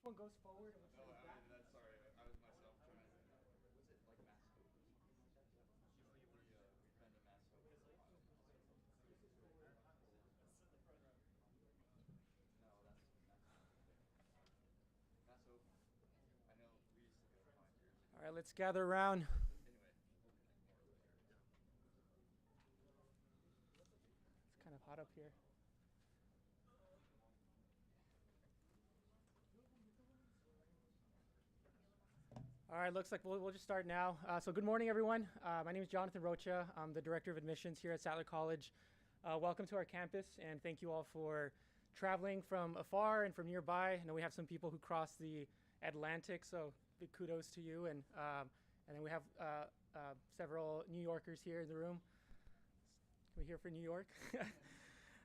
one goes forward and which No, one goes I back? mean that's sorry. I was myself trying to. Was it like Mass Hope? We've been to Mass Hope for a while. This is forward. No, that's not there. Mass Hope. I know we used to go 5 years All ago. right, let's gather around. Anyway, we'll connect more later. It's kind of hot up here. All right, looks like we'll just start now. So good morning, everyone. My name is Jonathan Rocha. I'm the Director of Admissions here at Sattler College. Welcome to our campus, and thank you all for traveling from afar and from nearby. I know we have some people who crossed the Atlantic, so big kudos to you. And then we have several New Yorkers here in the room. Can we hear for New York?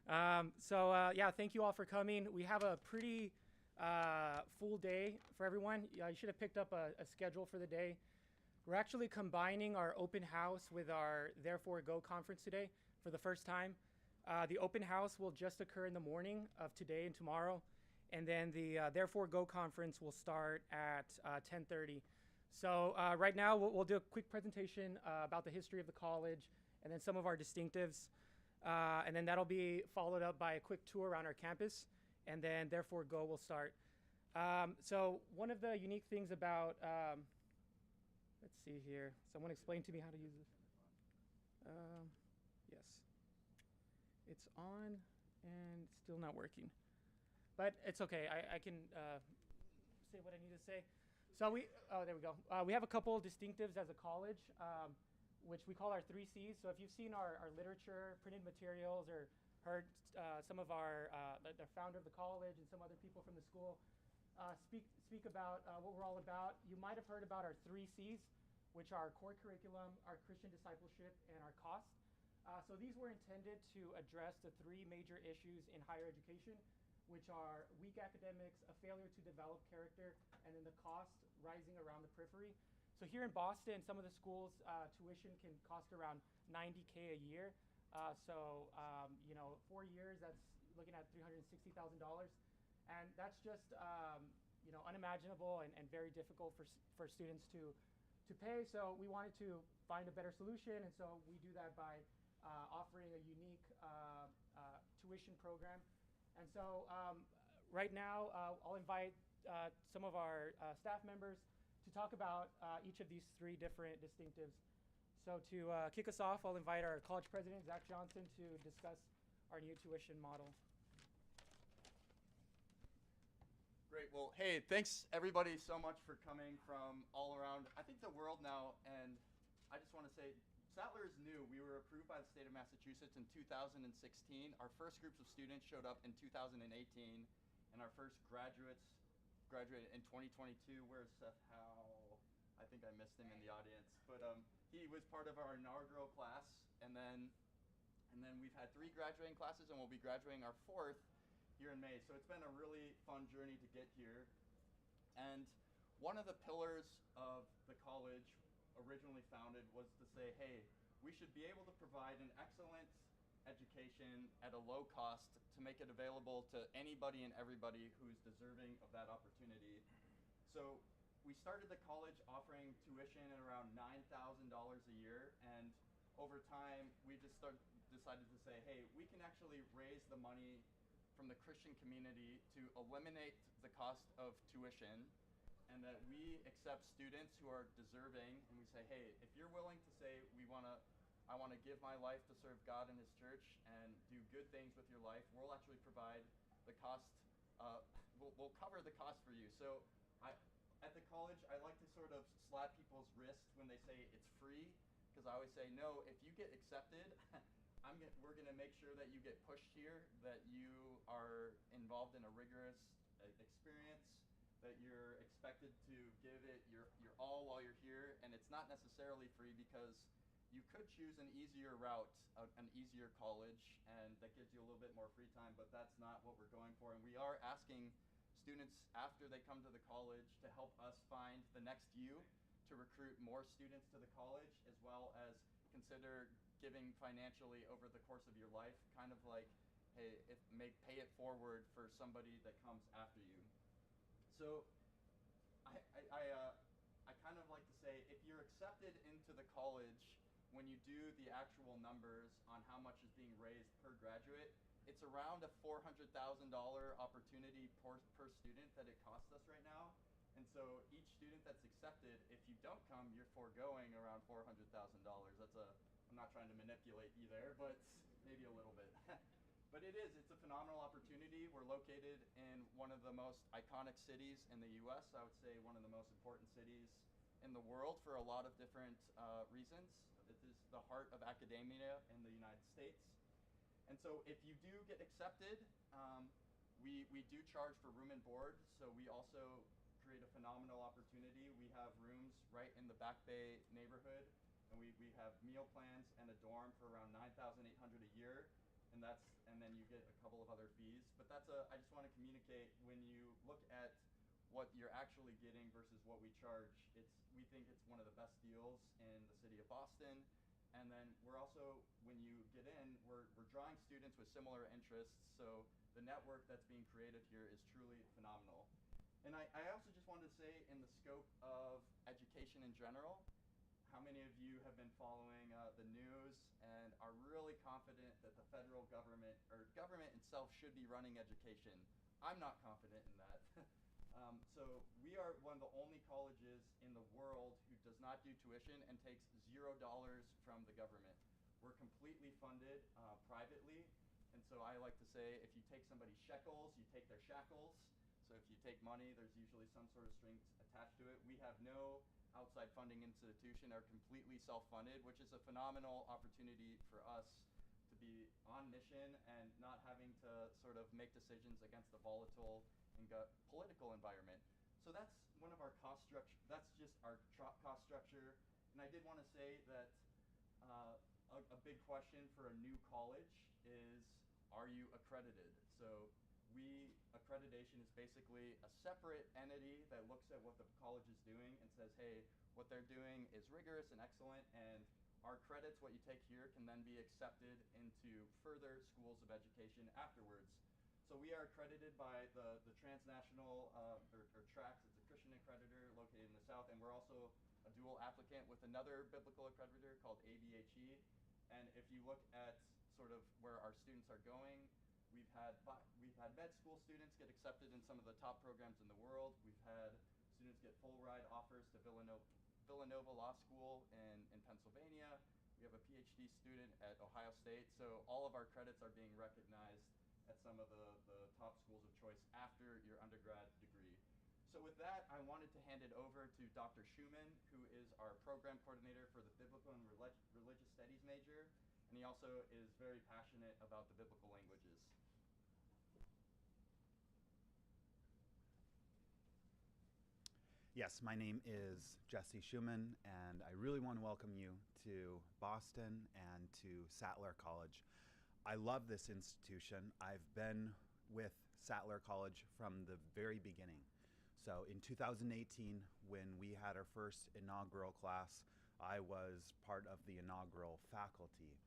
Yeah, thank you all for coming. We have a pretty full day for everyone. You should have picked up a schedule for the day. We're actually combining our open house with our Therefore Go conference today for the first time. The open house will just occur in the morning of today and tomorrow, and then the Therefore Go conference will start at 10:30. So right now we'll do a quick presentation about the history of the college and then some of our distinctives, and then that'll be followed up by a quick tour around our campus, and then Therefore Go will start. So one of the unique things about, let's see here. Someone explain to me how to use this. Yes. It's on and still not working. But it's okay. I can say what I need to say. So there we go. We have a couple of distinctives as a college, which we call our 3Cs. So if you've seen our literature, printed materials, or heard some of the founder of the college and some other people from the school speak about what we're all about, you might have heard about our 3Cs, which are our core curriculum, our Christian discipleship, and our cost. So these were intended to address the three major issues in higher education, which are weak academics, a failure to develop character, and then the cost rising around the periphery. So here in Boston, some of the schools' tuition can cost around $90K a year. 4 years, that's looking at $360,000. And that's just unimaginable and very difficult for students to pay. So we wanted to find a better solution, and so we do that by offering a unique tuition program. And so right now, I'll invite some of our staff members to talk about each of these three different distinctives. So to kick us off, I'll invite our college president, Zach Johnson, to discuss our new tuition model. Great. Well, hey, thanks everybody so much for coming from all around, I think, the world now. And I just want to say, Sattler is new. We were approved by the state of Massachusetts in 2016. Our first groups of students showed up in 2018, and our first graduates graduated in 2022. Where's Seth Howe? I think I missed him in the audience, but he was part of our inaugural class, and then we've had 3 graduating classes, and we'll be graduating our 4th here in May. So it's been a really fun journey to get here. And one of the pillars of the college originally founded was to say, hey, we should be able to provide an excellent education at a low cost to make it available to anybody and everybody who's deserving of that opportunity. So we started the college offering tuition at around $9,000 a year, and over time we just decided to say, hey, we can actually raise the money from the Christian community to eliminate the cost of tuition, and that we accept students who are deserving, and we say, hey, if you're willing to say, I want to give my life to serve God and His church and do good things with your life, we'll actually provide the cost, we'll cover the cost for you. So at the college, I like to sort of slap people's wrists when they say it's free, because I always say, no, if you get accepted, we're going to make sure that you get pushed here, that you are involved in a rigorous experience, that you're expected to give it your all while you're here. And it's not necessarily free, because you could choose an easier route, an easier college, and that gives you a little bit more free time, but that's not what we're going for. And we are asking students after they come to the college to help us find the next you, to recruit more students to the college, as well as consider giving financially over the course of your life, kind of like, hey, pay it forward for somebody that comes after you. So I kind of like to say, if you're accepted into the college, when you do the actual numbers on how much is being raised per graduate, it's around a $400,000 opportunity per student that it costs us right now. And so each student that's accepted, if you don't come, you're foregoing around $400,000. I'm not trying to manipulate you there, but maybe a little bit. But it's a phenomenal opportunity. We're located in one of the most iconic cities in the US. I would say one of the most important cities in the world for a lot of different reasons. It is the heart of academia in the United States. And so if you do get accepted, we do charge for room and board. So we also create a phenomenal opportunity. We have rooms right in the Back Bay neighborhood, and we have meal plans and a dorm for around $9,800 a year. And then you get a couple of other fees. But I just want to communicate, when you look at what you're actually getting versus what we charge, we think it's one of the best deals in the city of Boston. And then we're also, when you get in, we're drawing students with similar interests. So the network that's being created here is truly phenomenal. And I also just wanted to say, in the scope of education in general, how many of you have been following the news and are really confident that the federal government, or government itself, should be running education? I'm not confident in that. So we are one of the only colleges in the world who does not do tuition and takes $0 from the government. We're completely funded privately. And so I like to say, if you take somebody's shekels, you take their shackles. So if you take money, there's usually some sort of strings attached to it. We have no outside funding institution, are completely self-funded, which is a phenomenal opportunity for us to be on mission and not having to sort of make decisions against a volatile and political environment. So that's one of our cost structure. That's just our cost structure. And I did want to say that a big question for a new college is, are you accredited? So accreditation is basically a separate entity that looks at what the college is doing and says, hey, what they're doing is rigorous and excellent, and our credits, what you take here, can then be accepted into further schools of education afterwards. So we are accredited by the transnational, or TRACS. It's a Christian accreditor located in the South, and we're also a dual applicant with another biblical accreditor called ABHE. And if you look at sort of where our students are going, we've had med school students get accepted in some of the top programs in the world. We've had students get full ride offers to Villanova Law School in Pennsylvania. We have a PhD student at Ohio State. So all of our credits are being recognized at some of the top schools of choice after your undergrad degree. So with that, I wanted to hand it over to Dr. Schumann, who is our program coordinator for the Biblical and Religious Studies major. And he also is very passionate about the biblical languages. Yes, my name is Jesse Schumann, and I really want to welcome you to Boston and to Sattler College. I love this institution. I've been with Sattler College from the very beginning. So in 2018, when we had our first inaugural class, I was part of the inaugural faculty.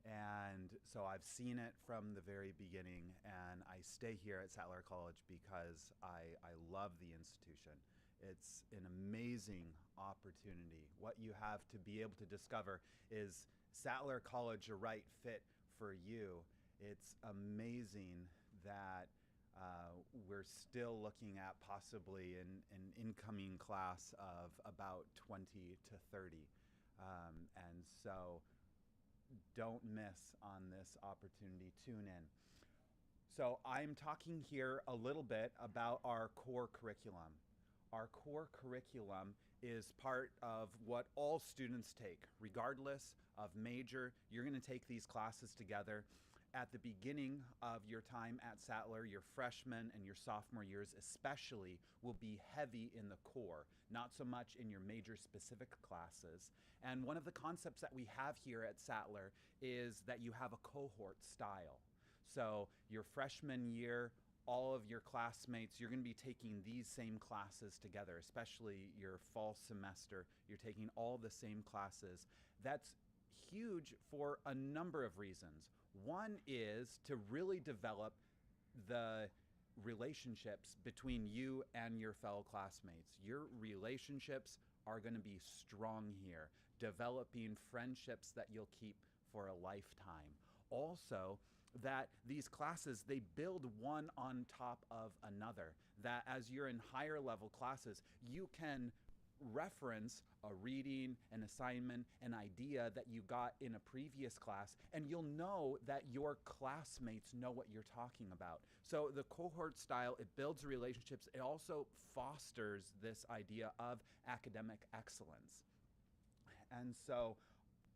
And so I've seen it from the very beginning, and I stay here at Sattler College because I love the institution. It's an amazing opportunity. What you have to be able to discover is Sattler College a right fit for you. It's amazing that we're still looking at possibly an incoming class of about 20 to 30. And so don't miss on this opportunity. Tune in. So I'm talking here a little bit about our core curriculum. Our core curriculum is part of what all students take, regardless of major. You're going to take these classes together. At the beginning of your time at Sattler, your freshman and your sophomore years especially will be heavy in the core, not so much in your major specific classes. And one of the concepts that we have here at Sattler is that you have a cohort style. So your freshman year, all of your classmates, you're going to be taking these same classes together, especially your fall semester. You're taking all the same classes. That's huge for a number of reasons. One is to really develop the relationships between you and your fellow classmates. Your relationships are going to be strong here, developing friendships that you'll keep for a lifetime. Also, that these classes, they build one on top of another, that as you're in higher level classes, you can reference a reading, an assignment, an idea that you got in a previous class, and you'll know that your classmates know what you're talking about. So the cohort style, it builds relationships. It also fosters this idea of academic excellence. And so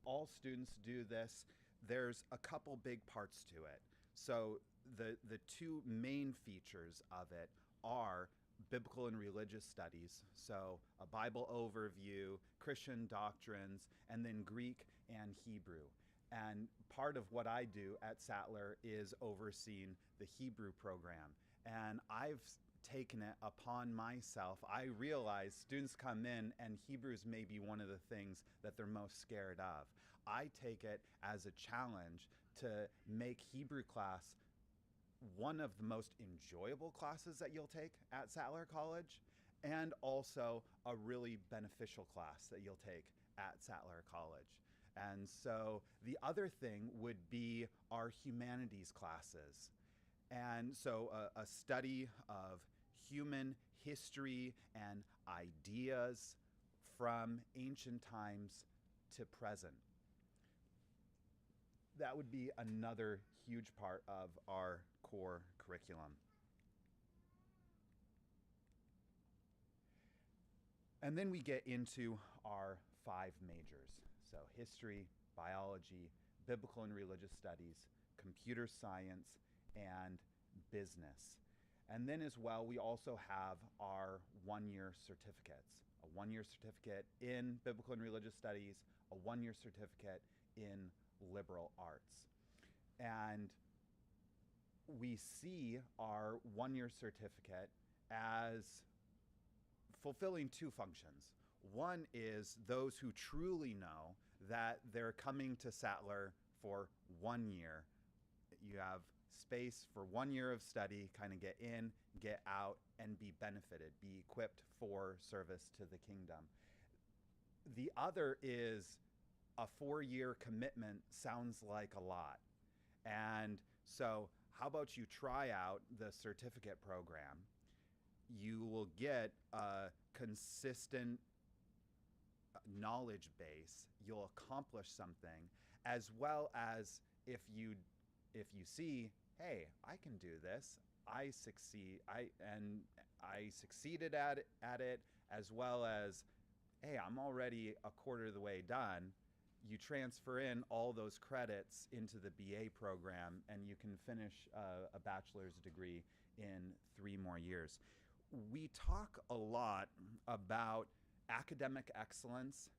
all students do this. There's a couple big parts to it. So the two main features of it are biblical and religious studies, so a Bible overview, Christian doctrines, and then Greek and Hebrew. And part of what I do at Sattler is overseeing the Hebrew program. And I've taken it upon myself. I realize students come in and Hebrews may be one of the things that they're most scared of. I take it as a challenge to make Hebrew class one of the most enjoyable classes that you'll take at Sattler College, and also a really beneficial class that you'll take at Sattler College. And so the other thing would be our humanities classes. And so a study of human history and ideas from ancient times to present. That would be another huge part of our core curriculum. And then we get into our 5 majors. So history, biology, biblical and religious studies, computer science, and business. And then as well, we also have our 1-year certificates. A 1-year certificate in biblical and religious studies, a 1-year certificate in liberal arts. And we see our 1-year certificate as fulfilling 2 functions. One is those who truly know that they're coming to Sattler for 1 year. You have space for 1 year of study, kind of get in, get out, and be benefited, be equipped for service to the kingdom. The other is a 4-year commitment. Sounds like a lot. And so how about you try out the certificate program? You will get a consistent knowledge base. You'll accomplish something, as well as if you see, hey, I can do this. I succeeded at it, as well as, hey, I'm already a quarter of the way done. You transfer in all those credits into the BA program, and you can finish a bachelor's degree in 3 more years. We talk a lot about academic excellence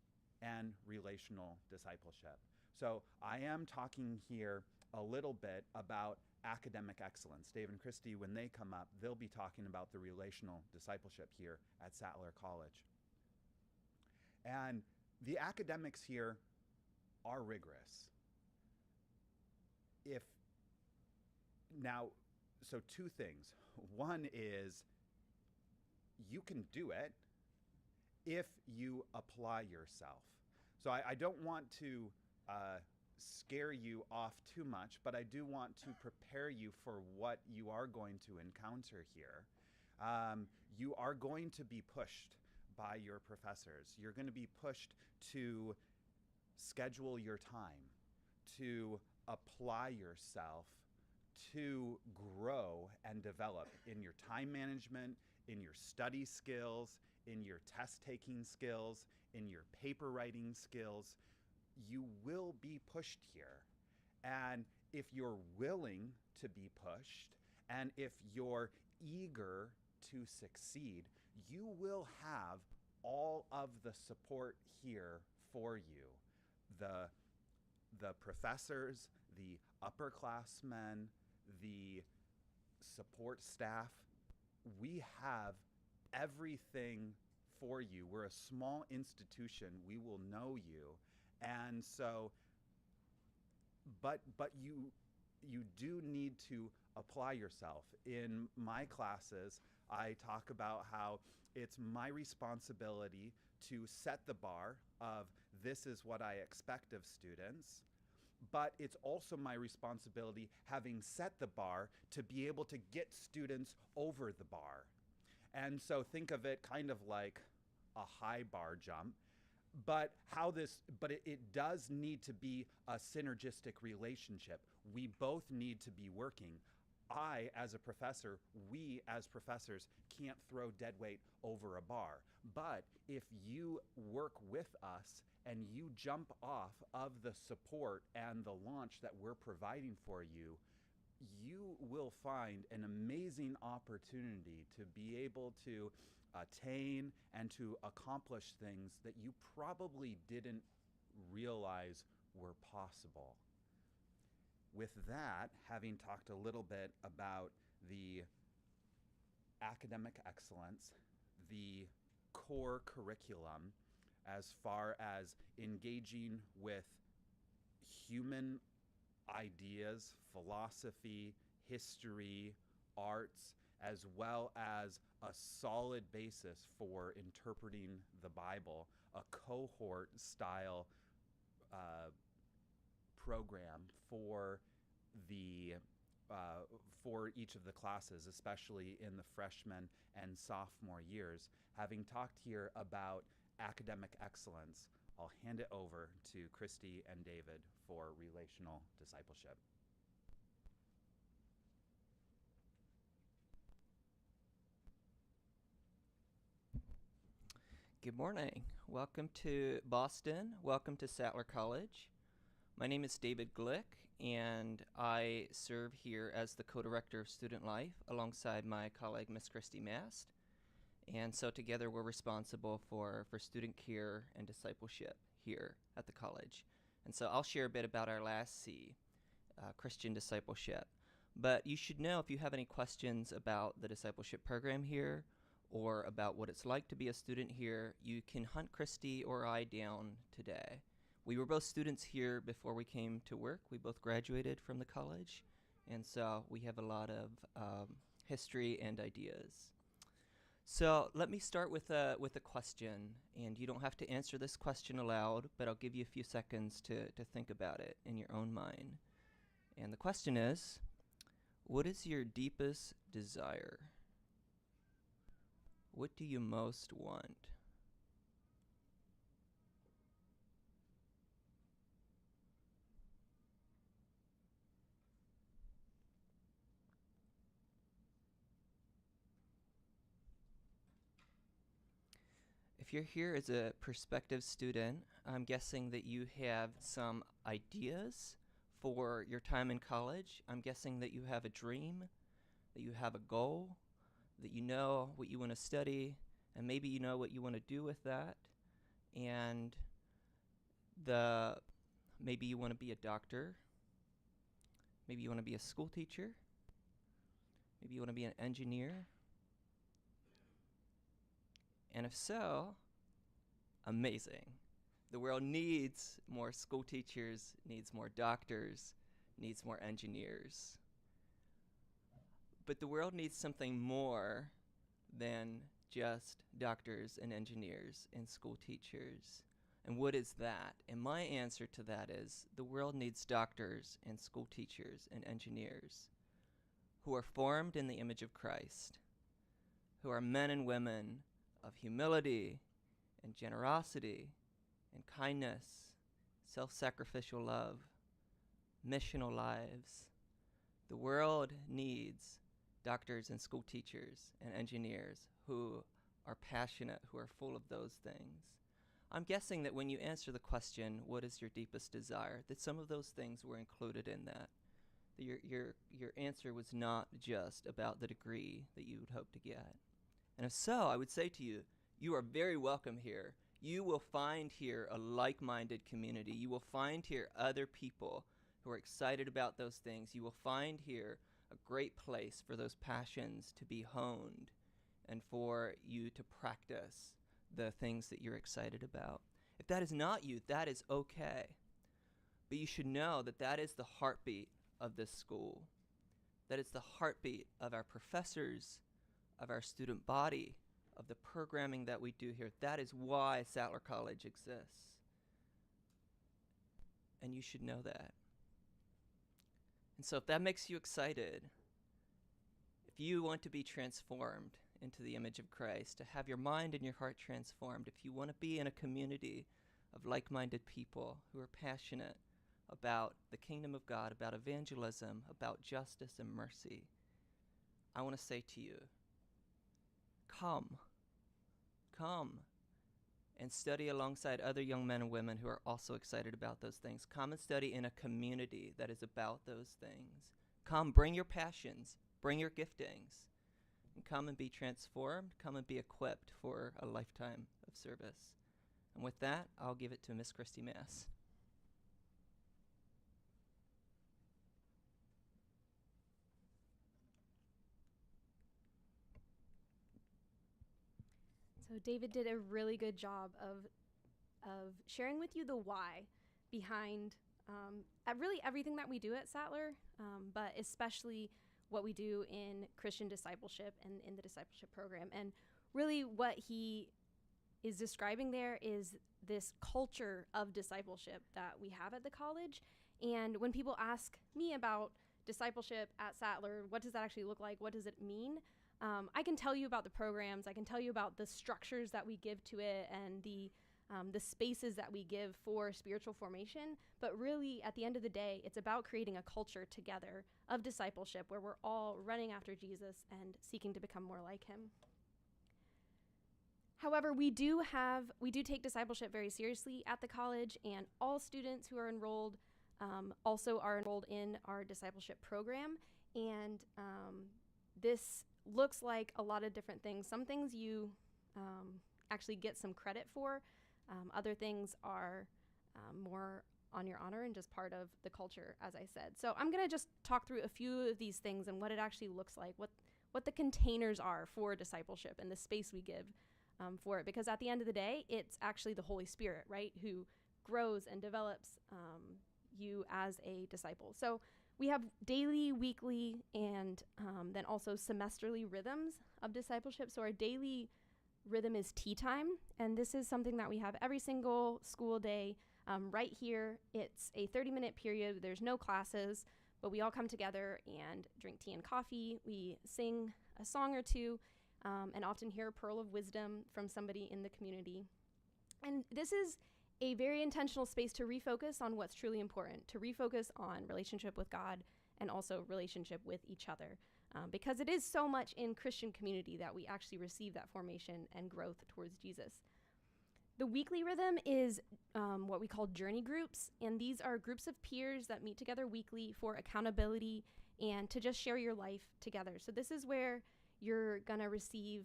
and relational discipleship. So I am talking here a little bit about academic excellence. Dave and Christy, when they come up, they'll be talking about the relational discipleship here at Sattler College. And the academics here are rigorous. So 2 things. One is you can do it if you apply yourself. So I don't want to scare you off too much, but I do want to prepare you for what you are going to encounter here. You are going to be pushed by your professors. You're going to be pushed to schedule your time, to apply yourself, to grow and develop in your time management, in your study skills, in your test-taking skills, in your paper writing skills. You will be pushed here. And if you're willing to be pushed, and if you're eager to succeed, you will have all of the support here for you. The professors, the upperclassmen, the support staff, we have everything for you. We're a small institution. We will know you. And so, but you, you do need to apply yourself. In my classes, I talk about how it's my responsibility to set the bar of this is what I expect of students, but it's also my responsibility, having set the bar, to be able to get students over the bar. And so think of it kind of like a high bar jump, but it does need to be a synergistic relationship. We both need to be working. I, as a professor, we as professors can't throw dead weight over a bar. But if you work with us and you jump off of the support and the launch that we're providing for you, you will find an amazing opportunity to be able to attain and to accomplish things that you probably didn't realize were possible. With that, having talked a little bit about the academic excellence, the core curriculum, as far as engaging with human ideas, philosophy, history, arts, as well as a solid basis for interpreting the Bible, a cohort style program for each of the classes, especially in the freshman and sophomore years. Having talked here about academic excellence, I'll hand it over to Christy and David for relational discipleship. Good morning. Welcome to Boston. Welcome to Sattler College. My name is David Glick, and I serve here as the co-director of student life alongside my colleague, Miss Christy Mast. And so together we're responsible for student care and discipleship here at the college. And so I'll share a bit about our last C, Christian discipleship. But you should know, if you have any questions about the discipleship program here or about what it's like to be a student here, you can hunt Christy or I down today. We were both students here before we came to work. We both graduated from the college, and so we have a lot of history and ideas. So let me start with a question, and you don't have to answer this question aloud, but I'll give you a few seconds to think about it in your own mind. And the question is, what is your deepest desire? What do you most want? If you're here as a prospective student, I'm guessing that you have some ideas for your time in college. I'm guessing that you have a dream, that you have a goal, that you know what you want to study, and maybe you know what you want to do with that. And maybe you want to be a doctor, maybe you want to be a school teacher, maybe you want to be an engineer. And if so, amazing. The world needs more school teachers, needs more doctors, needs more engineers. But the world needs something more than just doctors and engineers and school teachers. And what is that? And my answer to that is, the world needs doctors and school teachers and engineers who are formed in the image of Christ, who are men and women of humility and generosity and kindness, self-sacrificial love, missional lives. The world needs doctors and school teachers and engineers who are passionate, who are full of those things. I'm guessing that when you answer the question, what is your deepest desire, that some of those things were included in that. That your answer was not just about the degree that you would hope to get. And if so, I would say to you, you are very welcome here. You will find here a like-minded community. You will find here other people who are excited about those things. You will find here a great place for those passions to be honed and for you to practice the things that you're excited about. If that is not you, that is okay. But you should know that that is the heartbeat of this school, that it's the heartbeat of our professors, of our student body, of the programming that we do here. That is why Sattler College exists. And you should know that. And so if that makes you excited, if you want to be transformed into the image of Christ, to have your mind and your heart transformed, if you want to be in a community of like-minded people who are passionate about the kingdom of God, about evangelism, about justice and mercy, I want to say to you, come and study alongside other young men and women who are also excited about those things. Come and study in a community that is about those things. Come, bring your passions, bring your giftings, and come and be transformed, come and be equipped for a lifetime of service. And with that, I'll give it to Miss Christy Mass. So David did a really good job of sharing with you the why behind really everything that we do at Sattler, but especially what we do in Christian discipleship and in the discipleship program. And really what he is describing there is this culture of discipleship that we have at the college. And when people ask me about discipleship at Sattler, what does that actually look like? What does it mean? I can tell you about the programs. I can tell you about the structures that we give to it and the spaces that we give for spiritual formation. But really, at the end of the day, it's about creating a culture together of discipleship where we're all running after Jesus and seeking to become more like him. However, we do take discipleship very seriously at the college, and all students who are enrolled also are enrolled in our discipleship program. And this looks like a lot of different things. Some things you actually get some credit for. Other things are more on your honor and just part of the culture, as I said. So I'm going to just talk through a few of these things and what it actually looks like, what the containers are for discipleship and the space we give for it. Because at the end of the day, it's actually the Holy Spirit, right, who grows and develops you as a disciple. So we have daily, weekly, and then also semesterly rhythms of discipleship. So our daily rhythm is tea time, and this is something that we have every single school day right here. It's a 30-minute period. There's no classes, but we all come together and drink tea and coffee. We sing a song or two and often hear a pearl of wisdom from somebody in the community. And this is a very intentional space to refocus on what's truly important, to refocus on relationship with God and also relationship with each other. Because it is so much in Christian community that we actually receive that formation and growth towards Jesus. The weekly rhythm is what we call journey groups, and these are groups of peers that meet together weekly for accountability and to just share your life together. So this is where you're going to receive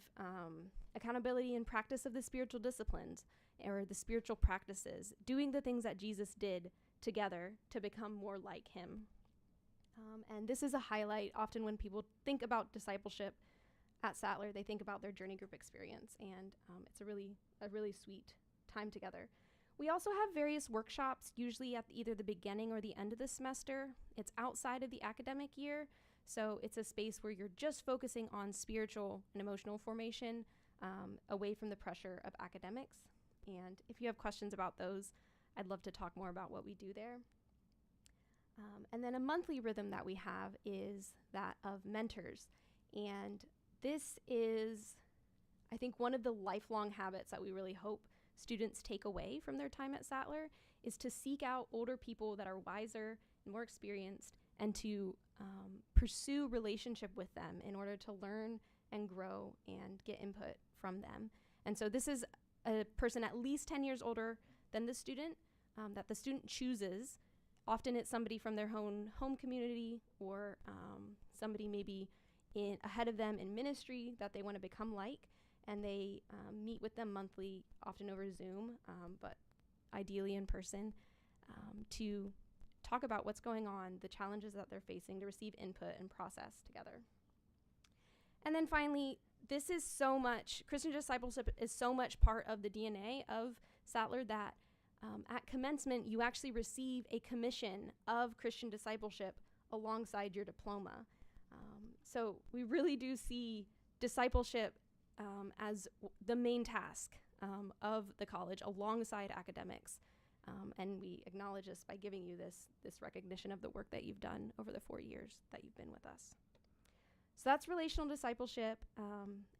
accountability and practice of the spiritual disciplines or the spiritual practices, doing the things that Jesus did together to become more like him. And this is a highlight. Often when people think about discipleship at Sattler, they think about their journey group experience, and it's a really sweet time together. We also have various workshops, usually at either the beginning or the end of the semester. It's outside of the academic year, so it's a space where you're just focusing on spiritual and emotional formation away from the pressure of academics. And if you have questions about those, I'd love to talk more about what we do there. And then a monthly rhythm that we have is that of mentors. And this is, I think, one of the lifelong habits that we really hope students take away from their time at Sattler is to seek out older people that are wiser and more experienced and to pursue relationship with them in order to learn and grow and get input from them. And so this is a person at least 10 years older than the student that the student chooses. Often it's somebody from their own home community or somebody maybe ahead of them in ministry that they want to become like, and they meet with them monthly, often over Zoom, but ideally in person, to talk about what's going on, the challenges that they're facing, to receive input and process together. And then finally, this is so much, Christian discipleship is so much part of the DNA of Sattler that at commencement, you actually receive a commission of Christian discipleship alongside your diploma. So we really do see discipleship as the main task of the college alongside academics. And we acknowledge this by giving you this recognition of the work that you've done over the 4 years that you've been with us. So that's relational discipleship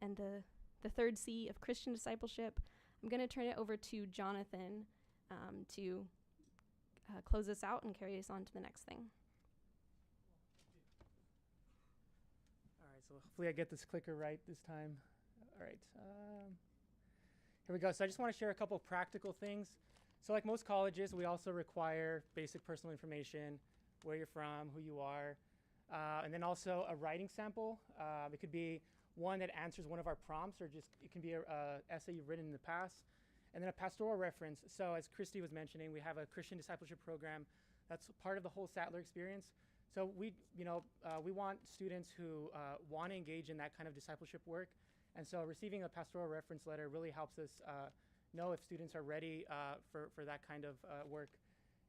and the third C of Christian discipleship. I'm going to turn it over to Jonathan to close us out and carry us on to the next thing. All right, so hopefully I get this clicker right this time. All right, here we go. So I just want to share a couple of practical things. So like most colleges, we also require basic personal information, where you're from, who you are, and then also a writing sample. It could be one that answers one of our prompts, or just it can be a essay you've written in the past, and then a pastoral reference. So as Christy was mentioning, we have a Christian discipleship program that's part of the whole Sattler experience. So we want students who want to engage in that kind of discipleship work, and so receiving a pastoral reference letter really helps us know if students are ready for that kind of work.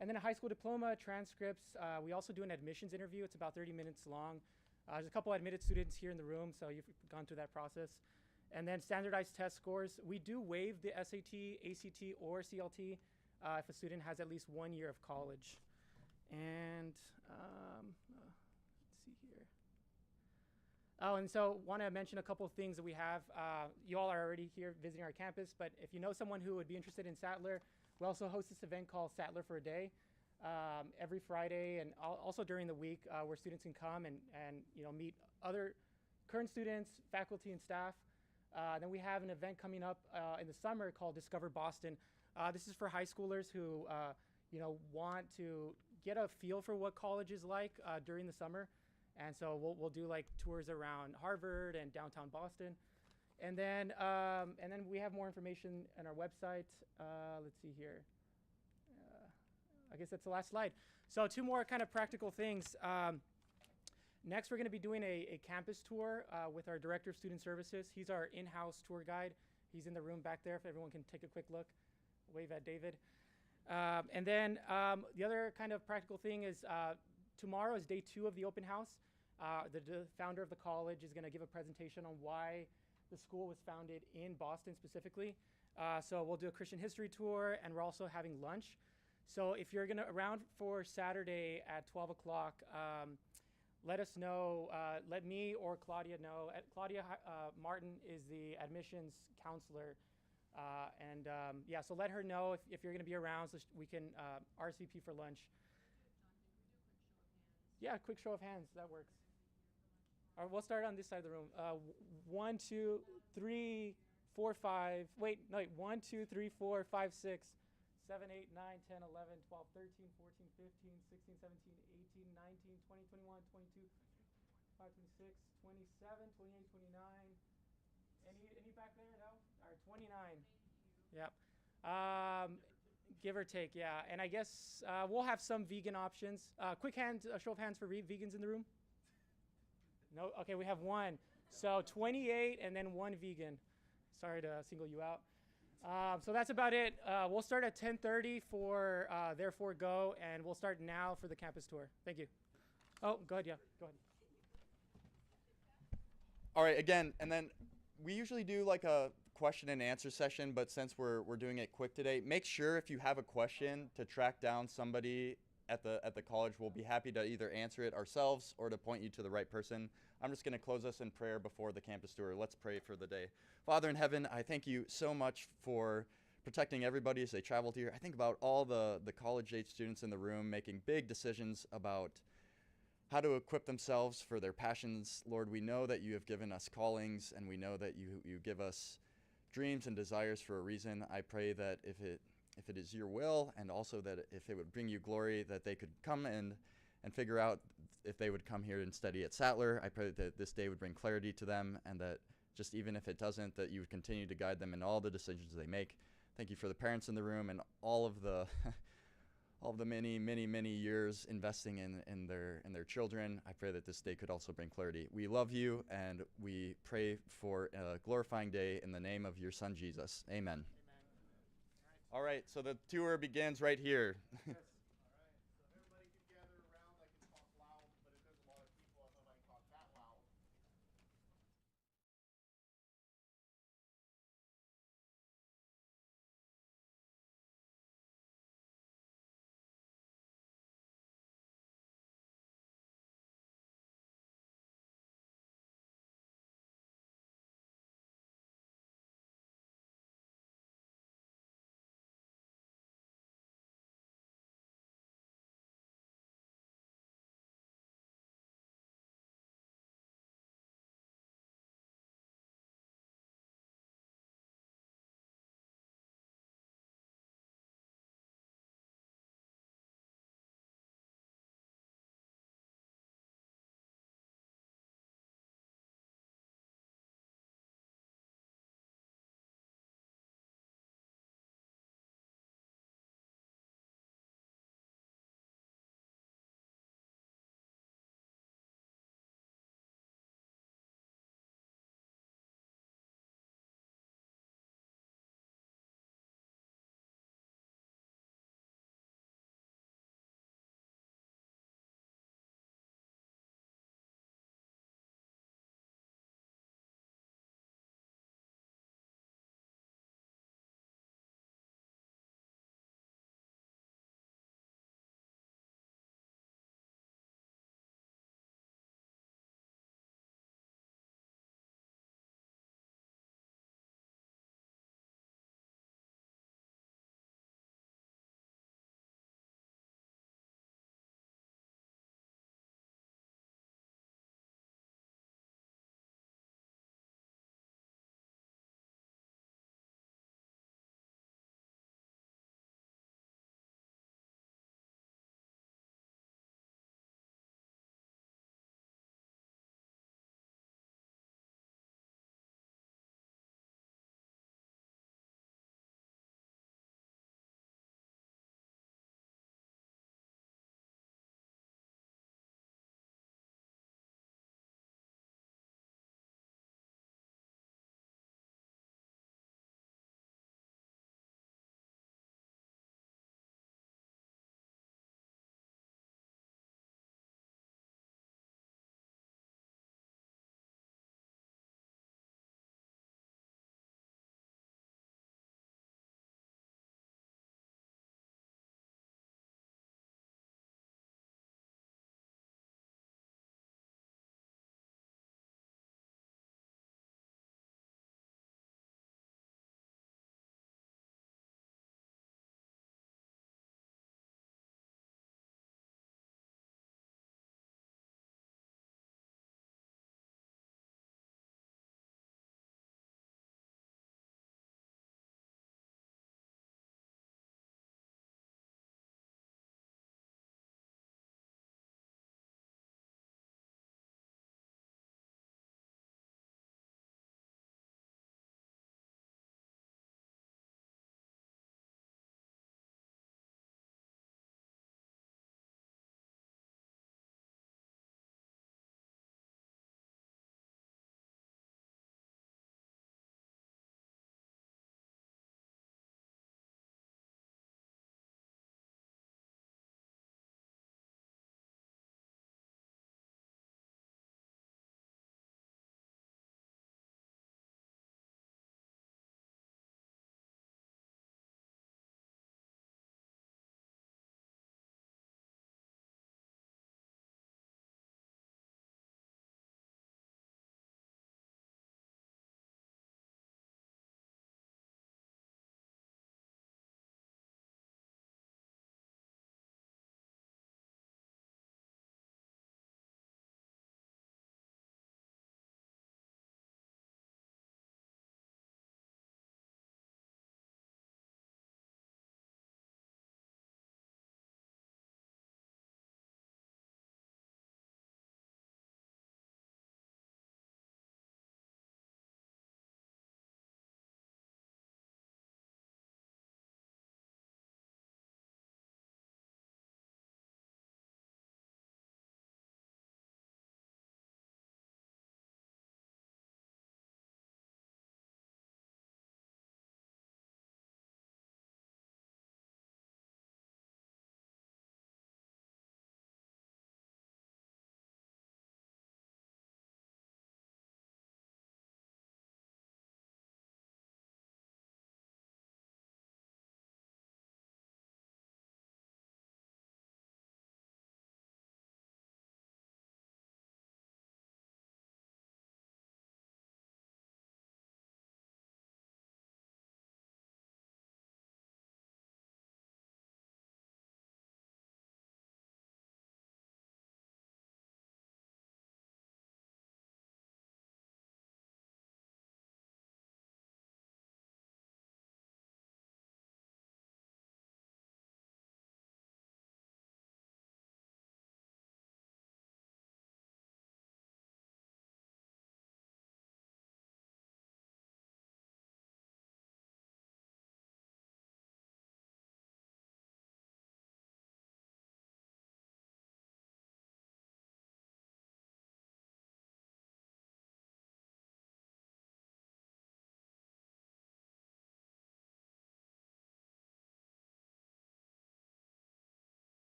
And then a high school diploma, transcripts. We also do an admissions interview. It's about 30 minutes long. There's a couple admitted students here in the room, so you've gone through that process. And then standardized test scores. We do waive the SAT, ACT, or CLT if a student has at least 1 year of college. And let's see here. Oh, and so want to mention a couple of things that we have. You all are already here visiting our campus, but if you know someone who would be interested in Sattler, we also host this event called Sattler for a Day every Friday, and also during the week where students can come and meet other current students, faculty, and staff. Then we have an event coming up in the summer called Discover Boston. This is for high schoolers who want to get a feel for what college is like during the summer. And so we'll do like tours around Harvard and downtown Boston. And then we have more information on our website. Let's see here. I guess that's the last slide. So 2 more kind of practical things. Next, we're going to be doing a campus tour with our Director of Student Services. He's our in-house tour guide. He's in the room back there if everyone can take a quick look. Wave at David. And then the other kind of practical thing is tomorrow is day 2 of the open house. The founder of the college is going to give a presentation on why the school was founded in Boston specifically. So we'll do a Christian history tour, and we're also having lunch. So if you're around for Saturday at 12 o'clock, let us know. Let me or Claudia know. Claudia Martin is the admissions counselor. So let her know if you're going to be around so we can RSVP for lunch. Yeah, quick show of hands. That works. All right, we'll start on this side of the room. 1, 2, 3, 4, 5. Wait, no, 1, 2, 3, 4, 5, 6, 7, 8, 9, 10, 11, 12, 13, 14, 15, 16, 17, 18, 19, 20, 21, 22, 25, 26, 27, 28, 29. Any back there? No? All right, 29. Yep. Give or take, yeah. And I guess we'll have some vegan options. Quick show of hands for vegans in the room. No? Okay, we have 1. So 28 and then 1 vegan. Sorry to single you out. So that's about it. We'll start at 10:30 for Therefore Go, and we'll start now for the campus tour. Thank you. Oh, go ahead, yeah. Go ahead. All right, again, and then we usually do like a question and answer session, but since we're doing it quick today, make sure if you have a question to track down somebody at the college. We'll be happy to either answer it ourselves or to point you to the right person. I'm just going to close us in prayer before the campus tour. Let's pray for the day. Father in heaven, I thank you so much for protecting everybody as they traveled here. I think about all the college-age students in the room making big decisions about how to equip themselves for their passions. Lord, we know that you have given us callings, and we know that you give us dreams and desires for a reason. I pray that if it is your will, and also that if it would bring you glory, that they could come and figure out if they would come here and study at Sattler. I pray that this day would bring clarity to them, and that just even if it doesn't, that you would continue to guide them in all the decisions they make. Thank you for the parents in the room and all of the many years investing in their children. I pray that this day could also bring clarity. We love you, and we pray for a glorifying day in the name of your son, Jesus. Amen. Amen. All right, so the tour begins right here. Yes. All right, so everybody can gather around. I can talk loud, but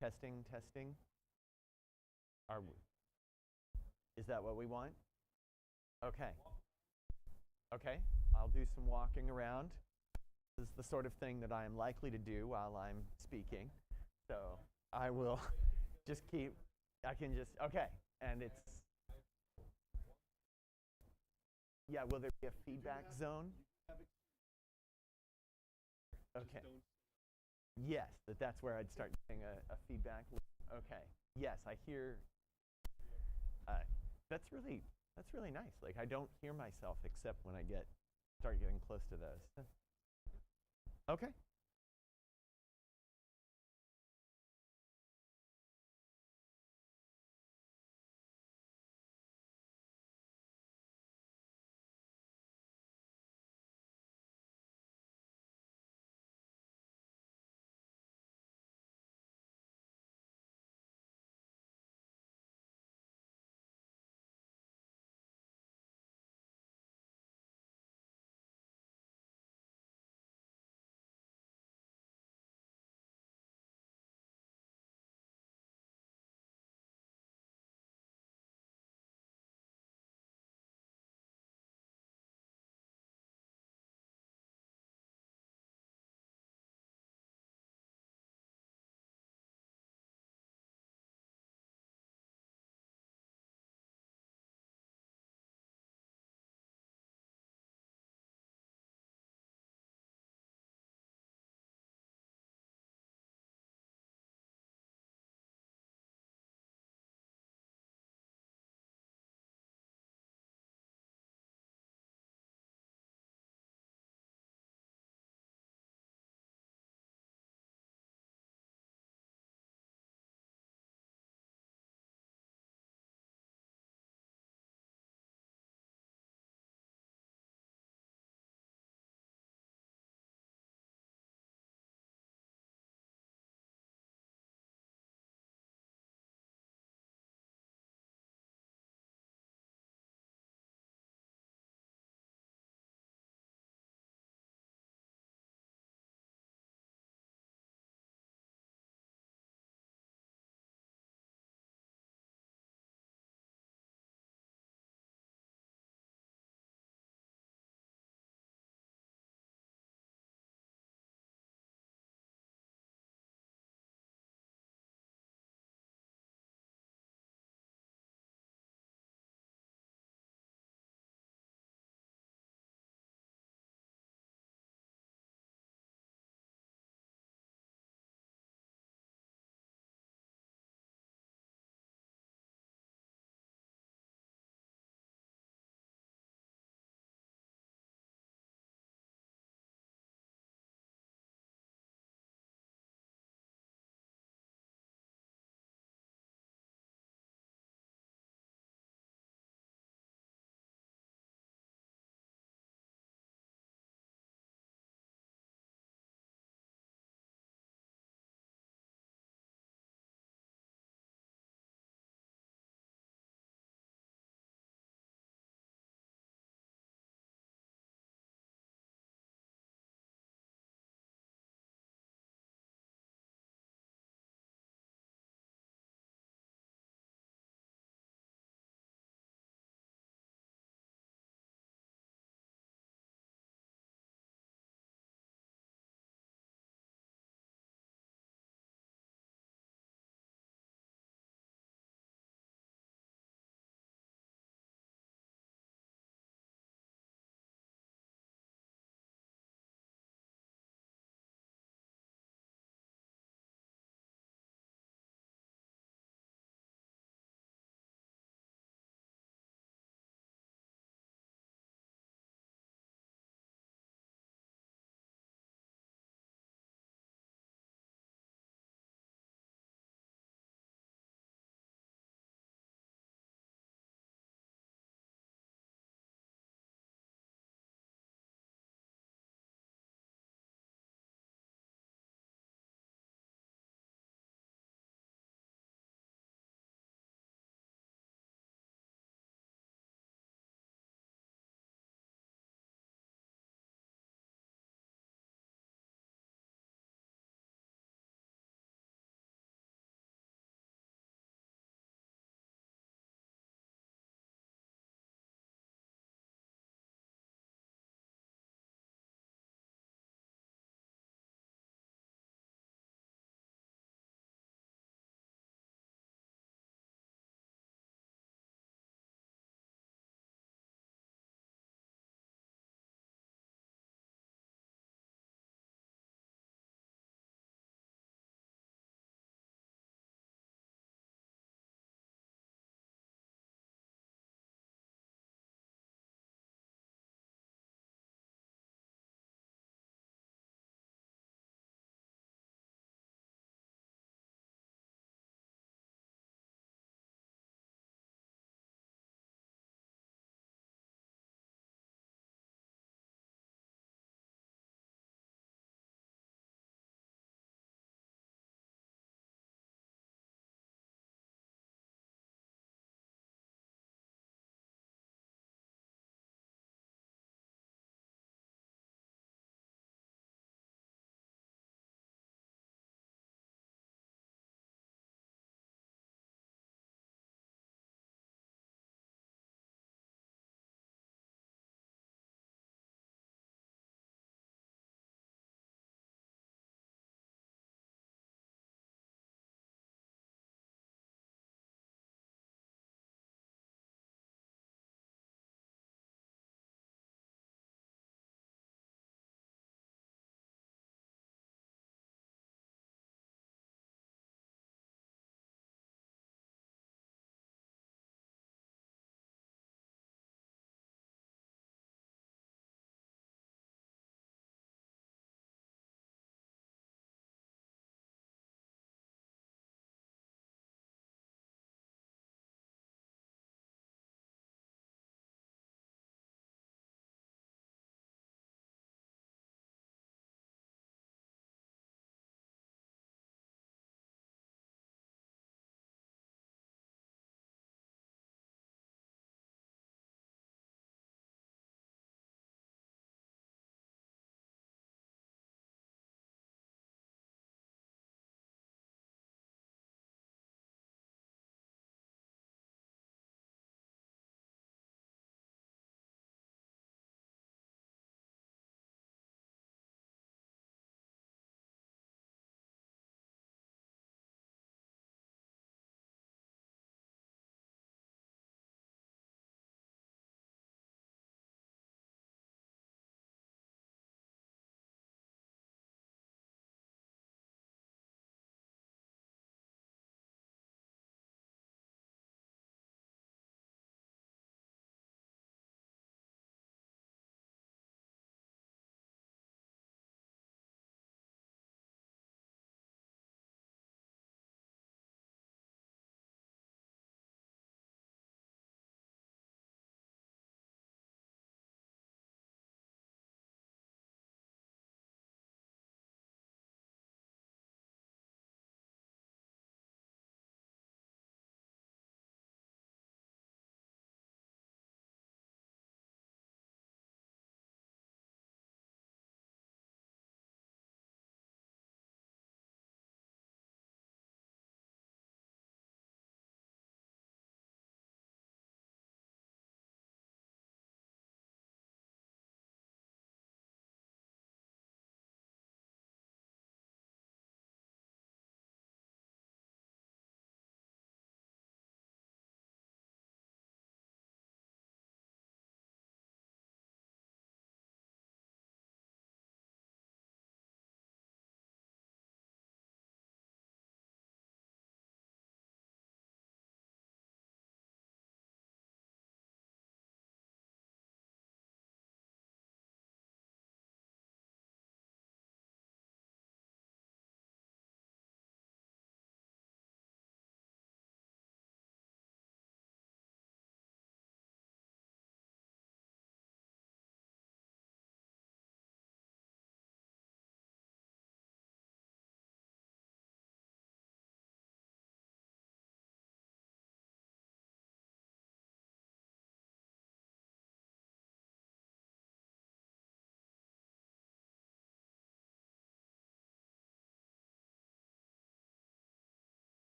Testing, testing. Are we? Is that what we want? Okay. Okay, I'll do some walking around. This is the sort of thing that I am likely to do while I'm speaking. So I will just keep, I can just, okay. And it's, yeah, will there be a feedback zone? Okay. Yes, that's where I'd start getting a feedback loop. Okay. Yes, I hear. That's really nice. Like, I don't hear myself except when I start getting close to those. Okay.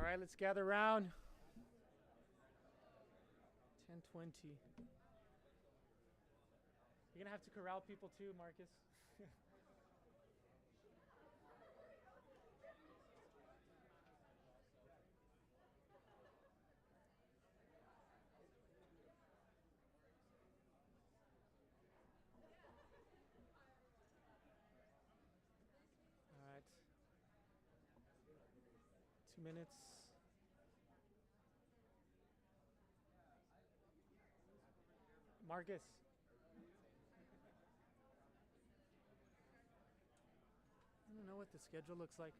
right, let's gather around. 10:20. You're gonna have to corral people too, Marcus. All right. 2 minutes. Marcus. I don't know what the schedule looks like.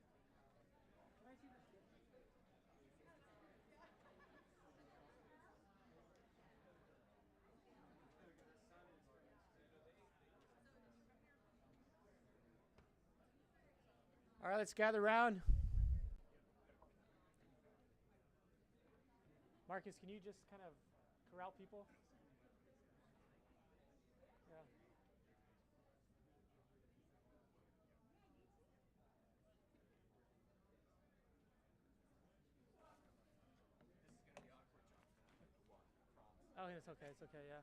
All right, let's gather around. Marcus, can you just kind of corral people? Yeah. Oh, it's okay. It's okay. Yeah.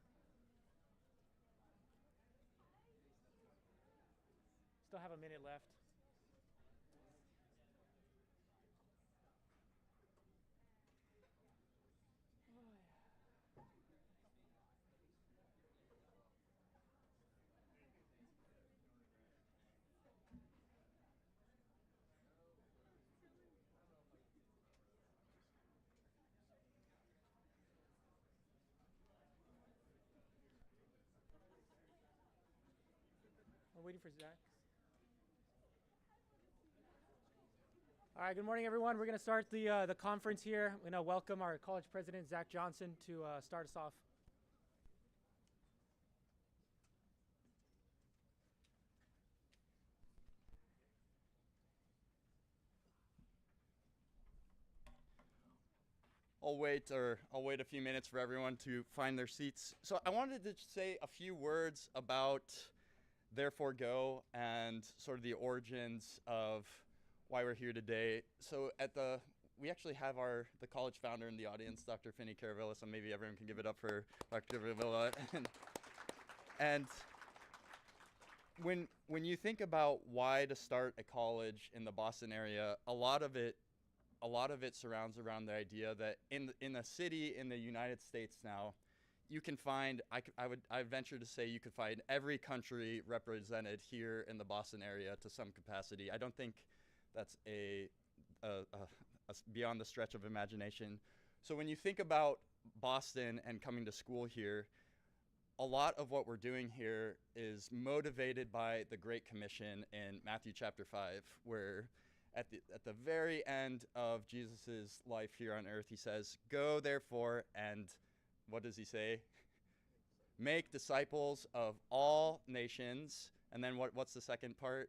Still have a minute left. We're waiting for Zach. All right, good morning, everyone. We're going to start the conference here. I'm going to welcome our college president, Zach Johnson, to start us off. I'll wait a few minutes for everyone to find their seats. So I wanted to say a few words about Therefore Go and sort of the origins of why we're here today. So we actually have the college founder in the audience, Dr. Finney Caravilla, so maybe everyone can give it up for Dr. Caravilla. and when you think about why to start a college in the Boston area, a lot of it surrounds around the idea that in a city in the United States now, you can find, I venture to say you could find every country represented here in the Boston area to some capacity. I don't think that's a beyond the stretch of imagination. So when you think about Boston and coming to school here, a lot of what we're doing here is motivated by the Great Commission in Matthew chapter 5, where at the very end of Jesus' life here on earth, he says, "Go therefore," and what does he say? "Make disciples of all nations." And then what's the second part?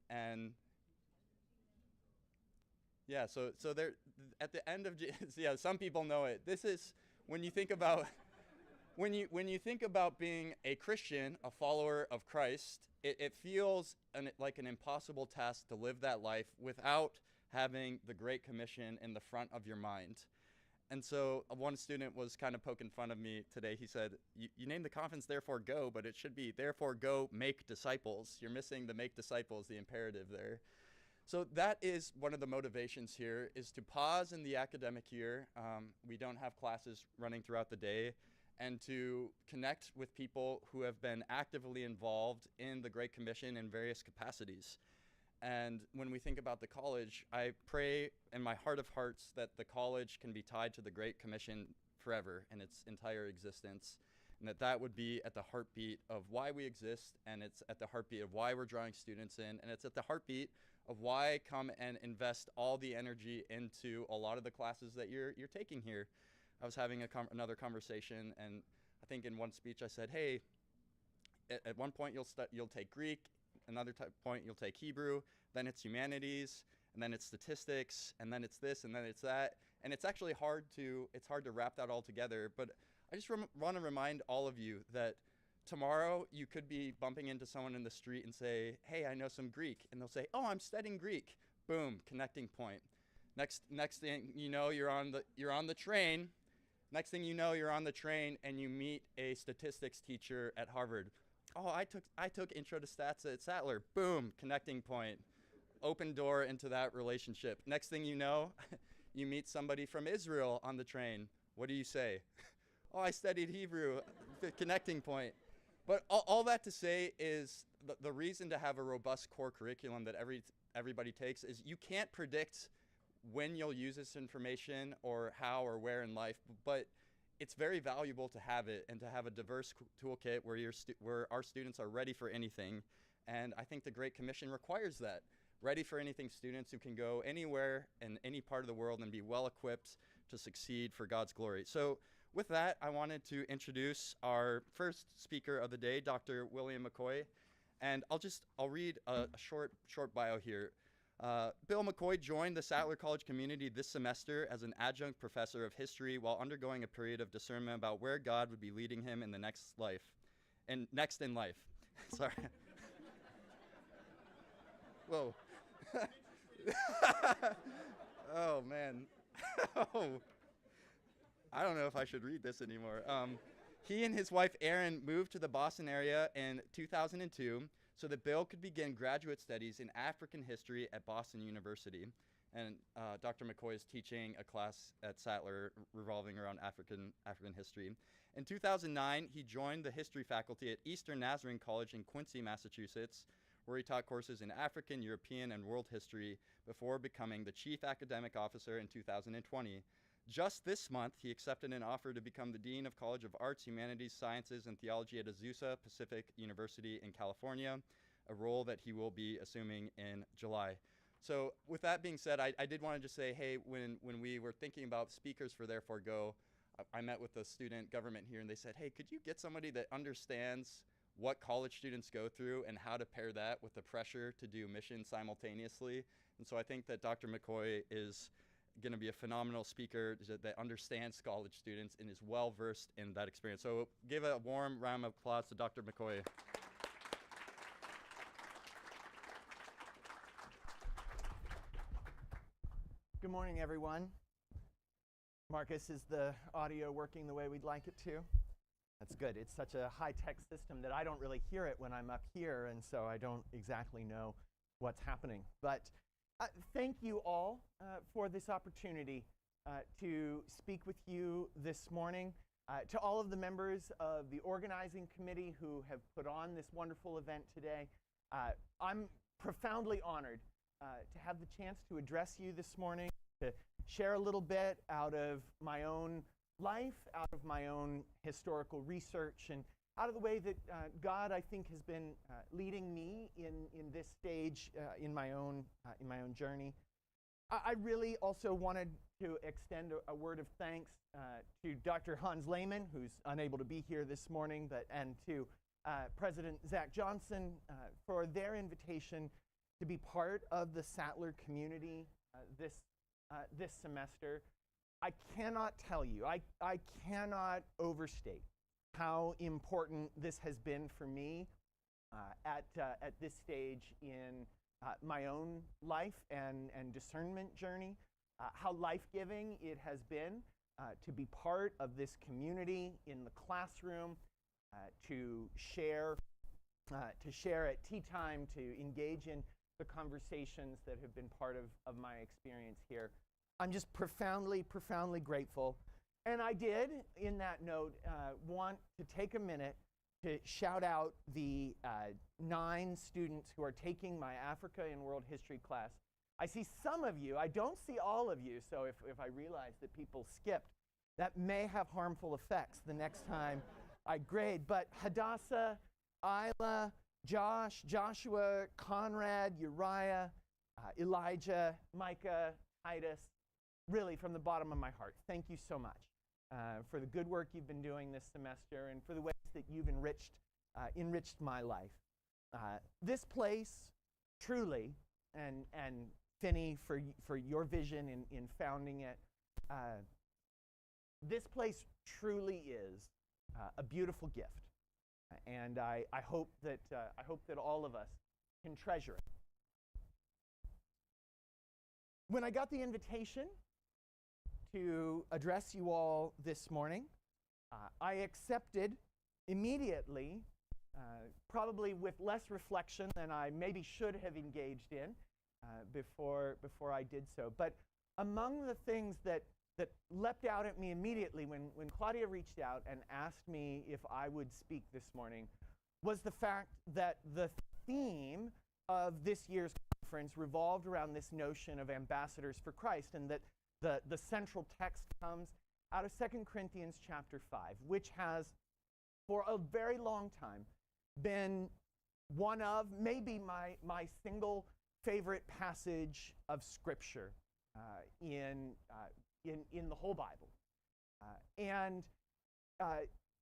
And yeah, so there at the end of yeah, some people know it. This is when you think about when you think about being a Christian, a follower of Christ, it feels like an impossible task to live that life without having the Great Commission in the front of your mind. And so one student was kind of poking fun of me today. He said, you named the conference Therefore Go, but it should be Therefore Go Make Disciples. You're missing the make disciples, the imperative there. So that is one of the motivations here, is to pause in the academic year. We don't have classes running throughout the day, and to connect with people who have been actively involved in the Great Commission in various capacities. And when we think about the college, I pray in my heart of hearts that the college can be tied to the Great Commission forever in its entire existence, and that would be at the heartbeat of why we exist, and it's at the heartbeat of why we're drawing students in, and it's at the heartbeat of why come and invest all the energy into a lot of the classes that you're taking here. I was having another conversation, and I think in one speech I said, hey, at one point you'll take Greek, another point you'll take Hebrew, then it's humanities, and then it's statistics, and then it's this, and then it's that, and it's actually hard to wrap that all together. But I just want to remind all of you that tomorrow you could be bumping into someone in the street and say, hey, I know some Greek, and they'll say, oh, I'm studying Greek. Boom, connecting point. Next thing you know, you're on the train. Next thing you know, you're on the train and you meet a statistics teacher at Harvard. Oh, I took Intro to Stats at Sattler. Boom, connecting point. Open door into that relationship. Next thing you know, you meet somebody from Israel on the train. What do you say? Oh, I studied Hebrew. Connecting point. But all that to say is the reason to have a robust core curriculum that everybody takes is you can't predict when you'll use this information or how or where in life, but it's very valuable to have it and to have a diverse toolkit where our students are ready for anything. And I think the Great Commission requires that. Ready for anything students who can go anywhere in any part of the world and be well equipped to succeed for God's glory. So with that, I wanted to introduce our first speaker of the day, Dr. William McCoy. And I'll read a short bio here. Bill McCoy joined the Sattler College community this semester as an adjunct professor of history while undergoing a period of discernment about where God would be leading him in the next in life. Sorry. Whoa. Oh, man. Oh. I don't know if I should read this anymore. He and his wife, Erin, moved to the Boston area in 2002 so that Bill could begin graduate studies in African history at Boston University. And Dr. McCoy is teaching a class at Sattler revolving around African history. In 2009, he joined the history faculty at Eastern Nazarene College in Quincy, Massachusetts, where he taught courses in African, European, and world history before becoming the chief academic officer in 2020. Just this month, he accepted an offer to become the Dean of College of Arts, Humanities, Sciences, and Theology at Azusa Pacific University in California, a role that he will be assuming in July. So with that being said, I did want to just say, hey, when we were thinking about speakers for Therefore Go, I met with the student government here, and they said, hey, could you get somebody that understands what college students go through and how to pair that with the pressure to do mission simultaneously? And so I think that Dr. McCoy is going to be a phenomenal speaker that understands college students and is well versed in that experience. So give a warm round of applause to Dr. McCoy. Good morning, everyone. Marcus, is the audio working the way we'd like it to? That's good. It's such a high-tech system that I don't really hear it when I'm up here, and so I don't exactly know what's happening. But thank you all for this opportunity to speak with you this morning. To all of the members of the organizing committee who have put on this wonderful event today, I'm profoundly honored to have the chance to address you this morning, to share a little bit out of my own life, out of my own historical research, and out of the way that God, I think, has been leading me in this stage in my own journey. I really also wanted to extend a word of thanks to Dr. Hans Lehmann, who's unable to be here this morning, and to President Zach Johnson for their invitation to be part of the Sattler community this semester. I cannot tell you, I cannot overstate how important this has been for me at this stage in my own life and discernment journey, how life-giving it has been to be part of this community in the classroom, to share at tea time, to engage in the conversations that have been part of my experience here. I'm just profoundly, profoundly grateful. And I did, in that note, want to take a minute to shout out the 9 students who are taking my Africa and World History class. I see some of you. I don't see all of you, so if I realize that people skipped, that may have harmful effects the next time I grade. But Hadassah, Isla, Josh, Joshua, Conrad, Uriah, Elijah, Micah, Titus, really from the bottom of my heart, thank you so much for the good work you've been doing this semester and for the ways that you've enriched my life. This place, truly, and Finney for your vision in founding it, this place truly is a beautiful gift. And I hope that all of us can treasure it. When I got the invitation to address you all this morning, I accepted immediately, probably with less reflection than I maybe should have engaged in before I did so. But among the things that leapt out at me immediately when Claudia reached out and asked me if I would speak this morning was the fact that the theme of this year's conference revolved around this notion of ambassadors for Christ, and that the central text comes out of 2 Corinthians chapter 5, which has for a very long time been one of maybe my single favorite passage of Scripture in the whole Bible. And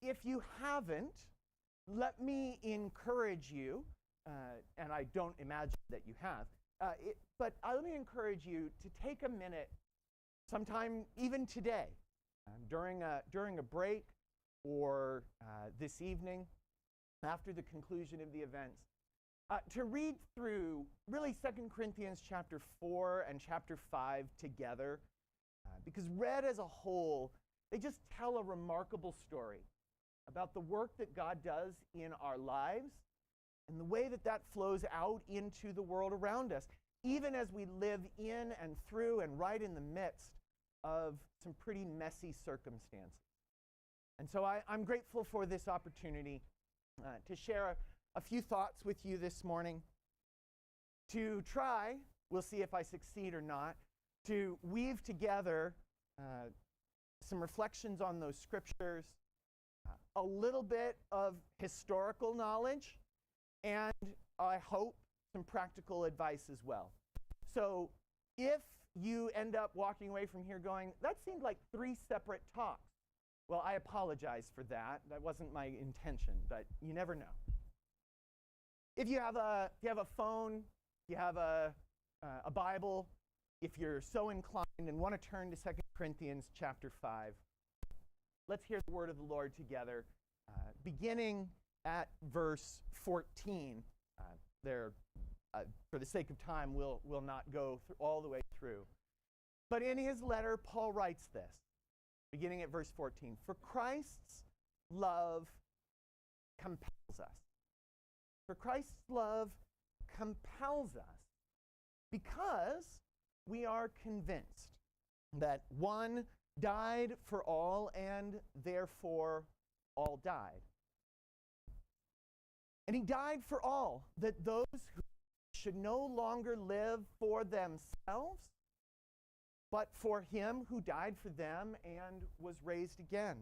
if you haven't, let me encourage you, and I don't imagine that you have, but let me encourage you to take a minute, sometime even today, during a break or this evening, after the conclusion of the events, to read through really 2 Corinthians chapter 4 and chapter 5 together, because read as a whole, they just tell a remarkable story about the work that God does in our lives and the way that flows out into the world around us, even as we live in and through and right in the midst of some pretty messy circumstances. And so I'm grateful for this opportunity to share a few thoughts with you this morning, to try, we'll see if I succeed or not, to weave together some reflections on those scriptures, a little bit of historical knowledge, and I hope some practical advice as well. So if you end up walking away from here going, that seemed like 3 separate talks, well, I apologize for that. That wasn't my intention, but you never know. If you have a phone, if you have a Bible, if you're so inclined and want to turn to 2 Corinthians chapter 5, let's hear the word of the Lord together, beginning at verse 14. For the sake of time, we'll not go all the way through. But in his letter, Paul writes this, beginning at verse 14. For Christ's love compels us. For Christ's love compels us because we are convinced that one died for all and therefore all died. And he died for all, that those who should no longer live for themselves, but for him who died for them and was raised again.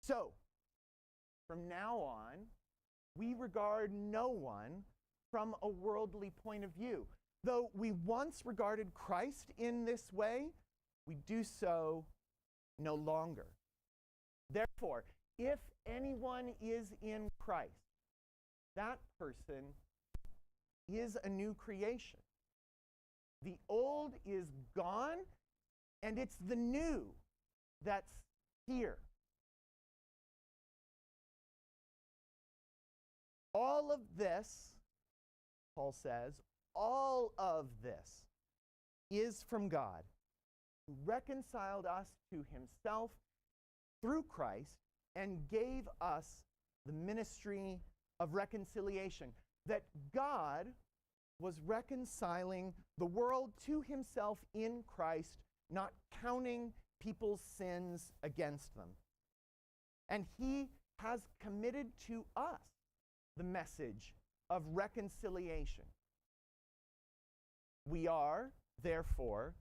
So, from now on, we regard no one from a worldly point of view. Though we once regarded Christ in this way, we do so no longer. Therefore, if anyone is in Christ, that person is a new creation. The old is gone, and it's the new that's here. All of this, Paul says, all of this is from God, who reconciled us to himself through Christ and gave us the ministry of reconciliation, that God was reconciling the world to himself in Christ, not counting people's sins against them. And he has committed to us the message of reconciliation. We are, therefore,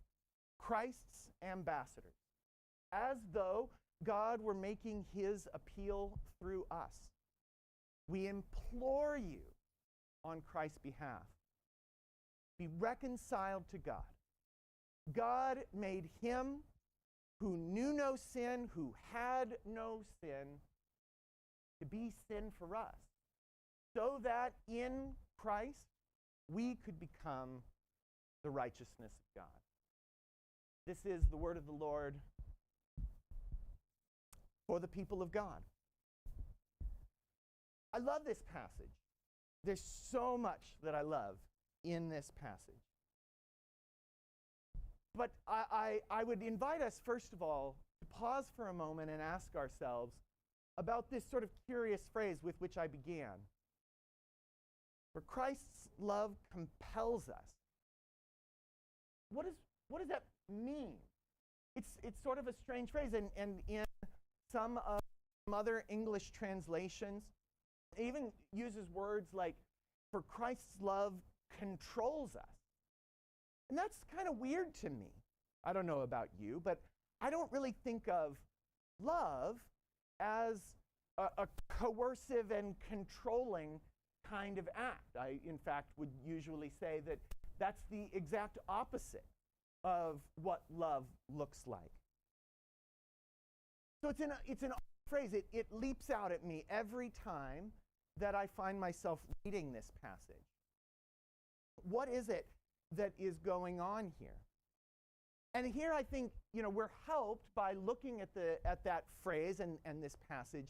Christ's ambassadors, as though God were making his appeal through us. We implore you on Christ's behalf, be reconciled to God. God made him who knew no sin, who had no sin, to be sin for us, so that in Christ we could become the righteousness of God. This is the word of the Lord for the people of God. I love this passage. There's so much that I love in this passage. But I would invite us, first of all, to pause for a moment and ask ourselves about this sort of curious phrase with which I began. For Christ's love compels us. What does that mean? It's sort of a strange phrase, and in some other English translations, it even uses words like, for Christ's love controls us. And that's kind of weird to me. I don't know about you, but I don't really think of love as a coercive and controlling kind of act. I, in fact, would usually say that that's the exact opposite of what love looks like. So it's an odd phrase. It leaps out at me every time that I find myself reading this passage. What is it that is going on here? And here I think, we're helped by looking at that phrase and this passage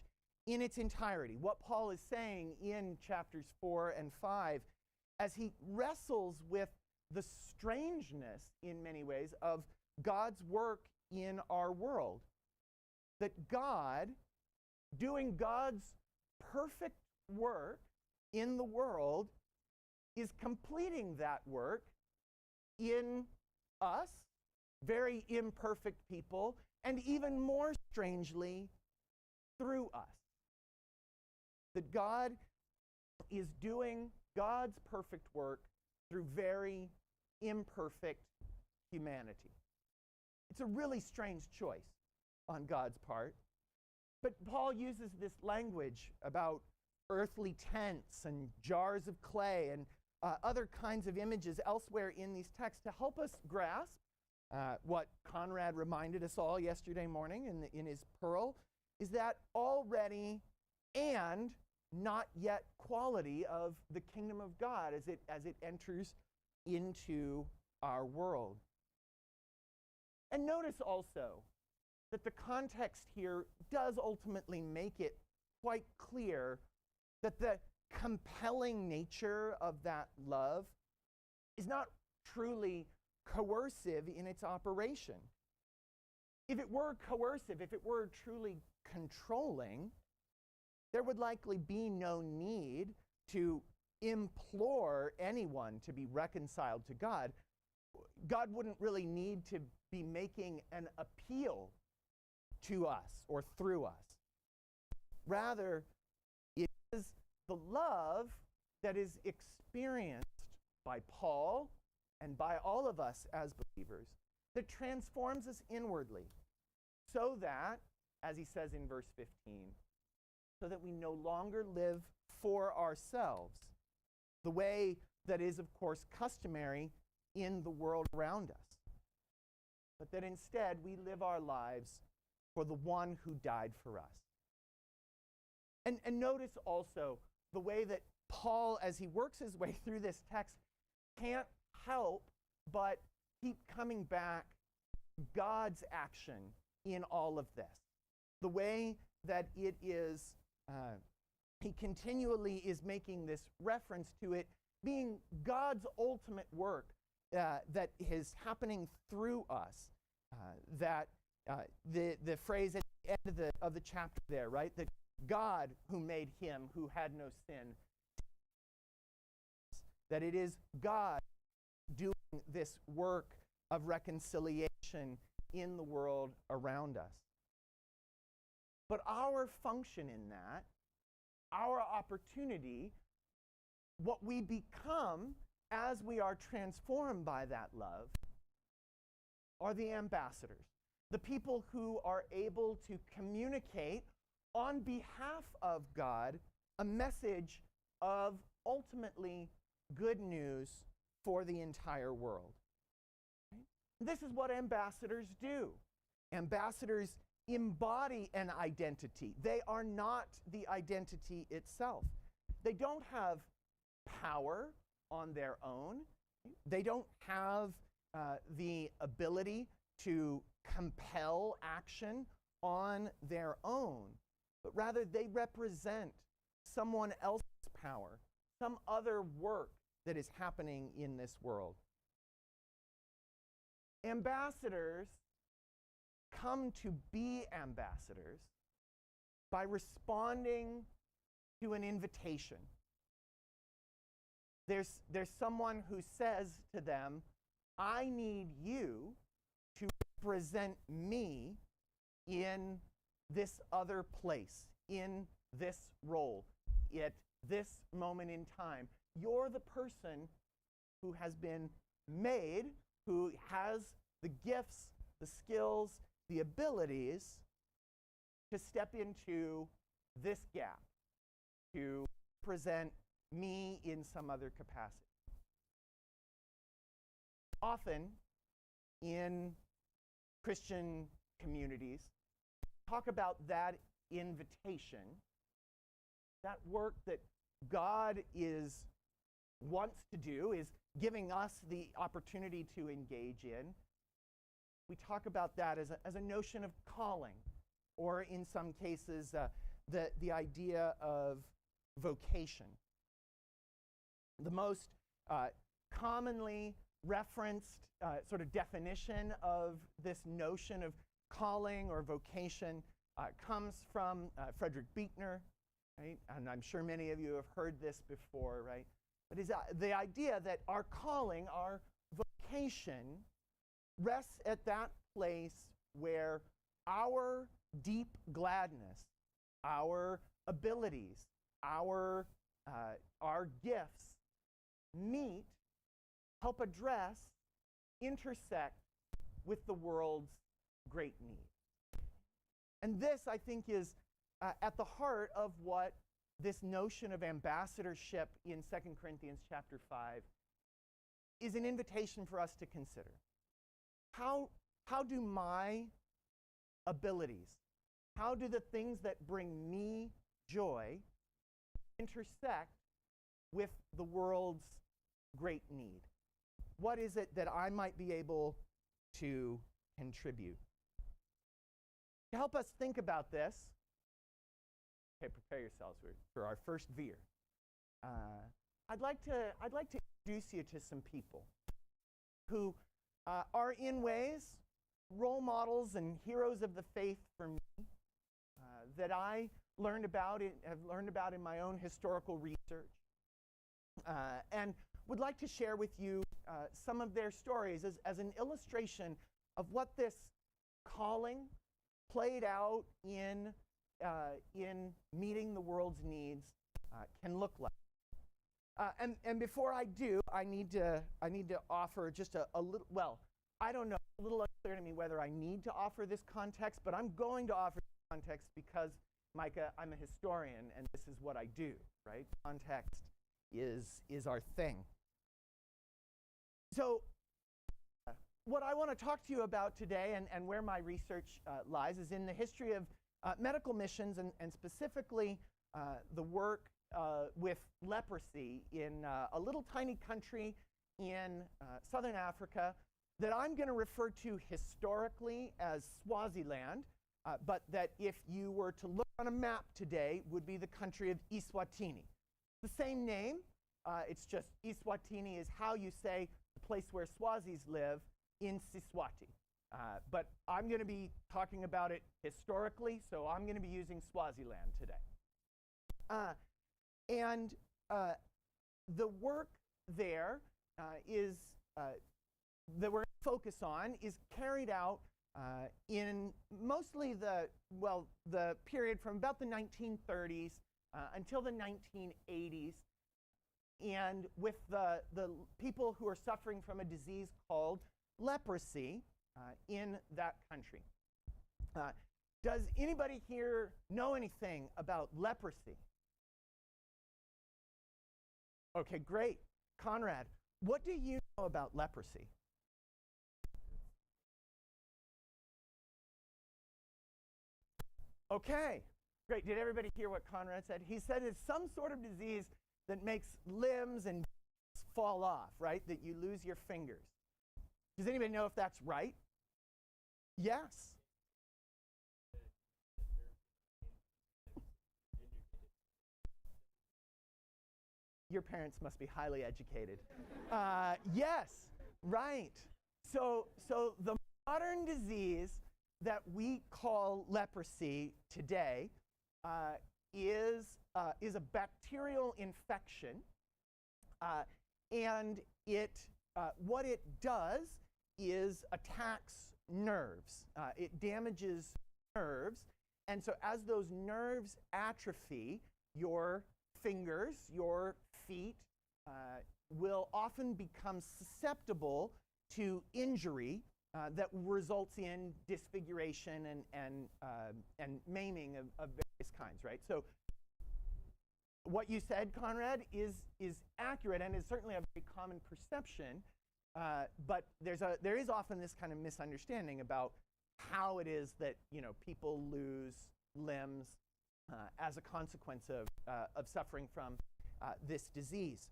in its entirety. What Paul is saying in chapters 4 and 5 as he wrestles with the strangeness, in many ways, of God's work in our world. That God, doing God's perfect work in the world, is completing that work in us, very imperfect people, and even more strangely, through us. That God is doing God's perfect work through very imperfect humanity. It's a really strange choice on God's part. But Paul uses this language about earthly tents and jars of clay and other kinds of images elsewhere in these texts to help us grasp what Conrad reminded us all yesterday morning in his Pearl, is that already and not yet quality of the kingdom of God as it enters into our world. And notice also that the context here does ultimately make it quite clear that the compelling nature of that love is not truly coercive in its operation. If it were coercive, if it were truly controlling, there would likely be no need to implore anyone to be reconciled to God. God wouldn't really need to be making an appeal to us or through us. Rather, it is the love that is experienced by Paul and by all of us as believers that transforms us inwardly, so that, as he says in verse 15, so that we no longer live for ourselves, the way that is, of course, customary in the world around us, but that instead we live our lives for the one who died for us. And notice also the way that Paul, as he works his way through this text, can't help but keep coming back to God's action in all of this. The way that it is, he continually is making this reference to it being God's ultimate work that is happening through us. The phrase at the end of the chapter there, right? That God who made him who had no sin. That it is God doing this work of reconciliation in the world around us. But our function in that, our opportunity, what we become as we are transformed by that love, are the ambassadors, the people who are able to communicate on behalf of God a message of ultimately good news for the entire world. Okay? This is what ambassadors do. Ambassadors embody an identity. They are not the identity itself. They don't have power on their own. They don't have the ability to compel action on their own, but rather they represent someone else's power, some other work that is happening in this world. ambassadors come to be ambassadors by responding to an invitation. There's someone who says to them, I need you to represent me in this other place, in this role, at this moment in time. You're the person who has been made, who has the gifts, the skills, the abilities to step into this gap, to present me in some other capacity. Often in Christian communities, talk about that invitation, that work that God wants to do, is giving us the opportunity to engage in. We talk about that as a notion of calling, or in some cases, the idea of vocation. The most commonly referenced sort of definition of this notion of calling or vocation comes from Frederick Buechner, right? And I'm sure many of you have heard this before, right? But is the idea that our calling, our vocation, rests at that place where our deep gladness, our abilities, our gifts meet, help address, intersect with the world's great need. And this, I think, is at the heart of what this notion of ambassadorship in 2 Corinthians chapter 5 is an invitation for us to consider. How do my abilities, how do the things that bring me joy intersect with the world's great need? What is it that I might be able to contribute? To help us think about this, okay, prepare yourselves for our first veer. I'd like to introduce you to some people who are in ways role models and heroes of the faith for me that I have learned about in my own historical research, and would like to share with you some of their stories as an illustration of what this calling played out in meeting the world's needs can look like. And before I do, I need to offer just a little, well, I don't know, a little unclear to me whether I need to offer this context, but I'm going to offer context because, Micah, I'm a historian and this is what I do, right? Context is our thing. So what I want to talk to you about today, and where my research lies, is in the history of medical missions, and specifically the work with leprosy in a little tiny country in southern Africa that I'm going to refer to historically as Swaziland, but that if you were to look on a map today would be the country of Eswatini. The same name, it's just Eswatini is how you say the place where Swazis live in Siswati. But I'm going to be talking about it historically, so I'm going to be using Swaziland today. And the work there that we're going to focus on is carried out in mostly the period from about the 1930s until the 1980s, and with the people who are suffering from a disease called leprosy in that country. Does anybody here know anything about leprosy? Okay, great. Conrad, what do you know about leprosy? Okay, great. Did everybody hear what Conrad said? He said it's some sort of disease that makes limbs and fall off, right? That you lose your fingers. Does anybody know if that's right? Yes. Your parents must be highly educated. Yes, right. So the modern disease that we call leprosy today is a bacterial infection, and what it does is attacks nerves. It damages nerves, and so as those nerves atrophy, your fingers, your feet will often become susceptible to injury that results in disfiguration and maiming of various kinds, right? So what you said, Conrad, is accurate and is certainly a very common perception, but there is often this kind of misunderstanding about how it is that people lose limbs as a consequence of suffering from this disease.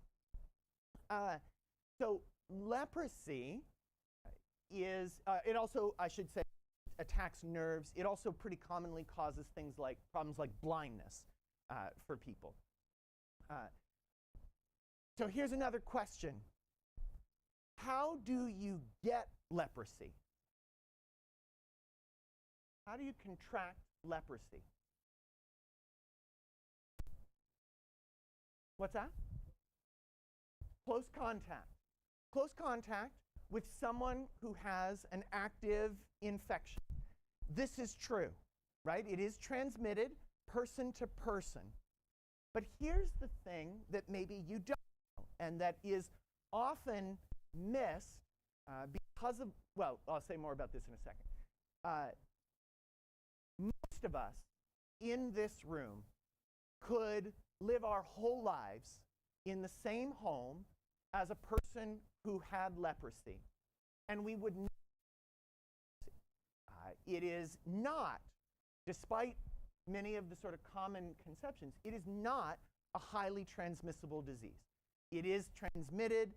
So leprosy is, it also, I should say, attacks nerves. It also pretty commonly causes problems like blindness for people. So here's another question. How do you get leprosy? How do you contract leprosy? What's that? Close contact. Close contact with someone who has an active infection. This is true, right? It is transmitted person to person. But here's the thing that maybe you don't know, and that is often missed because of, well, I'll say more about this in a second. Most of us in this room could live our whole lives in the same home as a person who had leprosy, and we would not. It is not, despite many of the sort of common conceptions, it is not a highly transmissible disease. It is transmitted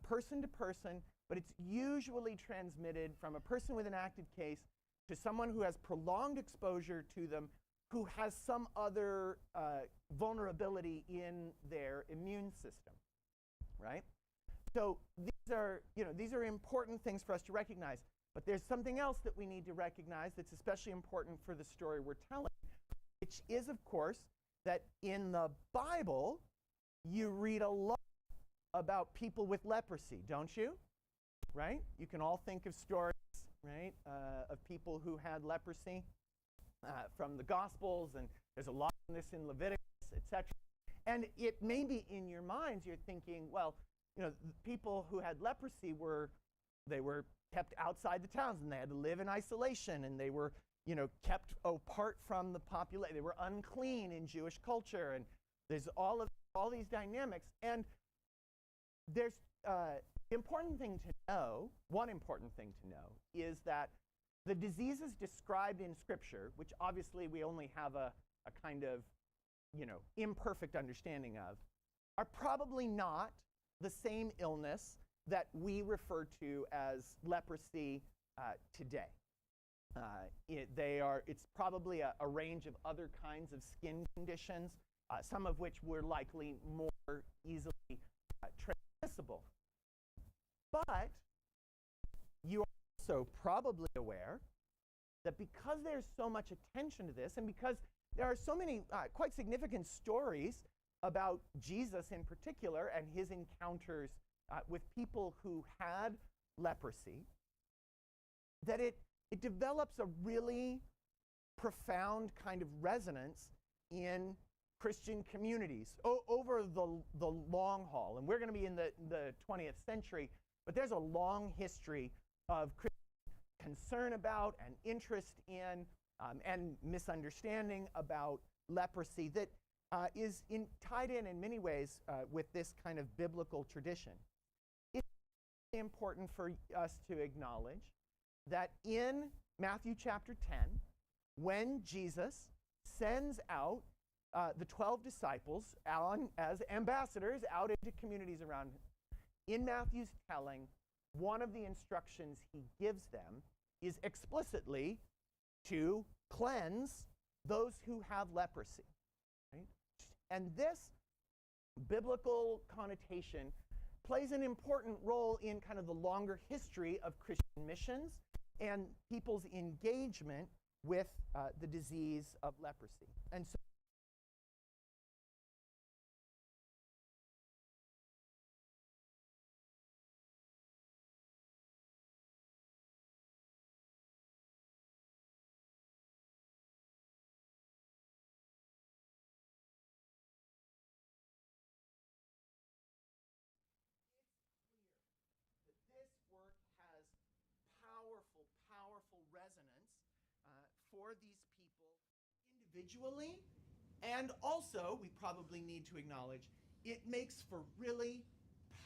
person to person, but it's usually transmitted from a person with an active case to someone who has prolonged exposure to them, who has some other vulnerability in their immune system, right? So these are important things for us to recognize. But there's something else that we need to recognize that's especially important for the story we're telling, which is, of course, that in the Bible, you read a lot about people with leprosy, don't you? Right? You can all think of stories, right, of people who had leprosy from the Gospels, and there's a lot of this in Leviticus, etc. And it may be in your minds, you're thinking, well, people who had leprosy were kept outside the towns, and they had to live in isolation, and they were kept apart from the population. They were unclean in Jewish culture, and there's all these dynamics. And there's important thing to know, one important thing to know, is that the diseases described in Scripture, which obviously we only have a kind of imperfect understanding of, are probably not the same illness that we refer to as leprosy today. It's probably a range of other kinds of skin conditions, some of which were likely more easily transmissible. But you are also probably aware that because there's so much attention to this, and because there are so many quite significant stories about Jesus in particular and his encounters with people who had leprosy, that it develops a really profound kind of resonance in Christian communities over the long haul. And we're going to be in the 20th century, but there's a long history of Christian concern about and interest in and misunderstanding about leprosy that is tied in many ways with this kind of biblical tradition. It's important for us to acknowledge that in Matthew chapter 10, when Jesus sends out the 12 disciples as ambassadors out into communities around him, in Matthew's telling, one of the instructions he gives them is explicitly to cleanse those who have leprosy. Right? And this biblical connotation plays an important role in kind of the longer history of Christian missions and people's engagement with the disease of leprosy. And so this work has powerful resonance for these people individually, and also, we probably need to acknowledge, it makes for really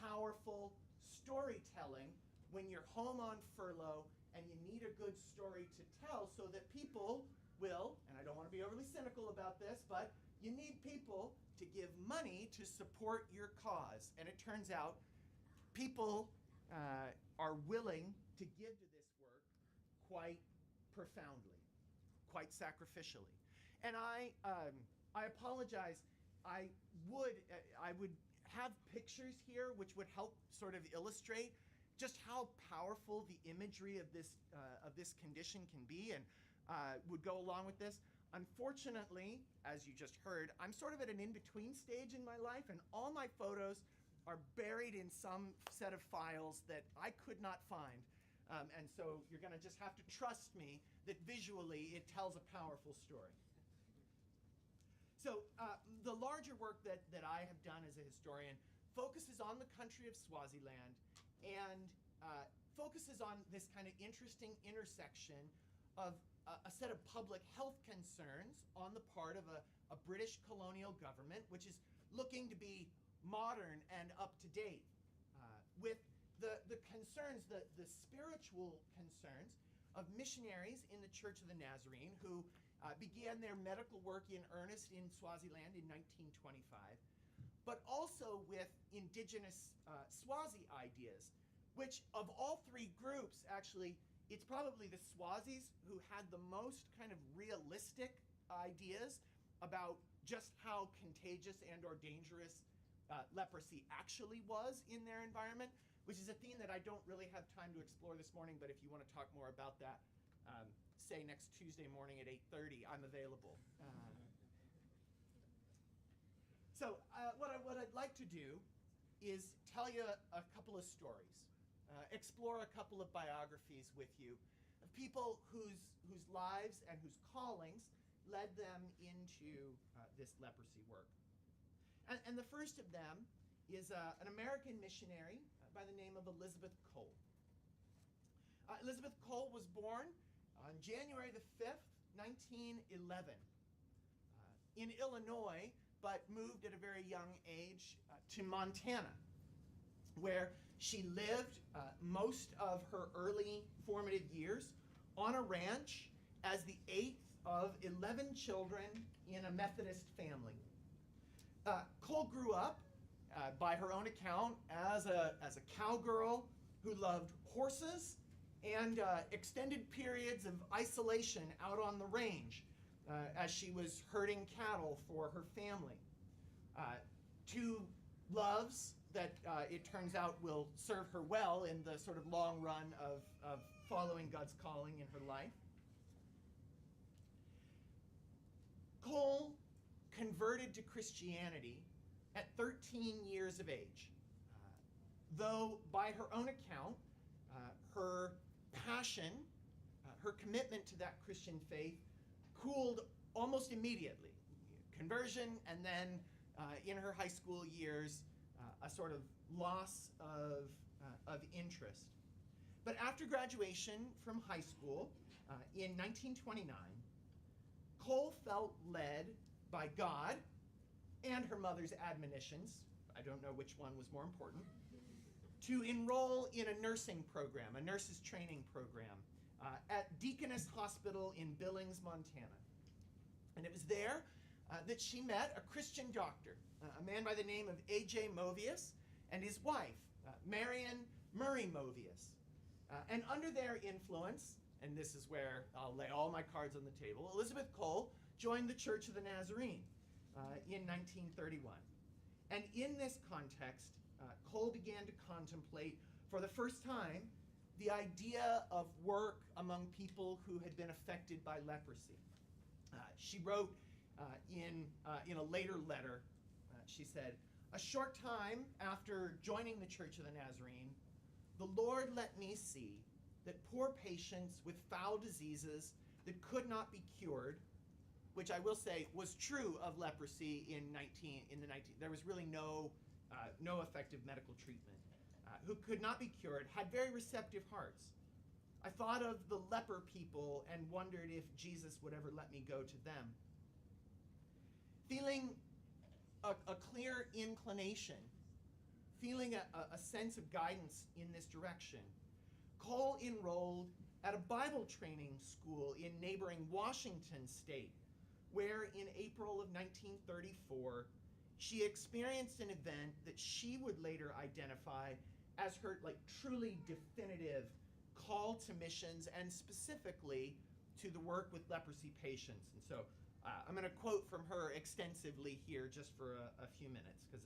powerful storytelling when you're home on furlough and you need a good story to tell so that people will, and I don't want to be overly cynical about this, but you need people to give money to support your cause. And it turns out people are willing to give to this work quite profoundly, quite sacrificially. And I apologize. I would have pictures here which would help sort of illustrate just how powerful the imagery of this condition can be, and would go along with this. Unfortunately, as you just heard, I'm sort of at an in-between stage in my life, and all my photos are buried in some set of files that I could not find. And so you're going to just have to trust me that visually it tells a powerful story. So the larger work that I have done as a historian focuses on the country of Swaziland and focuses on this kind of interesting intersection of a set of public health concerns on the part of a British colonial government, which is looking to be modern and up to date, with the concerns, the spiritual concerns of missionaries in the Church of the Nazarene who began their medical work in earnest in Swaziland in 1925, but also with indigenous Swazi ideas, which of all three groups, actually, it's probably the Swazis who had the most kind of realistic ideas about just how contagious and or dangerous leprosy actually was in their environment, which is a theme that I don't really have time to explore this morning, but if you want to talk more about that, say next Tuesday morning at 8:30, I'm available. So what I'd like to do is tell you a couple of stories, explore a couple of biographies with you of people whose lives and whose callings led them into this leprosy work. And the first of them is an American missionary by the name of Elizabeth Cole. Elizabeth Cole was born on January the 5th, 1911, in Illinois, but moved at a very young age to Montana, where she lived most of her early formative years on a ranch as the 8th of 11 children in a Methodist family. Cole grew up, by her own account, as a cowgirl who loved horses and extended periods of isolation out on the range as she was herding cattle for her family. Two loves that it turns out will serve her well in the sort of long run of following God's calling in her life. Cole converted to Christianity at 13 years of age, though by her own account, her passion, her commitment to that Christian faith cooled almost immediately. Conversion, and then in her high school years, a sort of loss of interest. But after graduation from high school in 1929, Cole felt led by God and her mother's admonitions, I don't know which one was more important, to enroll in a nursing program, a nurse's training program, at Deaconess Hospital in Billings, Montana. And it was there that she met a Christian doctor, a man by the name of A.J. Movius, and his wife, Marion Murray Movius. And under their influence, and this is where I'll lay all my cards on the table, Elizabeth Cole joined the Church of the Nazarene in 1931. And in this context, Cole began to contemplate for the first time the idea of work among people who had been affected by leprosy. She wrote in a later letter, she said, "A short time after joining the Church of the Nazarene, the Lord let me see that poor patients with foul diseases that could not be cured," which I will say was true of leprosy there was really no effective medical treatment, who could not be cured, had very receptive hearts. I thought of the leper people and wondered if Jesus would ever let me go to them. Feeling a clear inclination, feeling a sense of guidance in this direction, Cole enrolled at a Bible training school in neighboring Washington State, where in April of 1934, she experienced an event that she would later identify as her truly definitive call to missions, and specifically to the work with leprosy patients. And so I'm going to quote from her extensively here just for a few minutes, because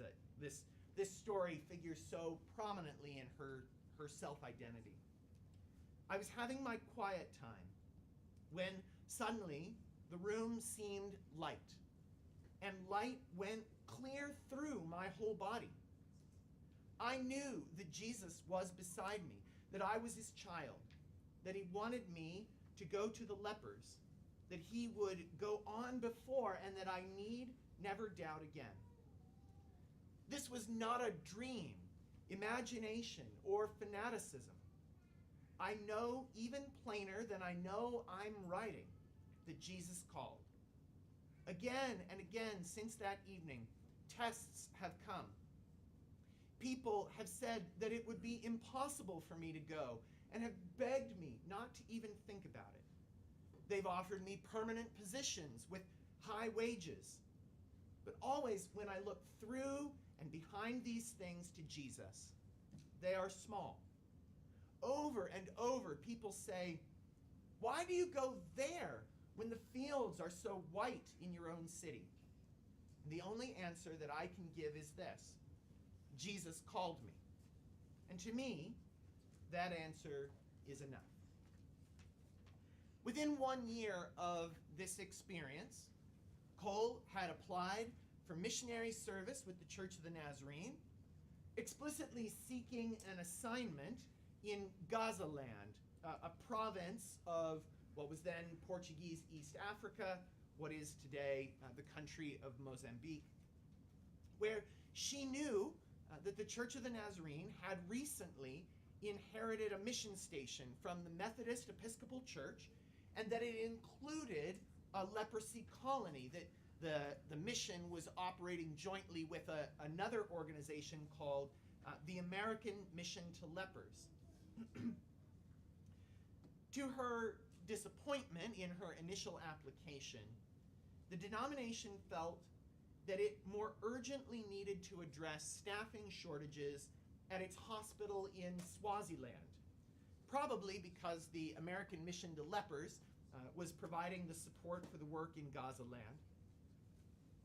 this story figures so prominently in her self-identity. "I was having my quiet time when suddenly the room seemed light, and light went clear through my whole body. I knew that Jesus was beside me, that I was his child, that he wanted me to go to the lepers, that he would go on before, and that I need never doubt again. This was not a dream, imagination, or fanaticism. I know even plainer than I know I'm writing that Jesus called. Again and again since that evening, tests have come. People have said that it would be impossible for me to go and have begged me not to even think about it. They've offered me permanent positions with high wages. But always when I look through and behind these things to Jesus, they are small. Over and over, people say, 'Why do you go there when the fields are so white in your own city?' And the only answer that I can give is this: Jesus called me. And to me, that answer is enough." Within 1 year of this experience, Cole had applied for missionary service with the Church of the Nazarene, explicitly seeking an assignment in Gazaland, a province of what was then Portuguese East Africa, what is today the country of Mozambique, where she knew that the Church of the Nazarene had recently inherited a mission station from the Methodist Episcopal Church, and that it included a leprosy colony that the mission was operating jointly with another organization called the American Mission to Lepers. To her disappointment in her initial application, the denomination felt that it more urgently needed to address staffing shortages at its hospital in Swaziland, probably because the American Mission to Lepers was providing the support for the work in Gazaland.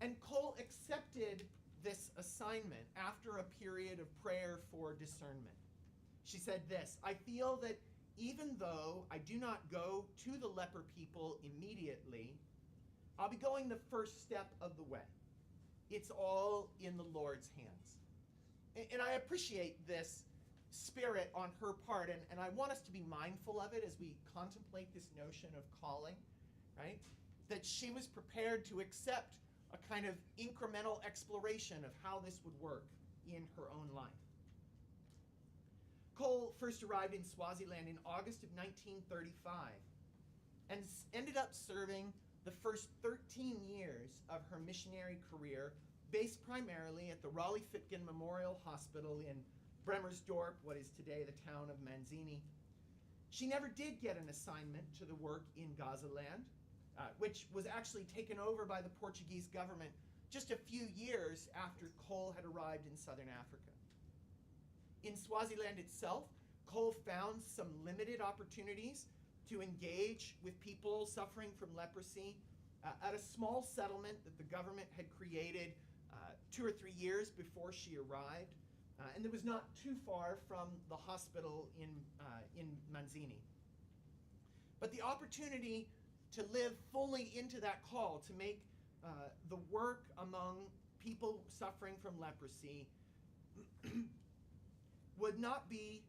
And Cole accepted this assignment after a period of prayer for discernment. She said this: "I feel that even though I do not go to the leper people immediately, I'll be going the first step of the way. It's all in the Lord's hands." And I appreciate this spirit on her part, and I want us to be mindful of it as we contemplate this notion of calling, right? That she was prepared to accept a kind of incremental exploration of how this would work in her own life. Cole first arrived in Swaziland in August of 1935 and ended up serving the first 13 years of her missionary career, based primarily at the Raleigh-Fitkin Memorial Hospital in Bremersdorp, what is today the town of Manzini. She never did get an assignment to the work in Gazaland, which was actually taken over by the Portuguese government just a few years after Cole had arrived in southern Africa. In Swaziland itself, Cole found some limited opportunities to engage with people suffering from leprosy at a small settlement that the government had created 2 or 3 years before she arrived. and it was not too far from the hospital in Manzini. But the opportunity to live fully into that call, to make the work among people suffering from leprosy would not be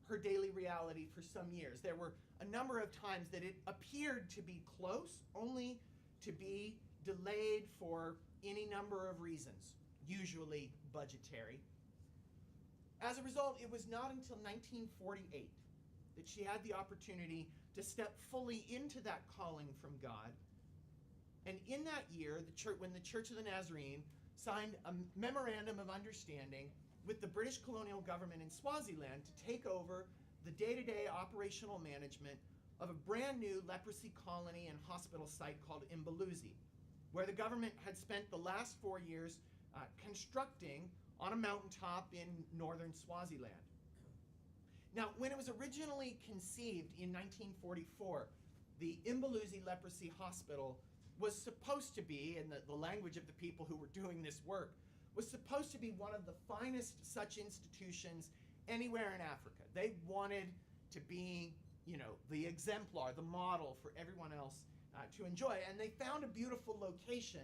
her daily reality for some years. There were a number of times that it appeared to be close, only to be delayed for any number of reasons, usually budgetary. As a result, it was not until 1948 that she had the opportunity to step fully into that calling from God. And in that year, when the Church of the Nazarene signed a memorandum of understanding with the British colonial government in Swaziland to take over the day-to-day operational management of a brand new leprosy colony and hospital site called Imbaluzi, where the government had spent the last 4 years constructing on a mountaintop in northern Swaziland. Now, when it was originally conceived in 1944, the Imbaluzi Leprosy Hospital was supposed to be, in the language of the people who were doing this work, was supposed to be one of the finest such institutions anywhere in Africa. They wanted to be, the exemplar, the model for everyone else to enjoy. And they found a beautiful location,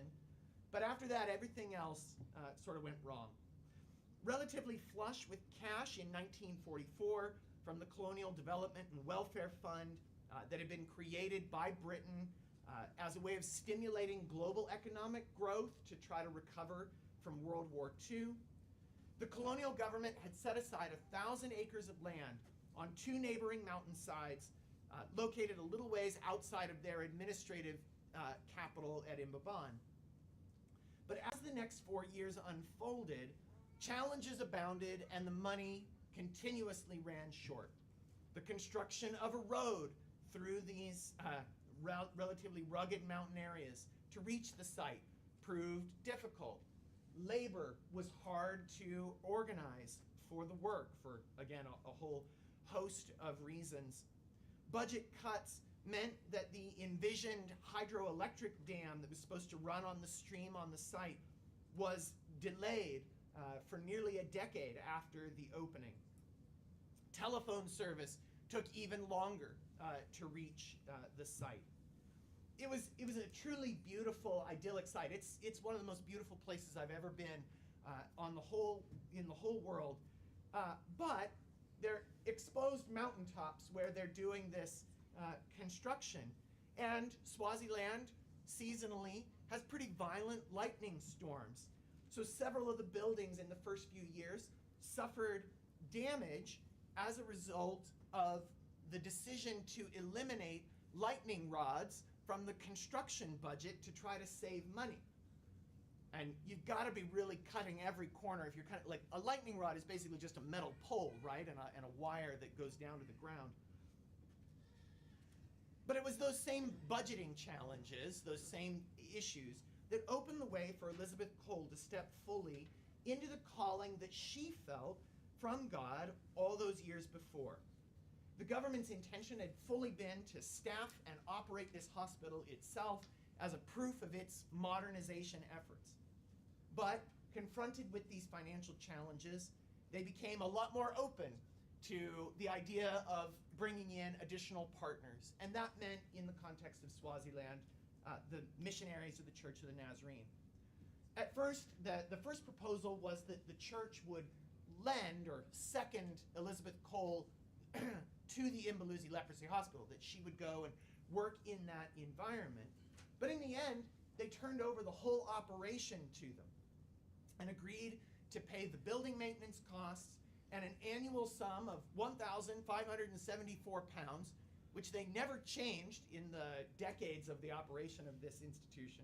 but after that, everything else sort of went wrong. Relatively flush with cash in 1944 from the Colonial Development and Welfare Fund that had been created by Britain as a way of stimulating global economic growth to try to recover from World War II. The colonial government had set aside 1,000 acres of land on 2 neighboring mountainsides located a little ways outside of their administrative capital at Imbaban. But as the next 4 years unfolded, challenges abounded and the money continuously ran short. The construction of a road through these relatively rugged mountain areas to reach the site proved difficult. Labor was hard to organize for the work for, again, a whole host of reasons. Budget cuts meant that the envisioned hydroelectric dam that was supposed to run on the stream on the site was delayed for nearly a decade after the opening. Telephone service took even longer to reach the site. It was a truly beautiful, idyllic site. It's one of the most beautiful places I've ever been in the whole world. But they're exposed mountaintops where they're doing this construction, and Swaziland seasonally has pretty violent lightning storms. So several of the buildings in the first few years suffered damage as a result of the decision to eliminate lightning rods from the construction budget to try to save money. And you've got to be really cutting every corner. If you're kind of like, a lightning rod is basically just a metal pole, right, and a wire that goes down to the ground. But it was those same budgeting challenges, those same issues, that opened the way for Elizabeth Cole to step fully into the calling that she felt from God all those years before. The government's intention had fully been to staff and operate this hospital itself as a proof of its modernization efforts. But confronted with these financial challenges, they became a lot more open to the idea of bringing in additional partners. And that meant, in the context of Swaziland, the missionaries of the Church of the Nazarene. At first, the first proposal was that the church would lend or second Elizabeth Cole to the Imbaluzi Leprosy Hospital, that she would go and work in that environment. But in the end, they turned over the whole operation to them and agreed to pay the building maintenance costs and an annual sum of £1,574, which they never changed in the decades of the operation of this institution,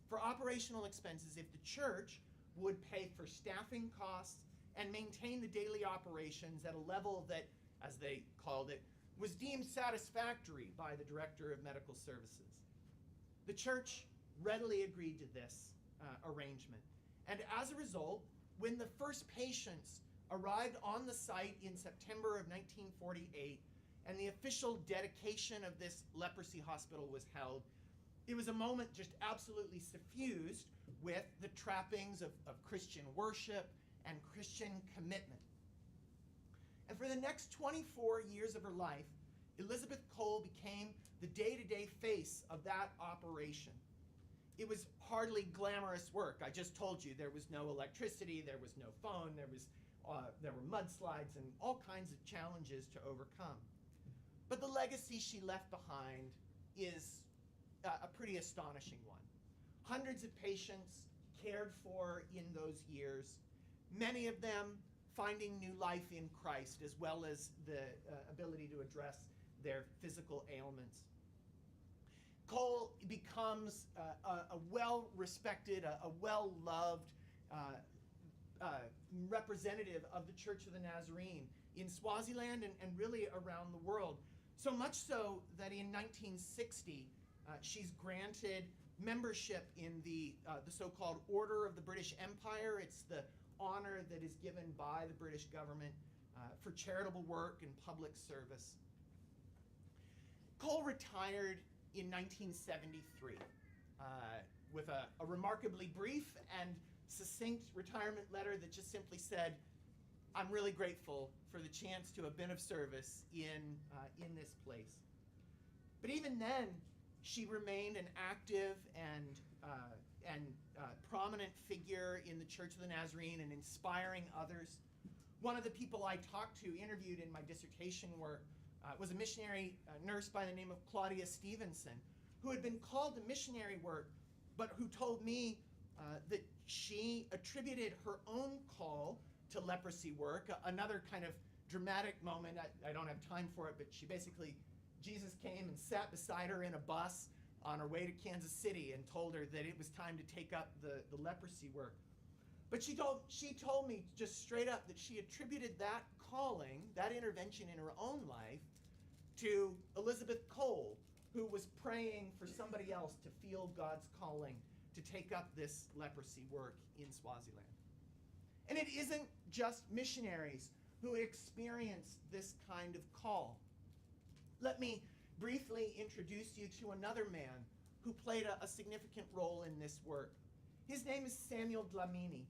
for operational expenses if the church would pay for staffing costs and maintain the daily operations at a level that, as they called it, was deemed satisfactory by the Director of Medical Services. The church readily agreed to this arrangement. And as a result, when the first patients arrived on the site in September of 1948 and the official dedication of this leprosy hospital was held, it was a moment just absolutely suffused with the trappings of Christian worship and Christian commitment. And for the next 24 years of her life, Elizabeth Cole became the day-to-day face of that operation. It was hardly glamorous work. I just told you there was no electricity, there was no phone, there were mudslides and all kinds of challenges to overcome. But the legacy she left behind is a pretty astonishing one. Hundreds of patients cared for in those years, many of them finding new life in Christ, as well as the ability to address their physical ailments. Cole becomes a well-respected, a well-loved representative of the Church of the Nazarene in Swaziland and really around the world. So much so that in 1960, she's granted membership in the so-called Order of the British Empire. It's the honor that is given by the British government for charitable work and public service. Cole retired in 1973 with a remarkably brief and succinct retirement letter that just simply said, "I'm really grateful for the chance to have been of service in this place." But even then, she remained an active and prominent figure in the Church of the Nazarene and inspiring others. One of the people I talked to, interviewed in my dissertation work, was a missionary nurse by the name of Claudia Stevenson, who had been called to missionary work, but who told me that she attributed her own call to leprosy work. Another kind of dramatic moment, I don't have time for it, but Jesus came and sat beside her in a bus on her way to Kansas City and told her that it was time to take up the leprosy work. But she told me just straight up that she attributed that calling, that intervention in her own life, to Elizabeth Cole, who was praying for somebody else to feel God's calling to take up this leprosy work in Swaziland. And it isn't just missionaries who experience this kind of call. Let me briefly introduce you to another man who played a significant role in this work. His name is Samuel Dlamini,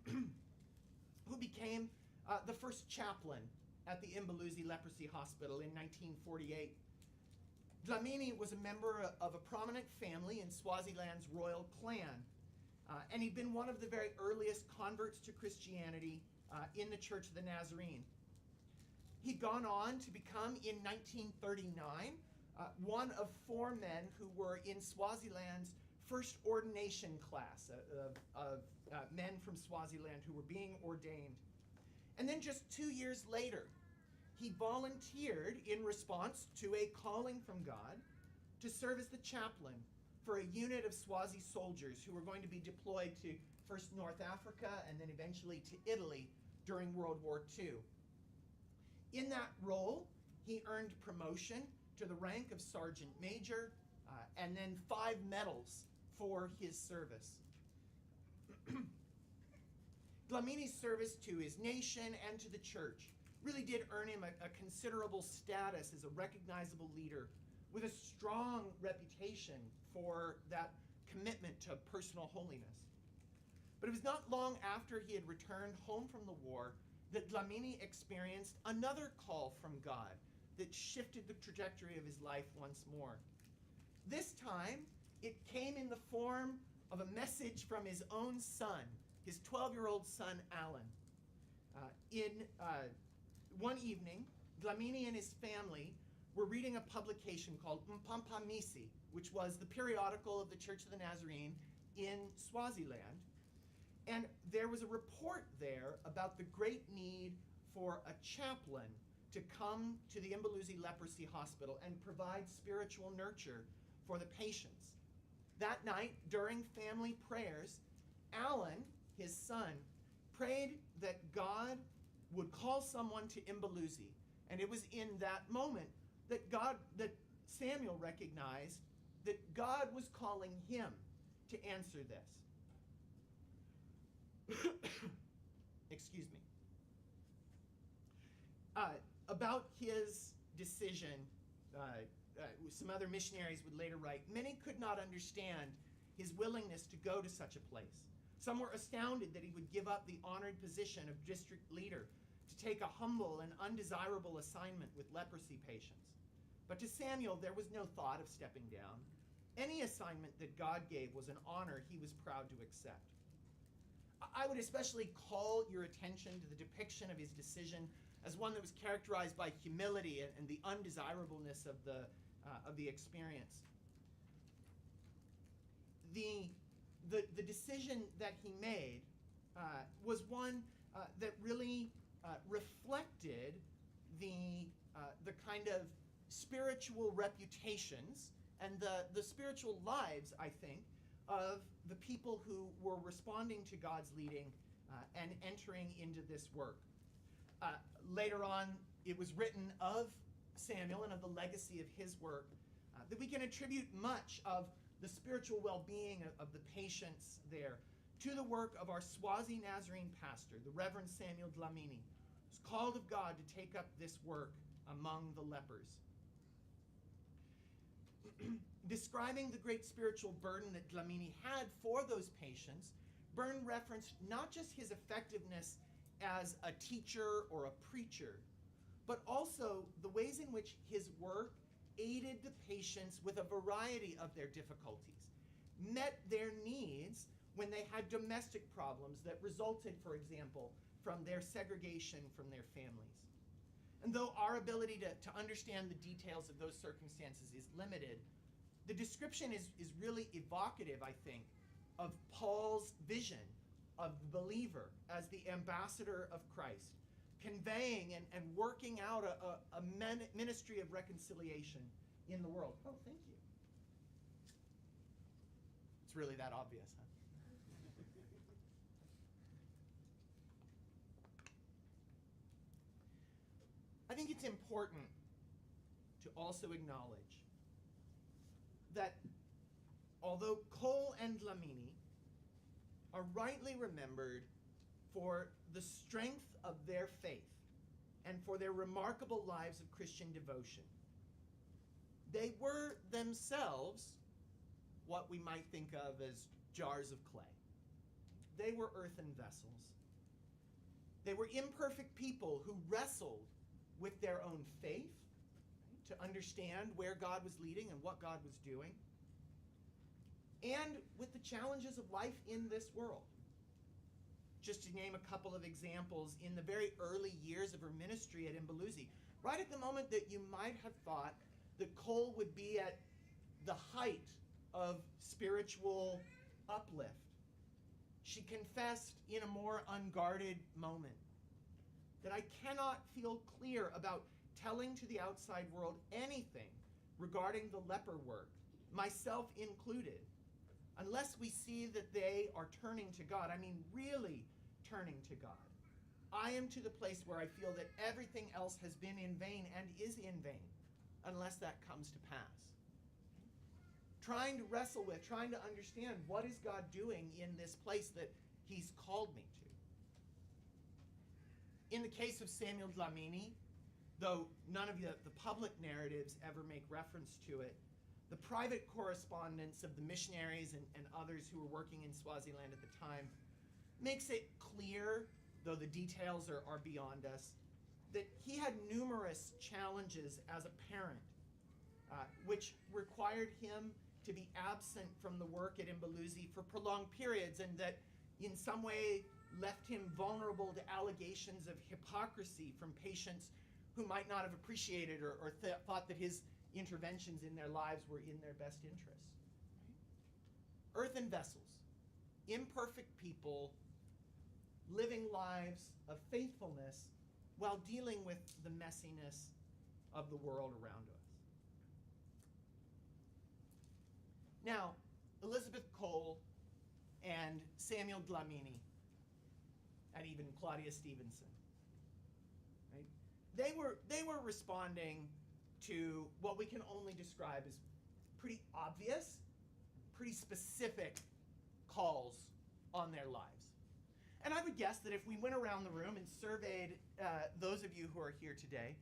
who became the first chaplain at the Imbaluzi Leprosy Hospital in 1948. Dlamini was a member of a prominent family in Swaziland's royal clan, and he'd been one of the very earliest converts to Christianity in the Church of the Nazarene. He'd gone on to become, in 1939, one of 4 men who were in Swaziland's first ordination class of men from Swaziland who were being ordained. And then just 2 years later, he volunteered in response to a calling from God to serve as the chaplain for a unit of Swazi soldiers who were going to be deployed to first North Africa and then eventually to Italy during World War II. In that role, he earned promotion to the rank of Sergeant Major and then 5 medals for his service. Dlamini's service to his nation and to the church really did earn him a considerable status as a recognizable leader with a strong reputation for that commitment to personal holiness. But it was not long after he had returned home from the war that Dlamini experienced another call from God that shifted the trajectory of his life once more. This time, it came in the form of a message from his own son, his 12-year-old son, Alan. One evening, Dlamini and his family were reading a publication called Mpampamisi, which was the periodical of the Church of the Nazarene in Swaziland. And there was a report there about the great need for a chaplain to come to the Imbaluzi Leprosy Hospital and provide spiritual nurture for the patients. That night, during family prayers, Alan, his son, prayed that God would call someone to Imbaluzi. And it was in that moment that Samuel recognized that God was calling him to answer this. Excuse me. About his decision, some other missionaries would later write, many could not understand his willingness to go to such a place. Some were astounded that he would give up the honored position of district leader to take a humble and undesirable assignment with leprosy patients. But to Samuel, there was no thought of stepping down. Any assignment that God gave was an honor he was proud to accept. I would especially call your attention to the depiction of his decision as one that was characterized by humility and the undesirableness of the experience. The decision that he made was one that really reflected the kind of spiritual reputations and the spiritual lives, I think, of the people who were responding to God's leading and entering into this work. Later on, it was written of Samuel and of the legacy of his work that we can attribute much of the spiritual well-being of the patients there to the work of our Swazi Nazarene pastor, the Reverend Samuel Dlamini, who's called of God to take up this work among the lepers. Describing the great spiritual burden that Dlamini had for those patients, Byrne referenced not just his effectiveness as a teacher or a preacher, but also the ways in which his work aided the patients with a variety of their difficulties, met their needs when they had domestic problems that resulted, for example, from their segregation from their families. And though our ability to understand the details of those circumstances is limited, the description is really evocative, I think, of Paul's vision of the believer as the ambassador of Christ, conveying and working out a ministry of reconciliation in the world. Oh, thank you. It's really that obvious, huh? I think it's important to also acknowledge that although Cole and Dlamini are rightly remembered for the strength of their faith and for their remarkable lives of Christian devotion, they were themselves what we might think of as jars of clay. They were earthen vessels. They were imperfect people who wrestled with their own faith to understand where God was leading and what God was doing, and with the challenges of life in this world. Just to name a couple of examples, in the very early years of her ministry at Imbaluzi, right at the moment that you might have thought that Cole would be at the height of spiritual uplift, she confessed in a more unguarded moment that I cannot feel clear about telling to the outside world anything regarding the leper work, myself included, unless we see that they are turning to God. I mean, really turning to God. I am to the place where I feel that everything else has been in vain and is in vain unless that comes to pass. Trying to wrestle with, trying to understand what is God doing in this place that he's called me to. In the case of Samuel Dlamini, though none of the public narratives ever make reference to it, the private correspondence of the missionaries and others who were working in Swaziland at the time makes it clear, though the details are beyond us, that he had numerous challenges as a parent, which required him to be absent from the work at Imbaluzi for prolonged periods, and that in some way left him vulnerable to allegations of hypocrisy from patients who might not have appreciated or thought that his interventions in their lives were in their best interests. Earthen vessels, imperfect people, living lives of faithfulness while dealing with the messiness of the world around us. Now, Elizabeth Cole and Samuel Dlamini, and even Claudia Stevenson, right? They were responding to what we can only describe as pretty obvious, pretty specific calls on their lives. And I would guess that if we went around the room and surveyed those of you who are here today,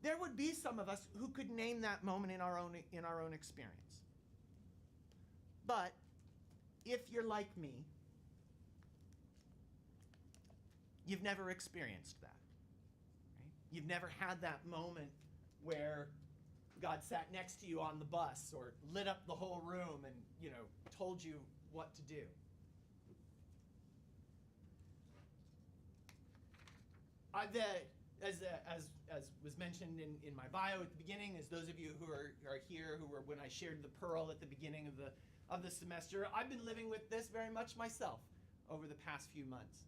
there would be some of us who could name that moment in our own experience. But if you're like me, you've never experienced that. Right? You've never had that moment where God sat next to you on the bus or lit up the whole room and, told you what to do. As was mentioned in my bio at the beginning, as those of you who are here who were when I shared the pearl at the beginning of the semester, I've been living with this very much myself over the past few months,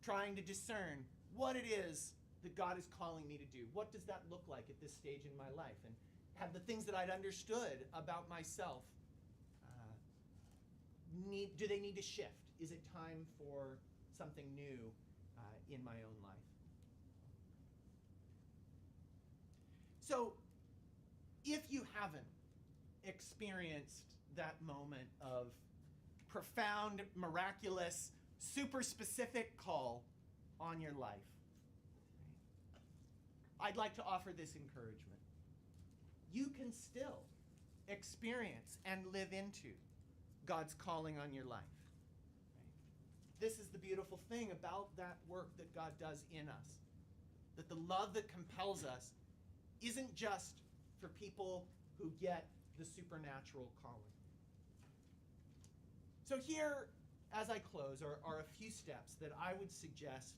trying to discern what it is that God is calling me to do. What does that look like at this stage in my life? And have the things that I'd understood about myself, do they need to shift? Is it time for something new in my own life? So, if you haven't experienced that moment of profound, miraculous, super specific call on your life, I'd like to offer this encouragement. You can still experience and live into God's calling on your life. This is the beautiful thing about that work that God does in us, that the love that compels us isn't just for people who get the supernatural calling. So here, as I close, are a few steps that I would suggest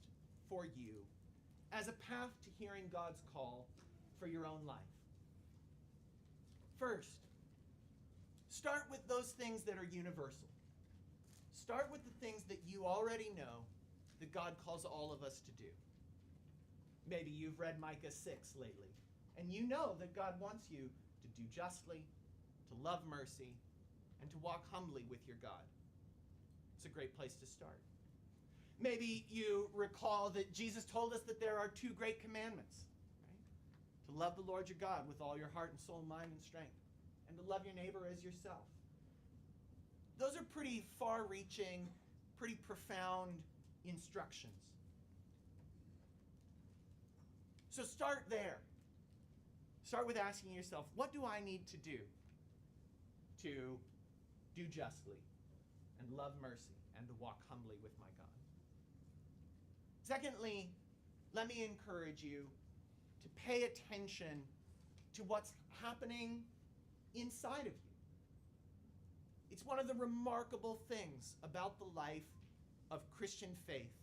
for you as a path to hearing God's call for your own life. First, start with those things that are universal. Start with the things that you already know that God calls all of us to do. Maybe you've read Micah 6 lately, and you know that God wants you to do justly, to love mercy, and to walk humbly with your God. It's a great place to start. Maybe you recall that Jesus told us that there are two great commandments, right? To love the Lord your God with all your heart and soul, mind, and strength, and to love your neighbor as yourself. Those are pretty far-reaching, pretty profound instructions. So start there. Start with asking yourself, what do I need to do justly and love mercy and to walk humbly with my God? Secondly, let me encourage you to pay attention to what's happening inside of you. It's one of the remarkable things about the life of Christian faith,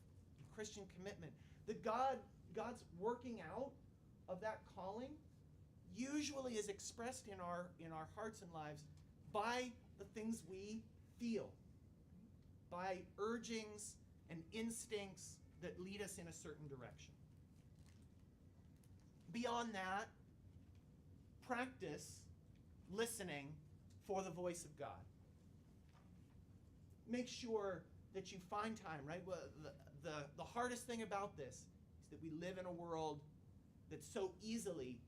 Christian commitment, that God's working out of that calling usually is expressed in our hearts and lives by the things we feel, by urgings and instincts that lead us in a certain direction. Beyond that, practice listening for the voice of God. Make sure that you find time, right? Well, the hardest thing about this is that we live in a world that so easily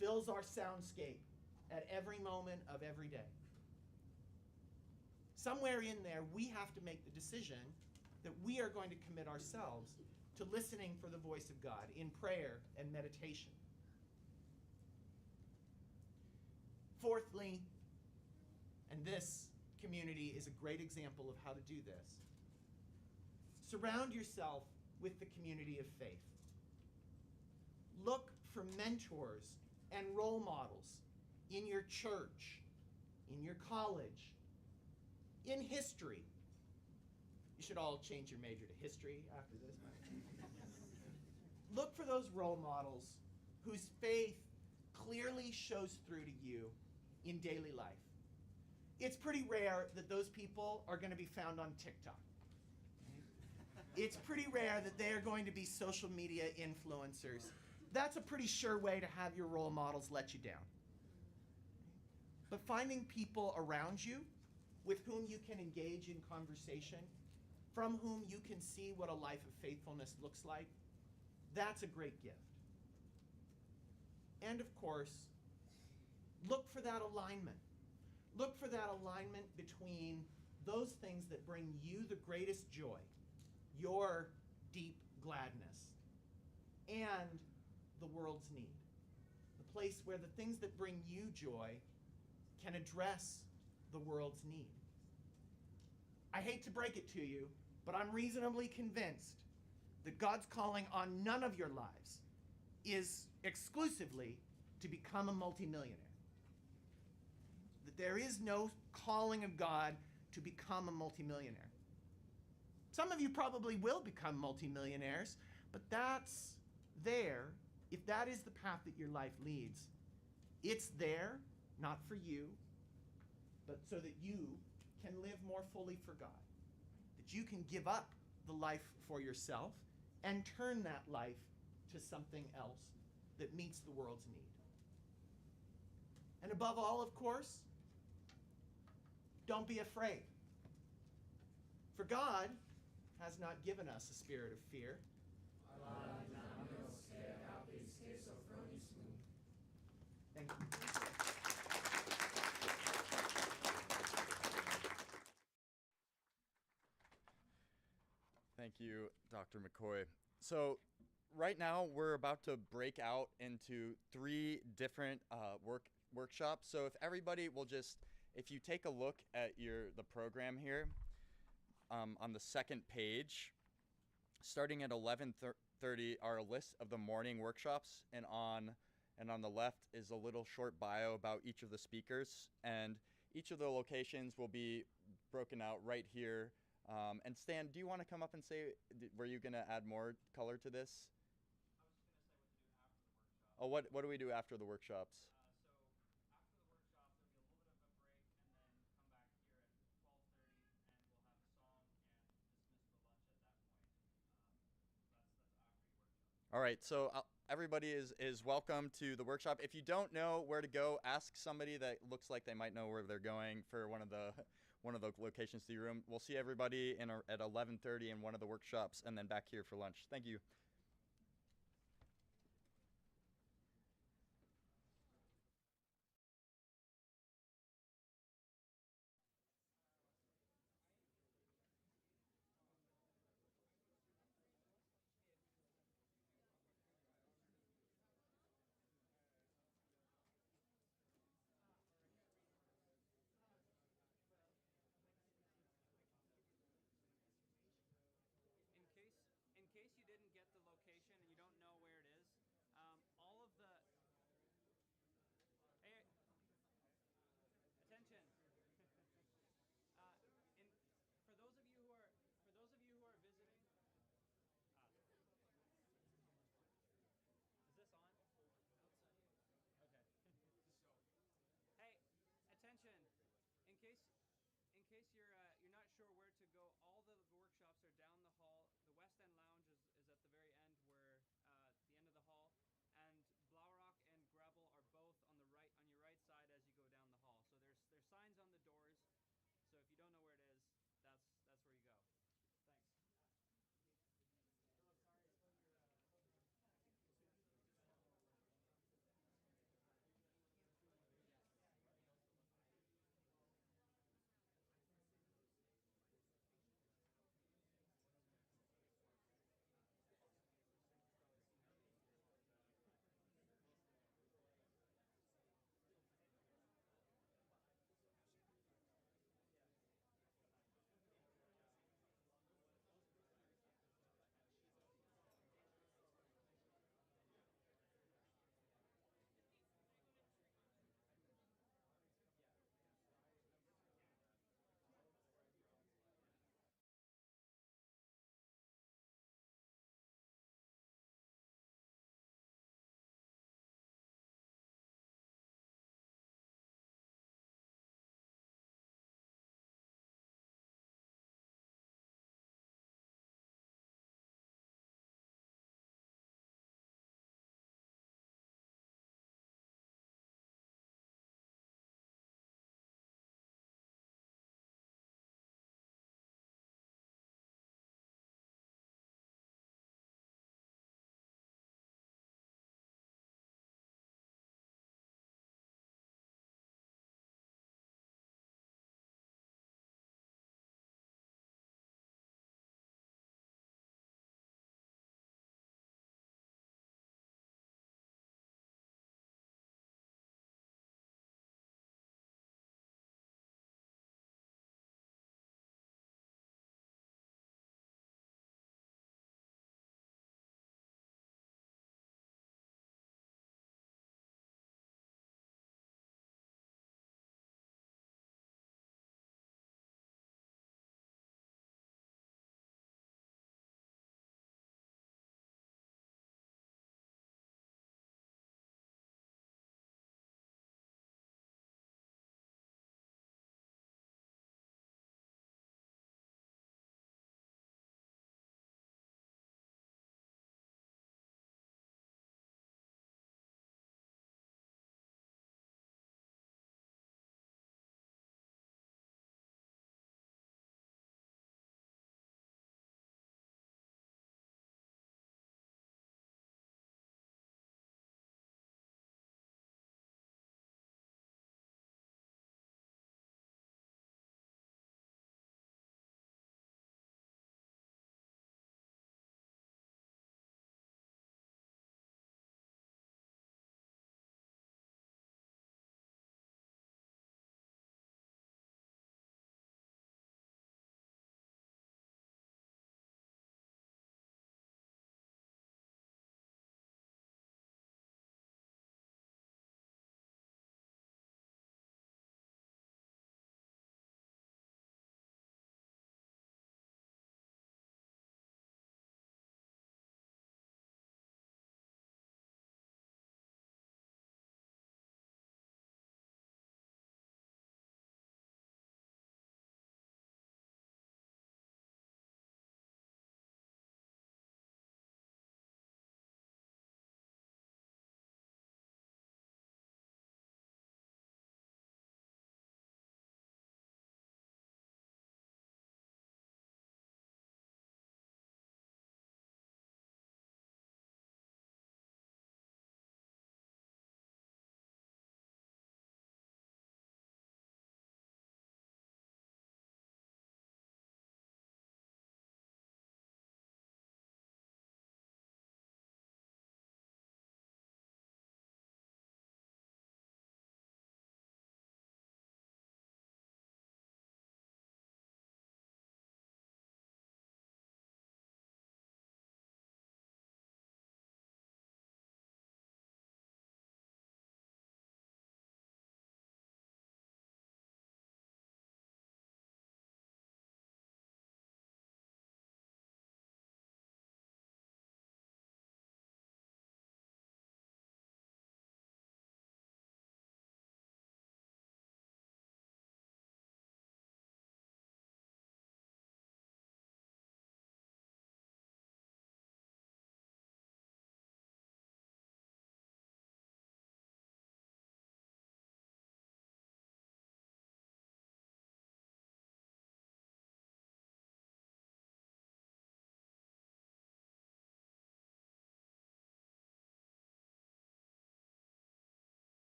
fills our soundscape at every moment of every day. Somewhere in there, we have to make the decision that we are going to commit ourselves to listening for the voice of God in prayer and meditation. Fourthly, and this community is a great example of how to do this, surround yourself with the community of faith. Look for mentors and role models in your church, in your college, in history. You should all change your major to history after this. Look for those role models whose faith clearly shows through to you in daily life. It's pretty rare that those people are going to be found on TikTok. It's pretty rare that they are going to be social media influencers. That's a pretty sure way to have your role models let you down. But finding people around you with whom you can engage in conversation, from whom you can see what a life of faithfulness looks like, that's a great gift. And of course, look for that alignment. Look for that alignment between those things that bring you the greatest joy, your deep gladness, and the world's need. The place where the things that bring you joy can address the world's need. I hate to break it to you, but I'm reasonably convinced that God's calling on none of your lives is exclusively to become a multimillionaire. That there is no calling of God to become a multimillionaire. Some of you probably will become multimillionaires, but that's there. If that is the path that your life leads, it's there, not for you, but so that you can live more fully for God. That you can give up the life for yourself and turn that life to something else that meets the world's need. And above all, of course, don't be afraid. For God has not given us a spirit of fear. Thank you. Thank you, Dr. McCoy. So right now we're about to break out into 3 different workshops. So if everybody will just, if you take a look at the program here on the second page, starting at 11:30 are a list of the morning workshops, and on the left is a little short bio about each of the speakers, and each of the locations will be broken out right here. And Stan, do you want to come up and say, were you going to add more color to this? I was just going to say what do we do after the workshops? So after the workshop, there'll be a little bit of a break, and then come back here at 12:30, and we'll have a song and dismiss for lunch at that point. That's after your workshop. All right, so everybody is welcome to the workshop. If you don't know where to go, ask somebody that looks like they might know where they're going for one of the locations to your room. We'll see everybody at 11:30 in one of the workshops, and then back here for lunch. Thank you. In case you didn't get the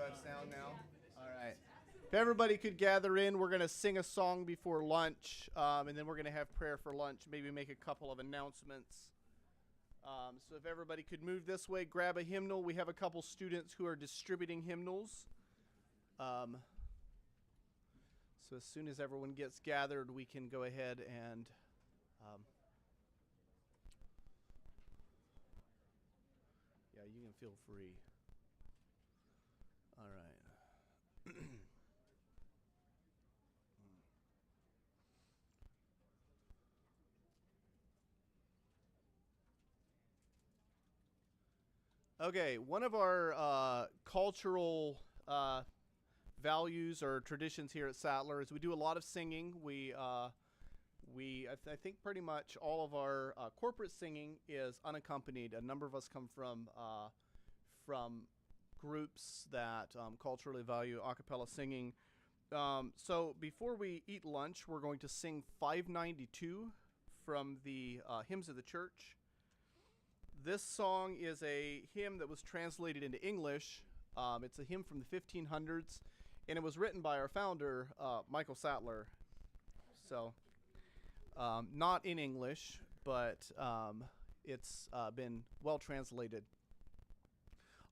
have sound now? All right. If everybody could gather in, we're going to sing a song before lunch, and then we're going to have prayer for lunch, maybe make a couple of announcements. So if everybody could move this way, grab a hymnal. We have a couple students who are distributing hymnals. So as soon as everyone gets gathered, we can go ahead and yeah, you can feel free. All right. Okay, one of our cultural values or traditions here at Sattler is we do a lot of singing. I think pretty much all of our corporate singing is unaccompanied. A number of us come from groups that culturally value a cappella singing. So before we eat lunch, we're going to sing 592 from the Hymns of the Church. This song is a hymn that was translated into English. It's a hymn from the 1500s, and it was written by our founder, Michael Sattler. So, not in English, but it's been well translated.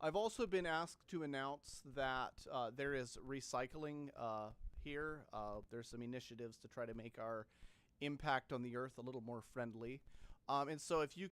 I've also been asked to announce that there is recycling here. There's some initiatives to try to make our impact on the earth a little more friendly. And so if you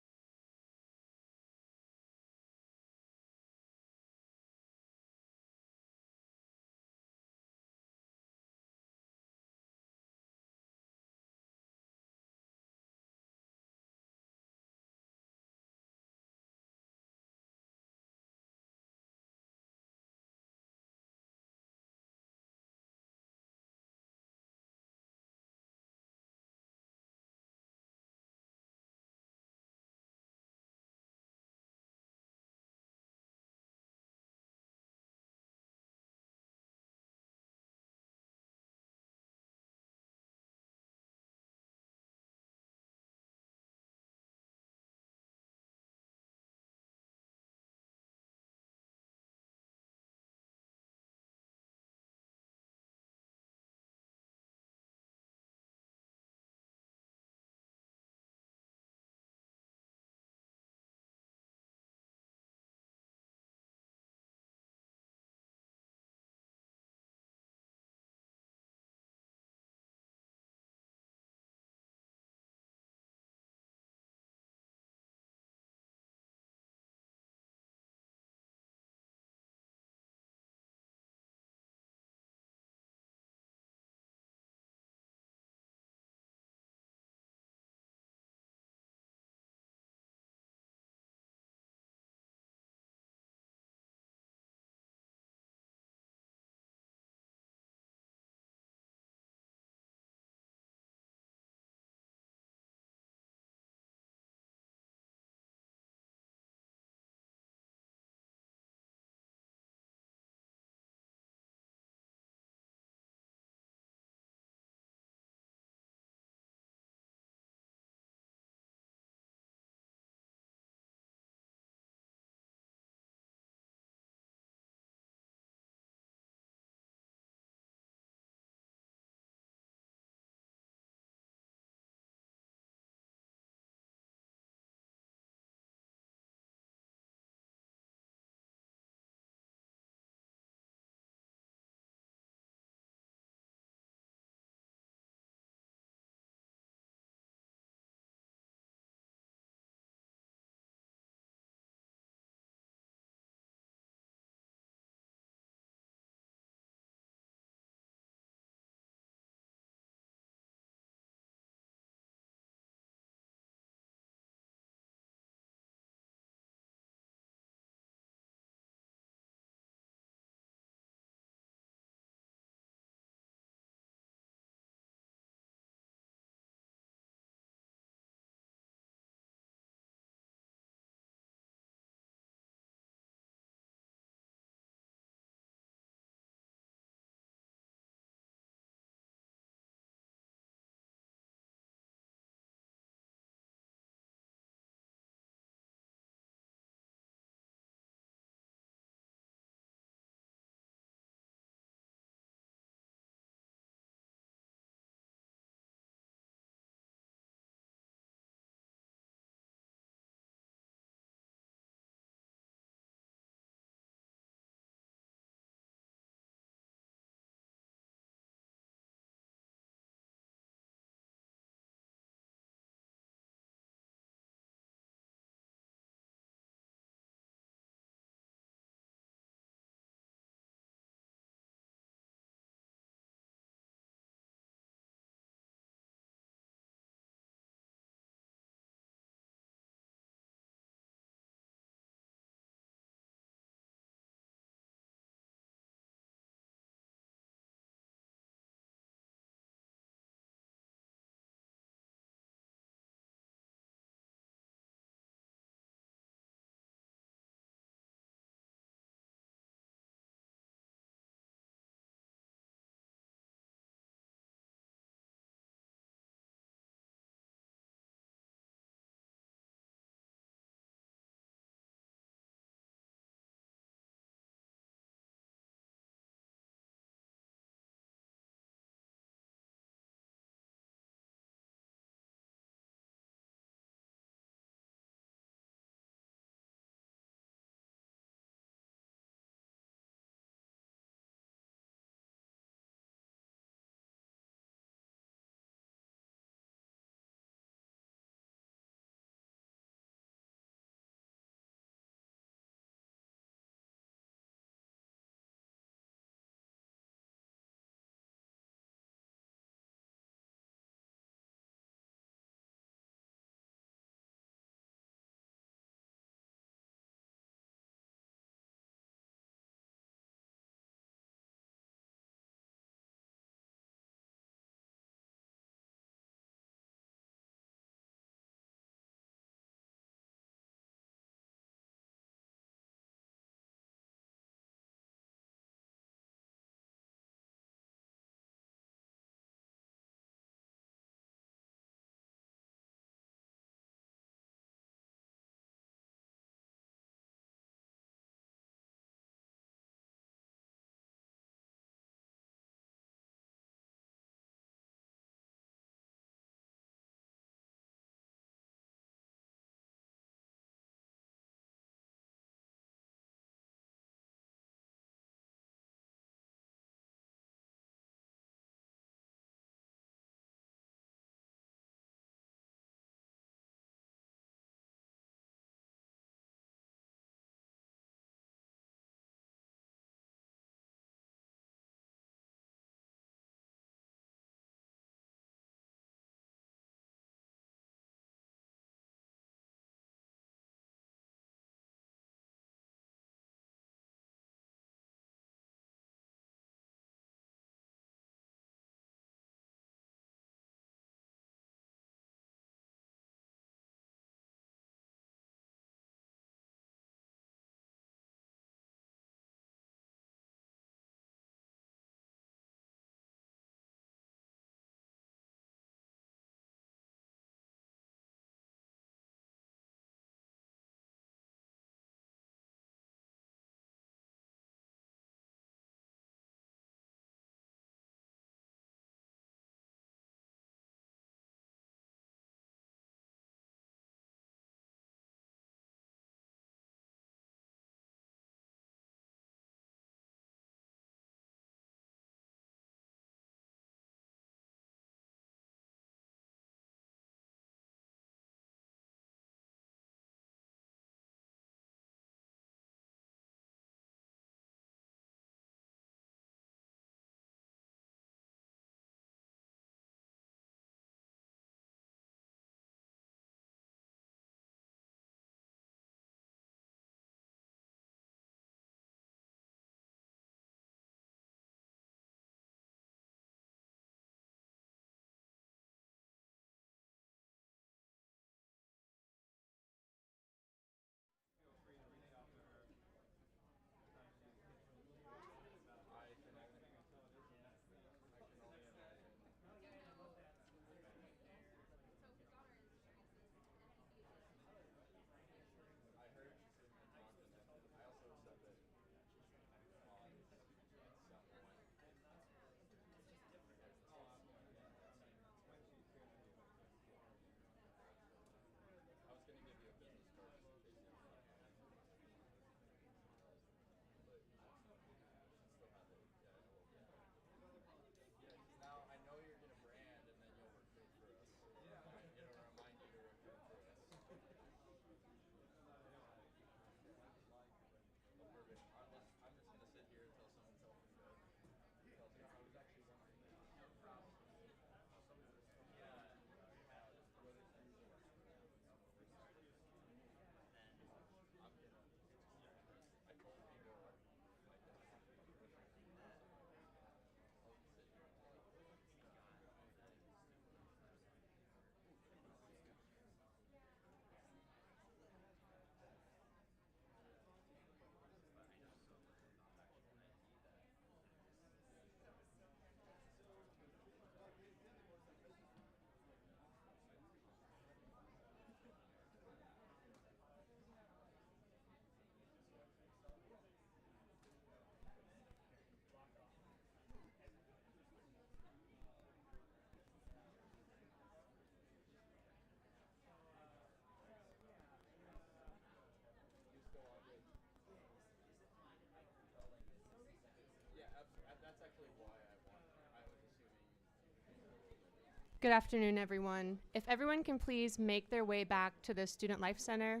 Good afternoon, everyone. If everyone can please make their way back to the Student Life Center.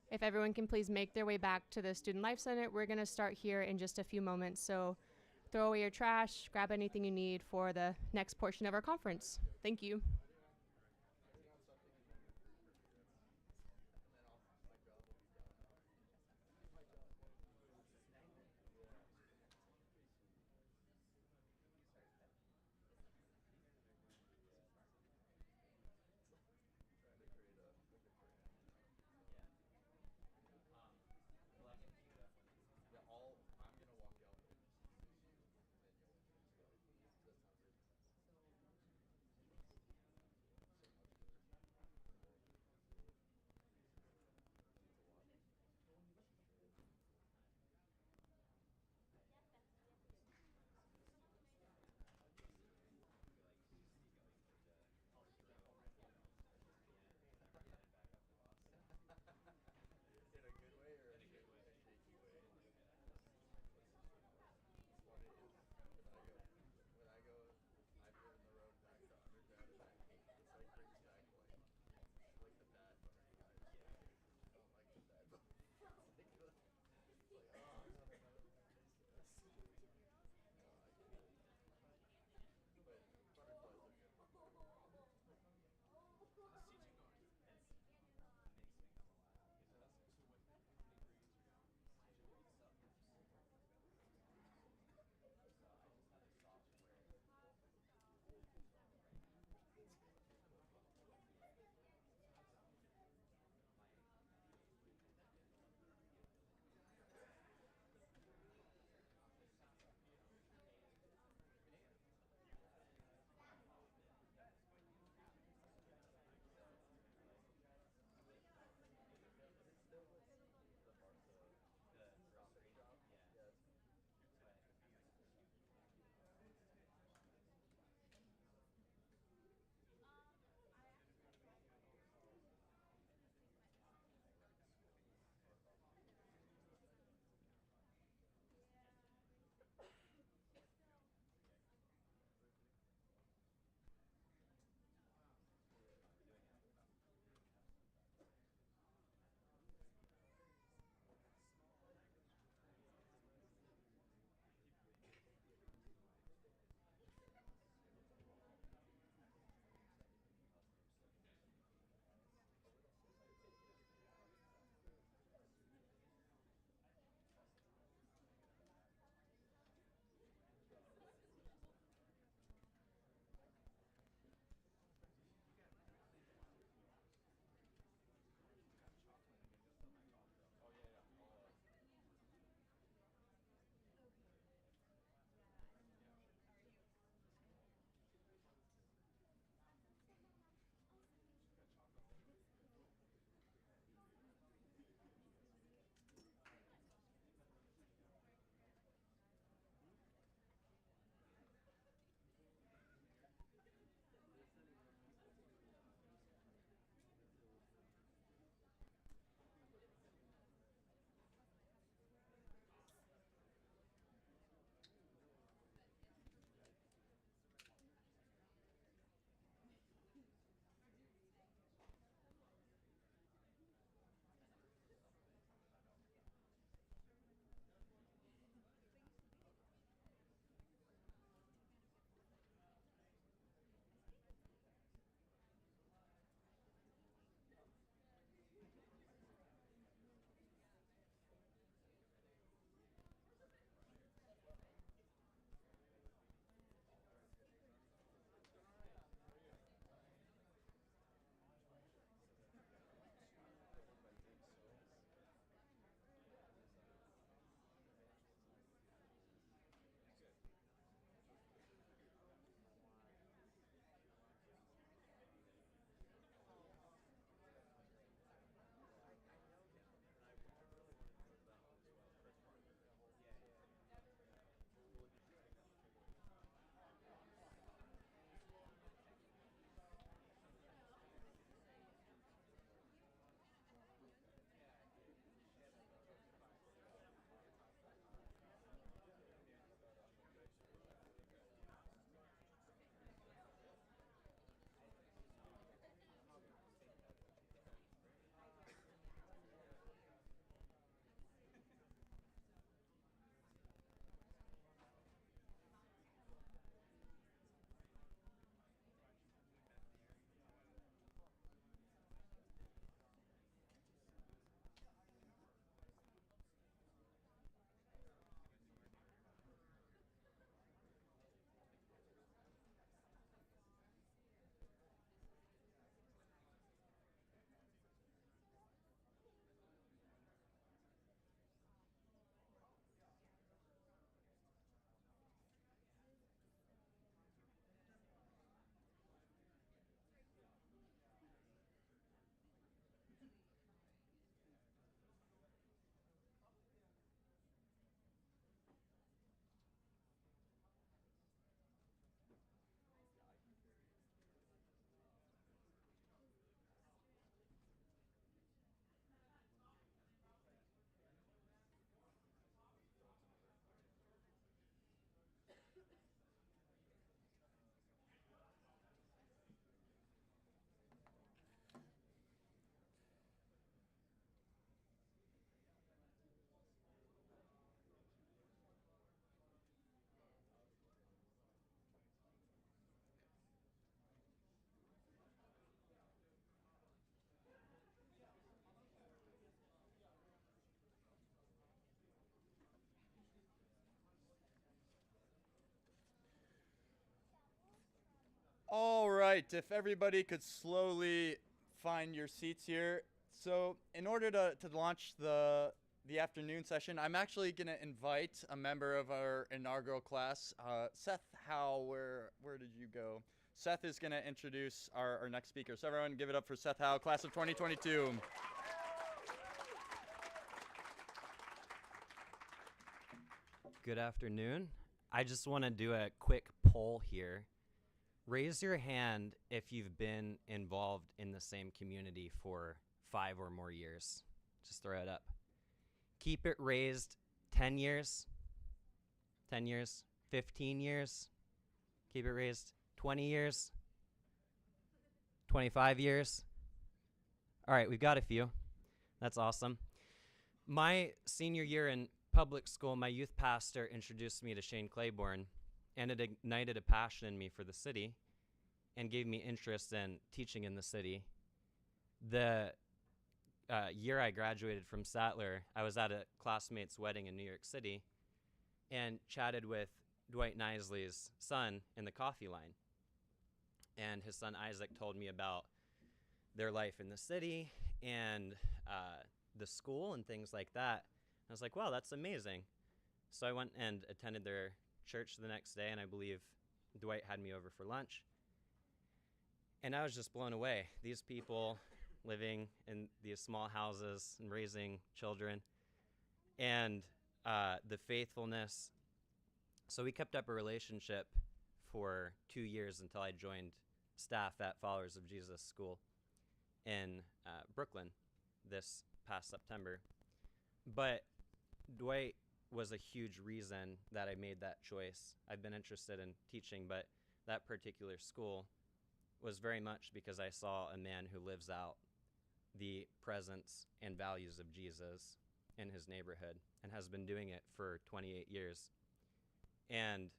If everyone can please make their way back to the Student Life Center, we're going to start here in just a few moments. So throw away your trash, grab anything you need for the next portion of our conference. Thank you. right, if everybody could slowly find your seats here. So in order to launch the afternoon session, I'm actually going to invite a member of our inaugural class, Seth Howe. Where did you go? Seth is going to introduce our next speaker. So everyone give it up for Seth Howe, class of 2022. Good afternoon. I just want to do a quick poll here. Raise your hand if you've been involved in the same community for 5 or more years. Just throw it up. Keep it raised 10 years, 10 years, 15 years. Keep it raised 20 years, 25 years. All right, we've got a few. That's awesome. My senior year in public school, my youth pastor introduced me to Shane Claiborne, and it ignited a passion in me for the city and gave me interest in teaching in the city. The year I graduated from Sattler, I was at a classmate's wedding in New York City and chatted with Dwight Knisley's son in the coffee line. And his son Isaac told me about their life in the city and the school and things like that. I was like, wow, that's amazing. So I went and attended their church the next day, and I believe Dwight had me over for lunch. And I was just blown away. These people living in these small houses and raising children, and the faithfulness. So we kept up a relationship for 2 years until I joined staff at Followers of Jesus School in Brooklyn this past September. But Dwight was a huge reason that I made that choice. I've been interested in teaching, but that particular school was very much because I saw a man who lives out the presence and values of Jesus in his neighborhood and has been doing it for 28 years. And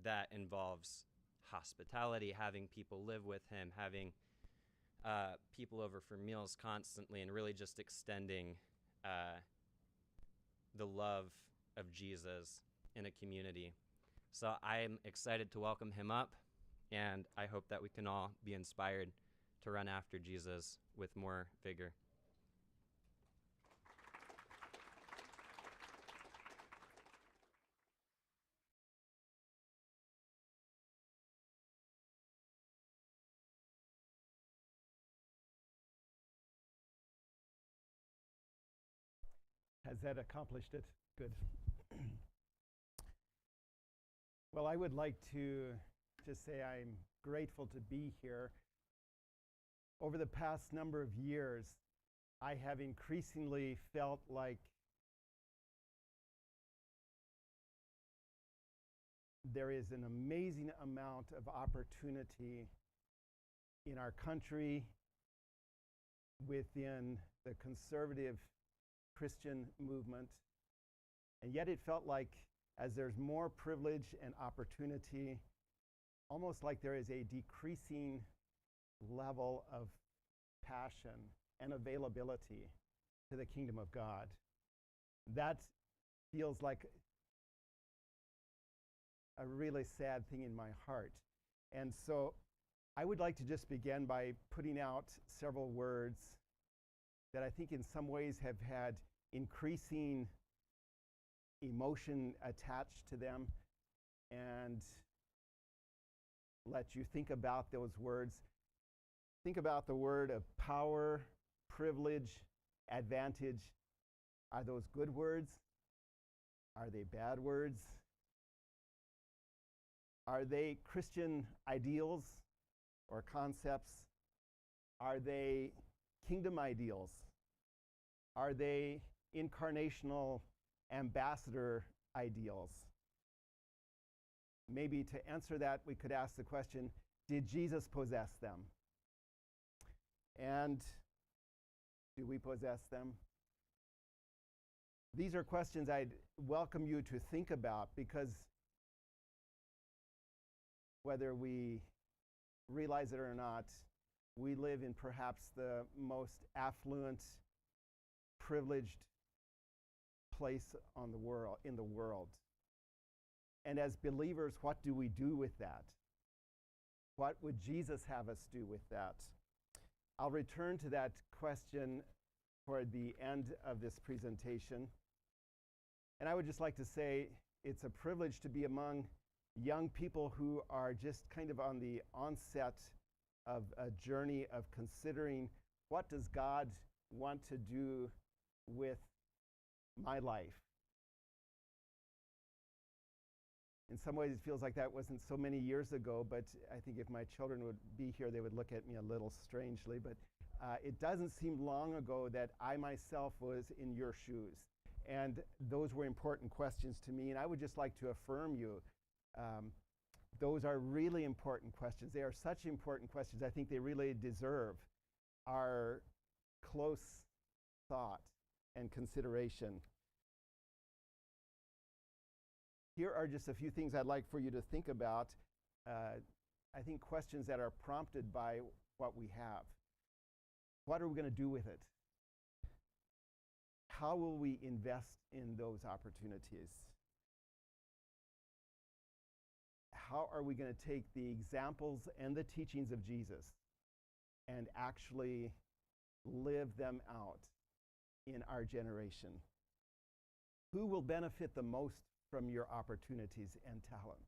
that involves hospitality, having people live with him, having people over for meals constantly, and really just extending the love of Jesus in a community. So I'm excited to welcome him up, and I hope that we can all be inspired to run after Jesus with more vigor. Has that accomplished it? Good. Well, I would like to just say I'm grateful to be here. Over the past number of years, I have increasingly felt like there is an amazing amount of opportunity in our country, within the conservative Christian movement, and yet it felt like as there's more privilege and opportunity, almost like there is a decreasing level of passion and availability to the kingdom of God. That feels like a really sad thing in my heart. And so I would like to just begin by putting out several words that I think in some ways have had increasing emotion attached to them, and let you think about those words. Think about the word of power, privilege, advantage. Are those good words? Are they bad words? Are they Christian ideals or concepts? Are they kingdom ideals? Are they incarnational ambassador ideals? Maybe to answer that, we could ask the question, did Jesus possess them? And do we possess them? These are questions I'd welcome you to think about, because whether we realize it or not, we live in perhaps the most affluent, privileged place in the world. And as believers, what do we do with that? What would Jesus have us do with that? I'll return to that question toward the end of this presentation. And I would just like to say it's a privilege to be among young people who are just kind of on the onset of a journey of considering, what does God want to do with my life? In some ways, it feels like that wasn't so many years ago, but I think if my children would be here, they would look at me a little strangely. But it doesn't seem long ago that I myself was in your shoes. And those were important questions to me. And I would just like to affirm you. Those are really important questions. They are such important questions. I think they really deserve our close thought and consideration. Here are just a few things I'd like for you to think about. I think questions that are prompted by what we have. What are we going to do with it? How will we invest in those opportunities? How are we going to take the examples and the teachings of Jesus and actually live them out in our generation? Who will benefit the most from your opportunities and talent?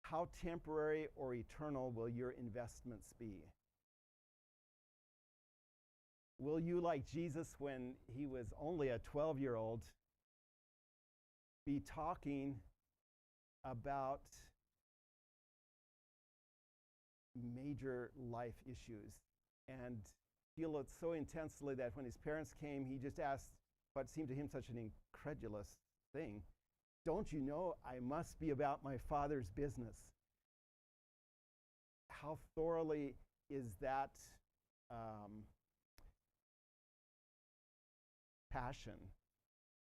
How temporary or eternal will your investments be? Will you, like Jesus when he was only a 12-year-old, be talking about major life issues and feel it so intensely that when his parents came, he just asked what seemed to him such an incredulous thing? Don't you know I must be about my Father's business? How thoroughly is that passion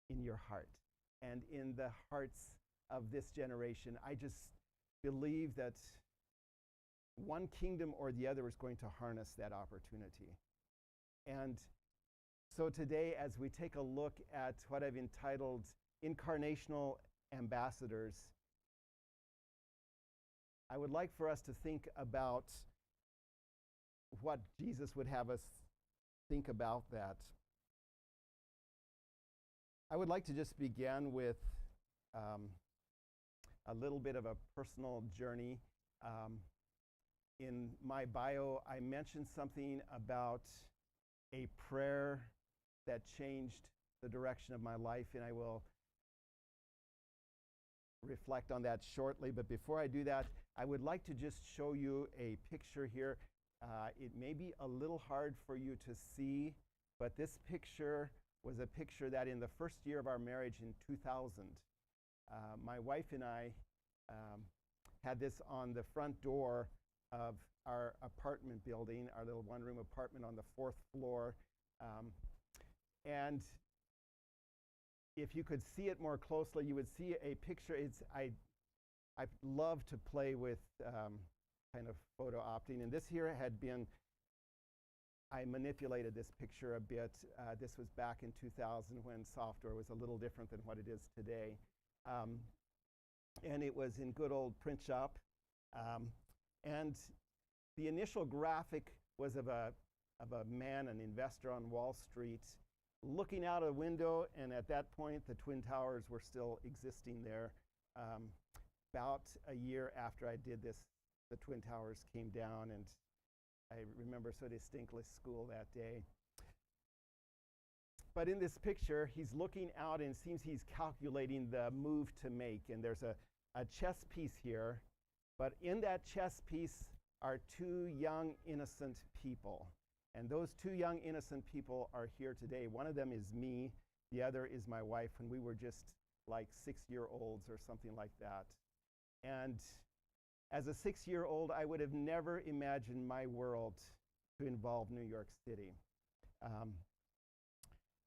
in your heart and in the hearts of this generation? I just believe that one kingdom or the other is going to harness that opportunity. And so today, as we take a look at what I've entitled Incarnational Ambassadors, I would like for us to think about what Jesus would have us think about that. I would like to just begin with a little bit of a personal journey. In my bio, I mentioned something about a prayer that changed the direction of my life, and I will reflect on that shortly. But before I do that, I would like to just show you a picture here. It may be a little hard for you to see, but this picture was a picture that in the first year of our marriage in 2000, my wife and I had this on the front door of our apartment building, our little one-room apartment on the 4th floor. And if you could see it more closely, you would see a picture. I love to play with kind of photo opting. And this here had been, I manipulated this picture a bit. This was back in 2000 when software was a little different than what it is today. And it was in good old print shop. And the initial graphic was of a man, an investor on Wall Street, looking out a window, and at that point the Twin Towers were still existing there. About a year after I did this, the Twin Towers came down, and I remember so distinctly school that day. But in this picture, he's looking out and it seems he's calculating the move to make, and there's a chess piece here, but in that chess piece are two young, innocent people. And those two young, innocent people are here today. One of them is me. The other is my wife when we were just like 6-year-olds or something like that. And as a 6-year-old, I would have never imagined my world to involve New York City.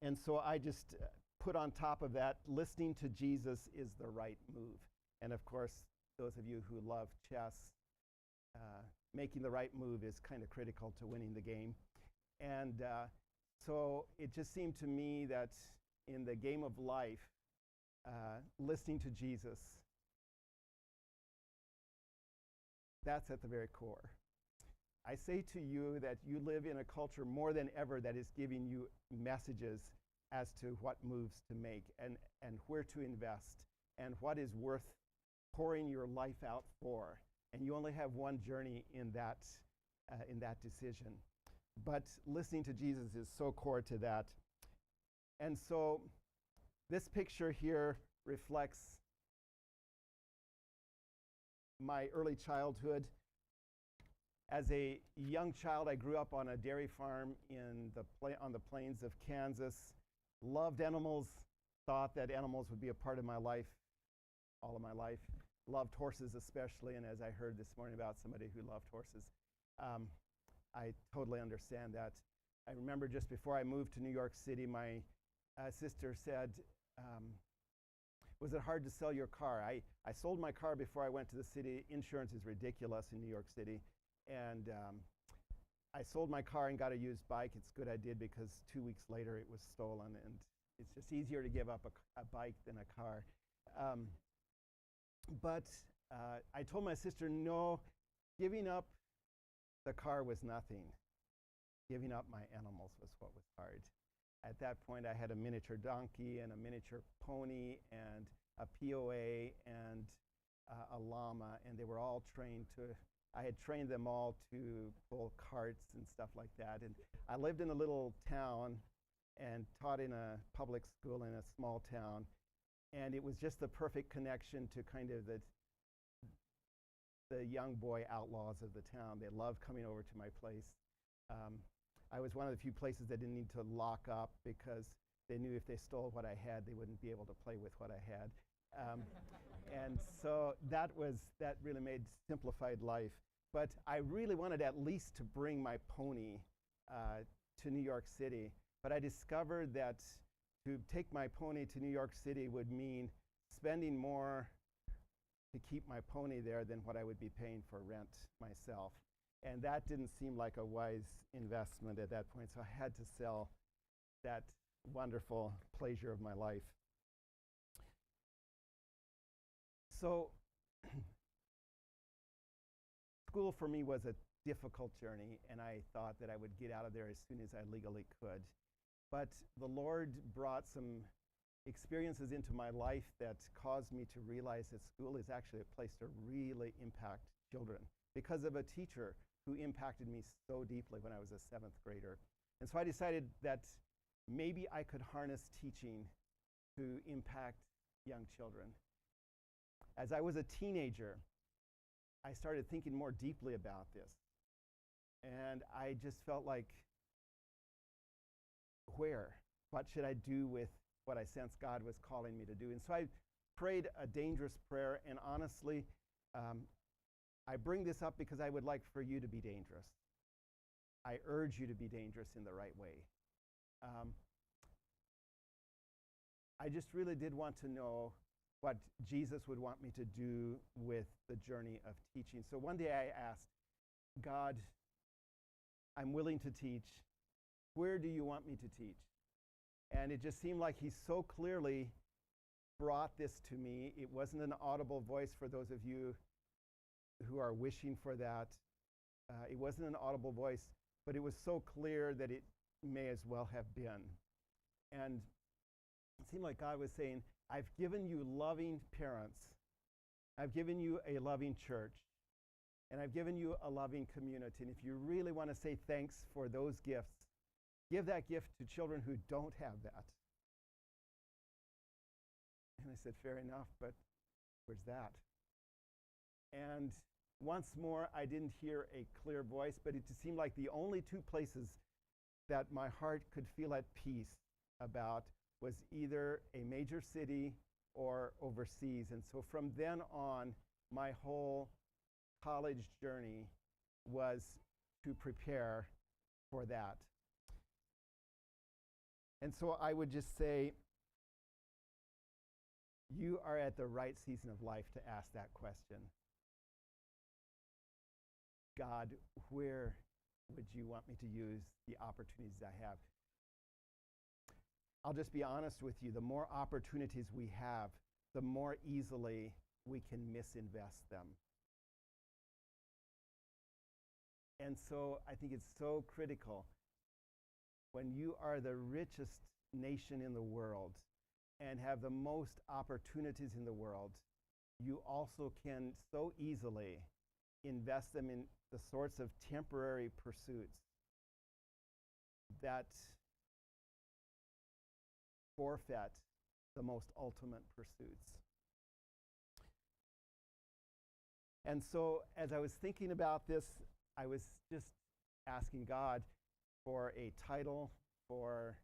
And so I just put on top of that, listening to Jesus is the right move. And of course, those of you who love chess, making the right move is kind of critical to winning the game. And so it just seemed to me that in the game of life, listening to Jesus That's at the very core. I say to you that you live in a culture more than ever that is giving you messages as to what moves to make and where to invest and what is worth pouring your life out for. And you only have one journey in that decision. But listening to Jesus is so core to that. And so this picture here reflects my early childhood. As a young child, I grew up on a dairy farm on the plains of Kansas. Loved animals, thought that animals would be a part of my life, all of my life. Loved horses especially, and as I heard this morning about somebody who loved horses, I totally understand that. I remember just before I moved to New York City, my sister said, was it hard to sell your car? I sold my car before I went to the city. Insurance is ridiculous in New York City. And I sold my car and got a used bike. It's good I did, because 2 weeks later it was stolen, and it's just easier to give up a bike than a car. But I told my sister, no, giving up the car was nothing. Giving up my animals was what was hard. At that point, I had a miniature donkey and a miniature pony and a POA and a llama, and they were all trained to, I had trained them all to pull carts and stuff like that. And I lived in a little town and taught in a public school in a small town. And it was just the perfect connection to kind of the young boy outlaws of the town. They loved coming over to my place. I was one of the few places that didn't need to lock up, because they knew if they stole what I had, they wouldn't be able to play with what I had. And so that really simplified life. But I really wanted at least to bring my pony to New York City. But I discovered that to take my pony to New York City would mean spending more to keep my pony there than what I would be paying for rent myself. And that didn't seem like a wise investment at that point, so I had to sell that wonderful pleasure of my life. So school for me was a difficult journey, and I thought that I would get out of there as soon as I legally could. But the Lord brought some experiences into my life that caused me to realize that school is actually a place to really impact children, because of a teacher who impacted me so deeply when I was a 7th grader. And so I decided that maybe I could harness teaching to impact young children. As I was a teenager, I started thinking more deeply about this. And I just felt like, what should I do with what I sensed God was calling me to do? And so I prayed a dangerous prayer, and honestly, I bring this up because I would like for you to be dangerous. I urge you to be dangerous in the right way. I just really did want to know what Jesus would want me to do with the journey of teaching. So one day I asked, God, I'm willing to teach. Where do you want me to teach? And it just seemed like he so clearly brought this to me. It wasn't an audible voice for those of you who are wishing for that. It wasn't an audible voice, but it was so clear that it may as well have been. And it seemed like God was saying, I've given you loving parents. I've given you a loving church. And I've given you a loving community. And if you really want to say thanks for those gifts, give that gift to children who don't have that. And I said, fair enough, but where's that? And once more, I didn't hear a clear voice, but it just seemed like the only two places that my heart could feel at peace about was either a major city or overseas. And so from then on, my whole college journey was to prepare for that. And so I would just say, you are at the right season of life to ask that question. God, where would you want me to use the opportunities I have? I'll just be honest with you, the more opportunities we have, the more easily we can misinvest them. And so I think it's so critical when you are the richest nation in the world and have the most opportunities in the world, you also can so easily invest them in the sorts of temporary pursuits that forfeit the most ultimate pursuits. And so as I was thinking about this, I was just asking God for a title for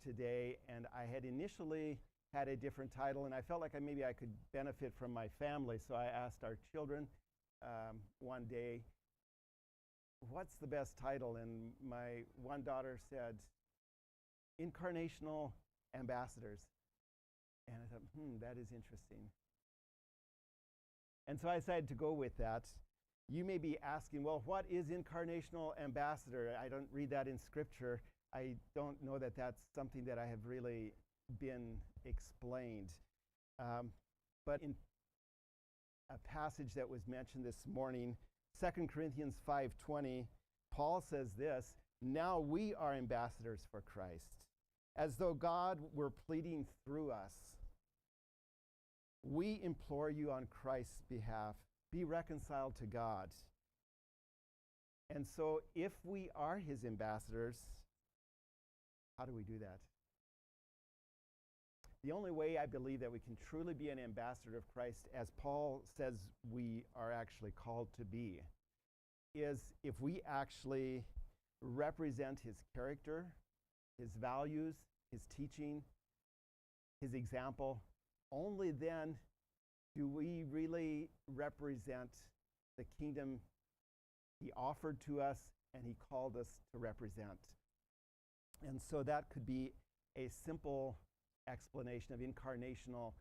today, and I had initially had a different title, and I felt like maybe I could benefit from my family, so I asked our children one day, what's the best title? And my one daughter said, Incarnational Ambassadors. And I thought, that is interesting. And so I decided to go with that. You may be asking, well, what is incarnational ambassador? I don't read that in Scripture. I don't know that that's something that I have really been explained. But in a passage that was mentioned this morning, 2 Corinthians 5:20, Paul says this, now we are ambassadors for Christ, as though God were pleading through us. We implore you on Christ's behalf, be reconciled to God. And so if we are his ambassadors, how do we do that? The only way I believe that we can truly be an ambassador of Christ, as Paul says we are actually called to be, is if we actually represent his character, his values, his teaching, his example. Only then do we really represent the kingdom he offered to us and he called us to represent. And so that could be a simple explanation of incarnational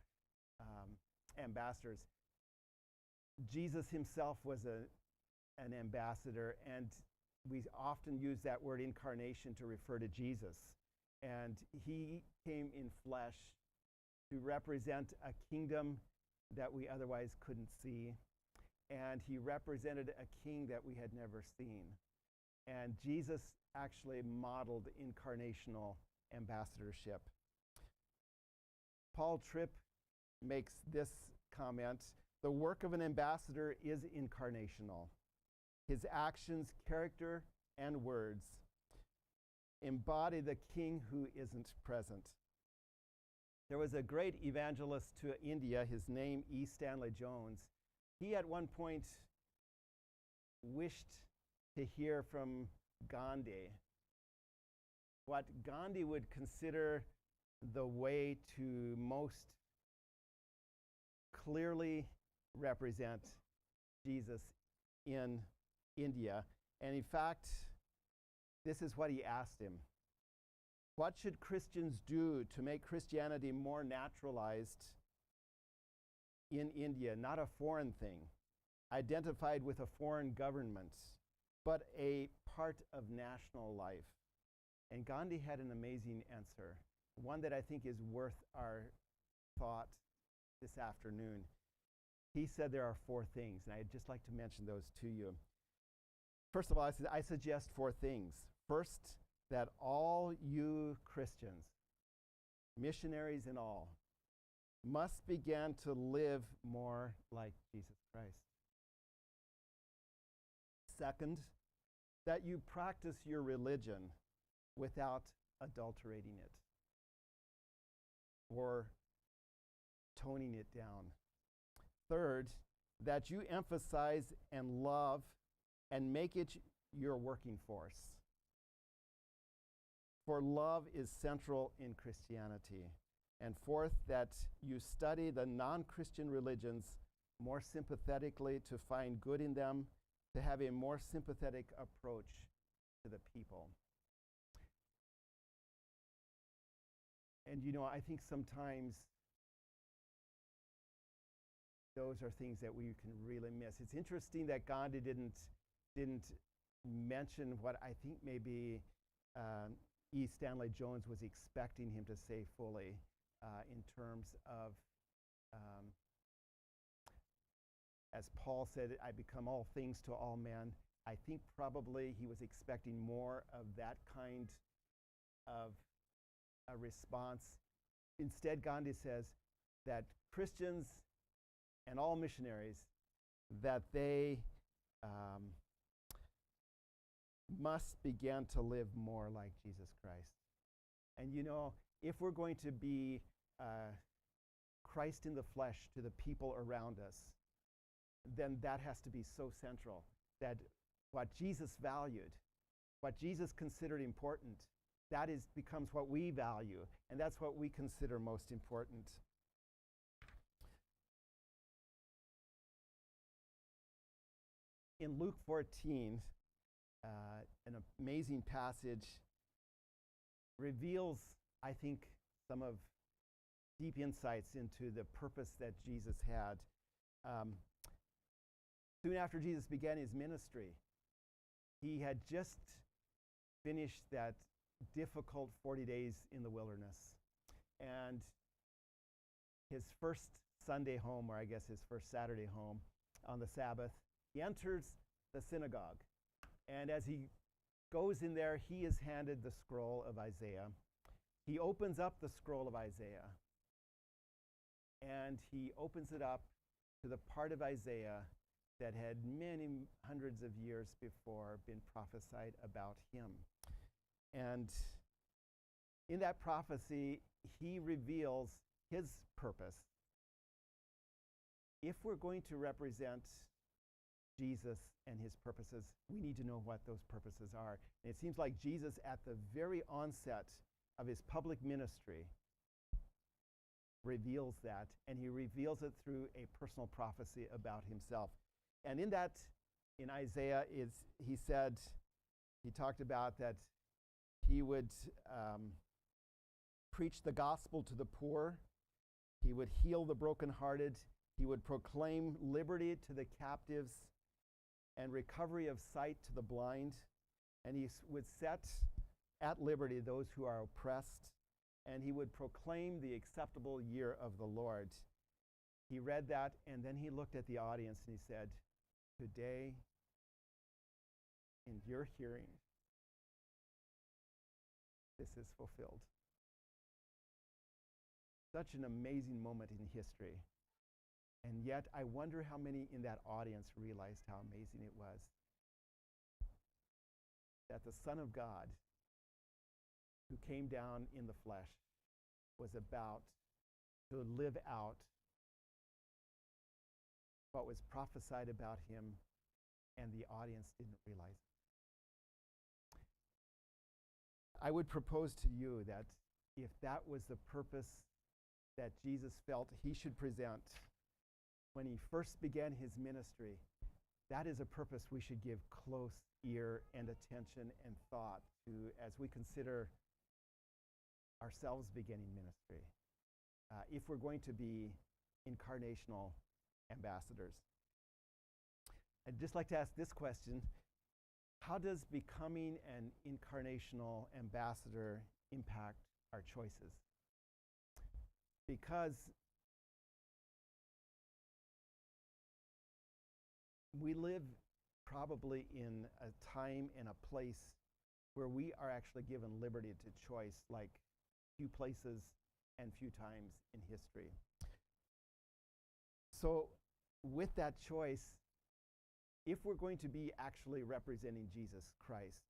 ambassadors. Jesus himself was an ambassador, and we often use that word incarnation to refer to Jesus. And he came in flesh to represent a kingdom that we otherwise couldn't see. And he represented a king that we had never seen. And Jesus actually modeled incarnational ambassadorship. Paul Tripp makes this comment, the work of an ambassador is incarnational. His actions, character, and words embody the king who isn't present. There was a great evangelist to India, his name E. Stanley Jones. He at one point wished to hear from Gandhi, what Gandhi would consider the way to most clearly represent Jesus in India. And in fact, this is what he asked him. What should Christians do to make Christianity more naturalized in India, not a foreign thing, identified with a foreign government, but a part of national life? And Gandhi had an amazing answer, one that I think is worth our thought this afternoon. He said there are 4 things, and I'd just like to mention those to you. First of all, I suggest 4 things. First, that all you Christians, missionaries and all, must begin to live more like Jesus Christ. Second, that you practice your religion without adulterating it or toning it down. Third, that you emphasize and love and make it your working force. For love is central in Christianity. And fourth, that you study the non-Christian religions more sympathetically to find good in them, to have a more sympathetic approach to the people. And you know, I think sometimes those are things that we can really miss. It's interesting that Gandhi didn't mention what I think maybe E. Stanley Jones was expecting him to say fully in terms of, as Paul said, I become all things to all men. I think probably he was expecting more of that kind of a response. Instead, Gandhi says that Christians and all missionaries, that they must begin to live more like Jesus Christ. And you know, if we're going to be Christ in the flesh to the people around us, then that has to be so central, that what Jesus valued, what Jesus considered important, that becomes what we value, and that's what we consider most important. In Luke 14, an amazing passage reveals, I think, some of deep insights into the purpose that Jesus had. Soon after Jesus began his ministry, he had just finished that difficult 40 days in the wilderness. And his first Sunday home, or I guess his first Saturday home on the Sabbath, he enters the synagogue. And as he goes in there, he is handed the scroll of Isaiah. He opens up the scroll of Isaiah, and he opens it up to the part of Isaiah that had many hundreds of years before been prophesied about him. And in that prophecy, he reveals his purpose. If we're going to represent Jesus and his purposes, we need to know what those purposes are. And it seems like Jesus, at the very onset of his public ministry, reveals that, and he reveals it through a personal prophecy about himself. And in that, in Isaiah, he talked about that he would preach the gospel to the poor, he would heal the brokenhearted, he would proclaim liberty to the captives and recovery of sight to the blind, and he would set at liberty those who are oppressed, and he would proclaim the acceptable year of the Lord. He read that, and then he looked at the audience and he said, "Today, in your hearing, this is fulfilled." Such an amazing moment in history. And yet, I wonder how many in that audience realized how amazing it was that the Son of God, who came down in the flesh, was about to live out what was prophesied about him, and the audience didn't realize it. I would propose to you that if that was the purpose that Jesus felt he should present when he first began his ministry, that is a purpose we should give close ear and attention and thought to as we consider ourselves beginning ministry, if we're going to be incarnational ambassadors. I'd just like to ask this question: how does becoming an incarnational ambassador impact our choices? Because we live probably in a time and a place where we are actually given liberty to choice like few places and few times in history. So with that choice, if we're going to be actually representing Jesus Christ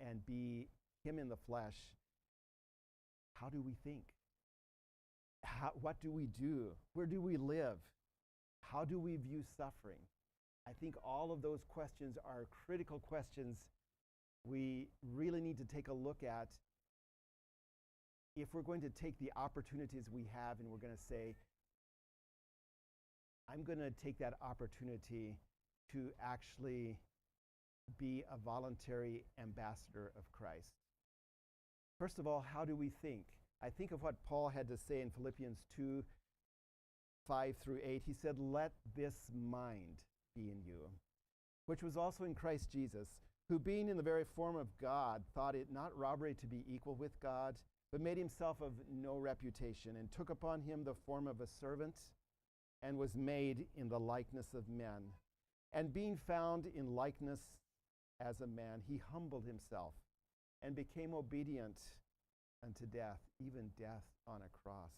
and be him in the flesh, how do we think? What do we do? Where do we live? How do we view suffering? I think all of those questions are critical questions we really need to take a look at if we're going to take the opportunities we have and we're going to say, I'm going to take that opportunity to actually be a voluntary ambassador of Christ. First of all, how do we think? I think of what Paul had to say in Philippians 2:5-8. He said, "Let this mind be in you, which was also in Christ Jesus, who being in the very form of God, thought it not robbery to be equal with God, but made himself of no reputation, and took upon him the form of a servant, and was made in the likeness of men. And being found in likeness as a man, he humbled himself and became obedient unto death, even death on a cross.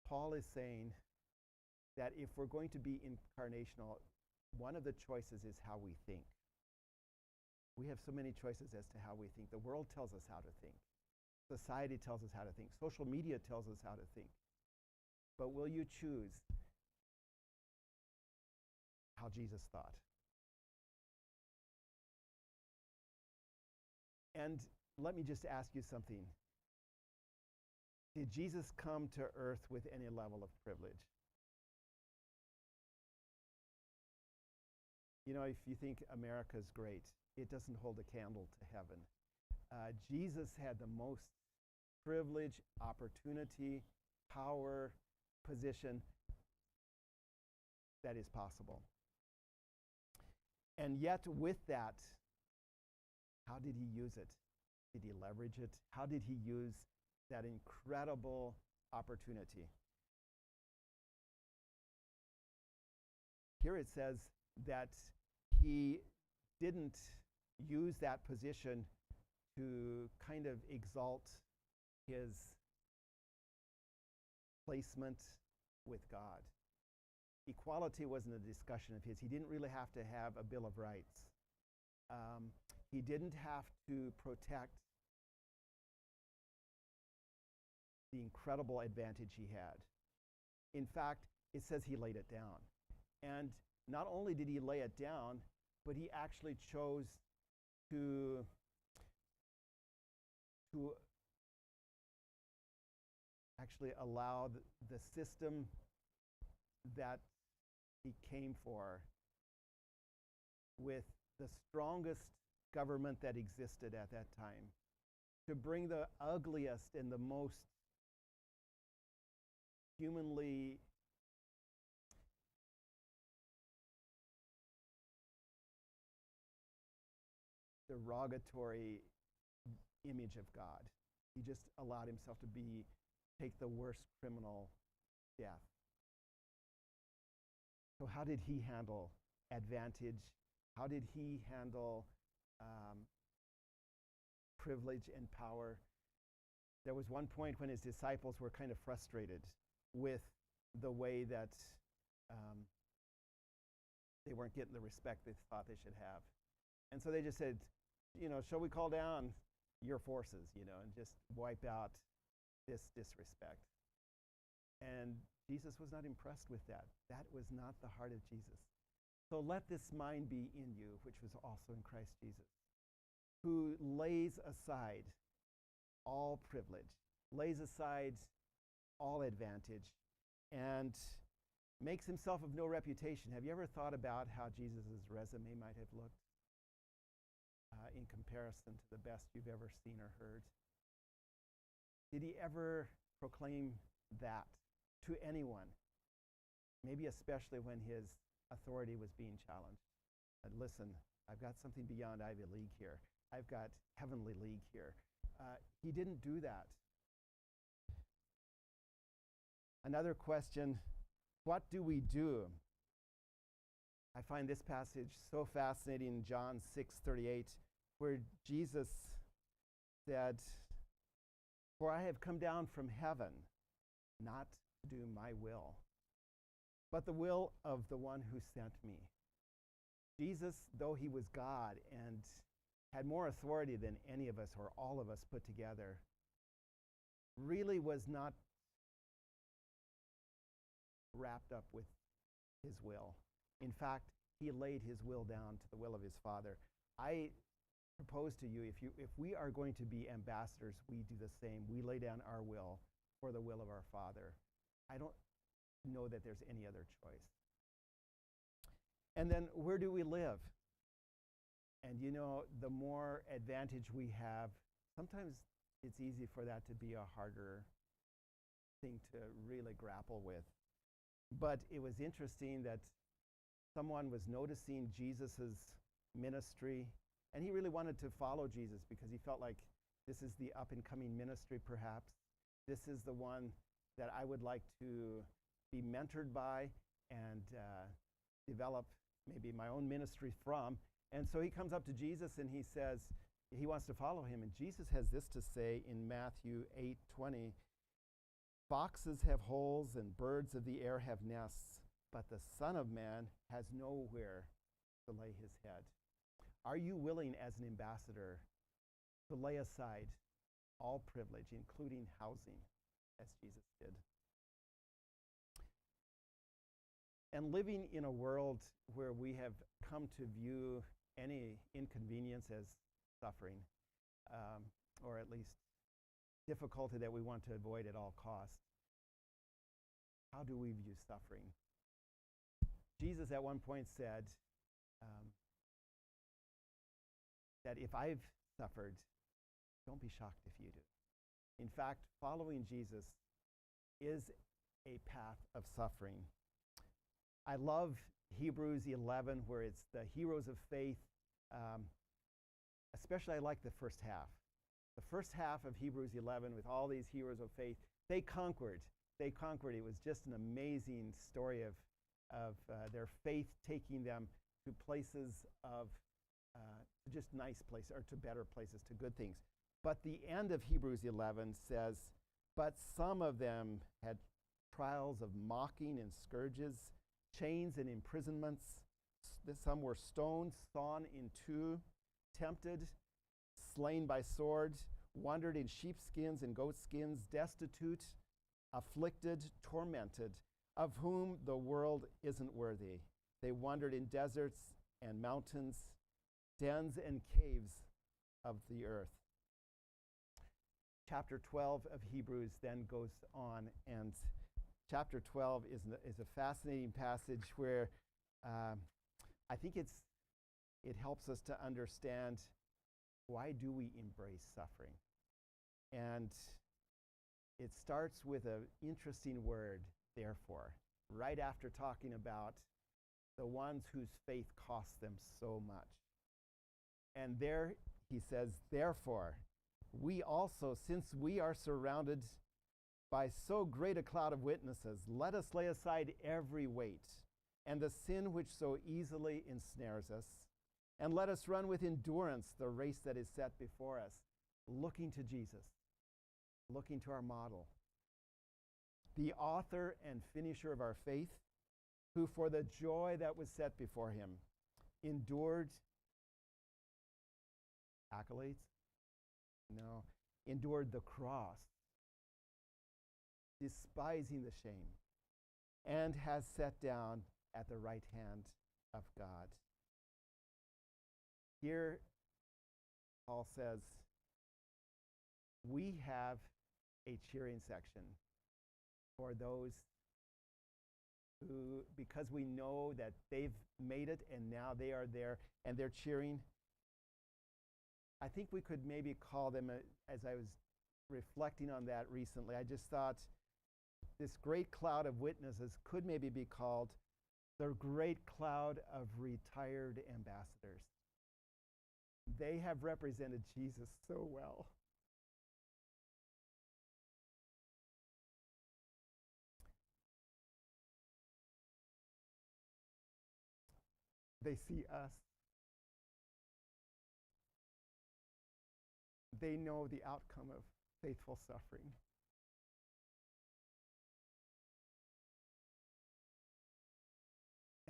Paul is saying that if we're going to be incarnational, one of the choices is how we think. We have so many choices as to how we think. The world tells us how to think. Society tells us how to think. Social media tells us how to think. But will you choose how Jesus thought? And let me just ask you something. Did Jesus come to earth with any level of privilege? You know, if you think America's great, it doesn't hold a candle to heaven. Jesus had the most privilege, opportunity, power, position that is possible. And yet with that, how did he use it? Did he leverage it? How did he use that incredible opportunity? Here it says that he didn't use that position to kind of exalt his placement with God. Equality wasn't a discussion of his. He didn't really have to have a Bill of Rights. He didn't have to protect the incredible advantage he had. In fact, it says he laid it down. And not only did he lay it down, but he actually chose to actually allow the system that he came for, with the strongest government that existed at that time, to bring the ugliest and the most humanly derogatory image of God. He just allowed himself to take the worst criminal death. So how did he handle advantage? How did he handle privilege and power? There was one point when his disciples were kind of frustrated with the way that they weren't getting the respect they thought they should have. And so they just said, shall we call down your forces, and just wipe out this disrespect? And Jesus was not impressed with that. That was not the heart of Jesus. So let this mind be in you, which was also in Christ Jesus, who lays aside all privilege, lays aside all advantage, and makes himself of no reputation. Have you ever thought about how Jesus' resume might have looked in comparison to the best you've ever seen or heard? Did he ever proclaim that to anyone? Maybe especially when his authority was being challenged. And listen, I've got something beyond Ivy League here. I've got Heavenly League here. He didn't do that. Another question, what do we do? I find this passage so fascinating in John 6:38, where Jesus said, "For I have come down from heaven, not to do my will, but the will of the one who sent me." Jesus, though he was God and had more authority than any of us or all of us put together, really was not wrapped up with his will. In fact, he laid his will down to the will of his Father. I propose to you, if we are going to be ambassadors, we do the same. We lay down our will for the will of our Father. I don't know that there's any other choice. And then where do we live? And the more advantage we have, sometimes it's easy for that to be a harder thing to really grapple with. But it was interesting that someone was noticing Jesus's ministry, and he really wanted to follow Jesus because he felt like this is the up-and-coming ministry, perhaps. This is the one that I would like to be mentored by and develop maybe my own ministry from. And so he comes up to Jesus and he says he wants to follow him. And Jesus has this to say in Matthew 8:20, foxes have holes and birds of the air have nests, but the Son of Man has nowhere to lay his head. Are you willing as an ambassador to lay aside all privilege, including housing, as Jesus did? And living in a world where we have come to view any inconvenience as suffering, or at least difficulty that we want to avoid at all costs, how do we view suffering? Jesus at one point said that if I've suffered, don't be shocked if you do. In fact, following Jesus is a path of suffering. I love Hebrews 11, where it's the heroes of faith. Especially I like the first half. The first half of Hebrews 11 with all these heroes of faith, they conquered. They conquered. It was just an amazing story of their faith taking them to places of just nice places, or to better places, to good things. But the end of Hebrews 11 says, but some of them had trials of mocking and scourges, chains and imprisonments. Some were stoned, sawn in two, tempted, slain by sword, wandered in sheepskins and goatskins, destitute, afflicted, tormented, of whom the world isn't worthy. They wandered in deserts and mountains, dens and caves of the earth. Chapter 12 of Hebrews then goes on, and chapter 12 is a fascinating passage where I think it helps us to understand, why do we embrace suffering? And it starts with an interesting word, therefore, right after talking about the ones whose faith costs them so much. And there he says, therefore, we also, since we are surrounded by so great a cloud of witnesses, let us lay aside every weight and the sin which so easily ensnares us, and let us run with endurance the race that is set before us, looking to Jesus, looking to our model, the author and finisher of our faith, who for the joy that was set before him endured accolades? No, endured the cross, despising the shame, and has sat down at the right hand of God. Here, Paul says, we have a cheering section for those who, because we know that they've made it and now they are there and they're cheering. I think we could maybe call them, as I was reflecting on that recently, I just thought this great cloud of witnesses could maybe be called the great cloud of retired ambassadors. They have represented Jesus so well. They see us. They know the outcome of faithful suffering.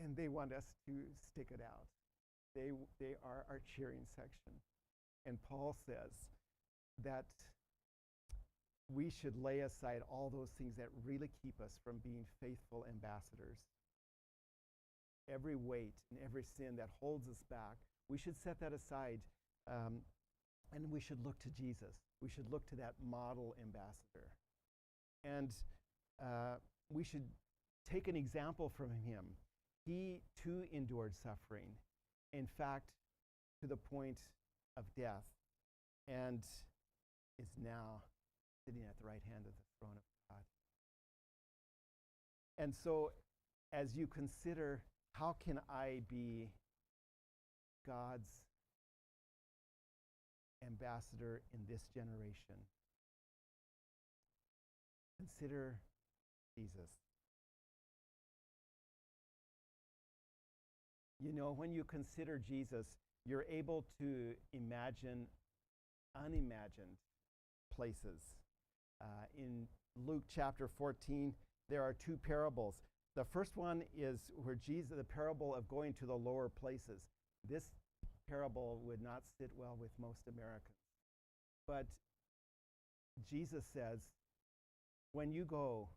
And they want us to stick it out. They are our cheering section. And Paul says that we should lay aside all those things that really keep us from being faithful ambassadors. Every weight and every sin that holds us back, we should set that aside. And we should look to Jesus. We should look to that model ambassador. And we should take an example from him. He too endured suffering, in fact, to the point of death, and is now sitting at the right hand of the throne of God. And so, as you consider, how can I be God's ambassador in this generation? Consider Jesus. You know, when you consider Jesus, you're able to imagine unimagined places. In Luke chapter 14, there are two parables. The first one is where Jesus, the parable of going to the lower places. This parable would not sit well with most Americans. But Jesus says, when you go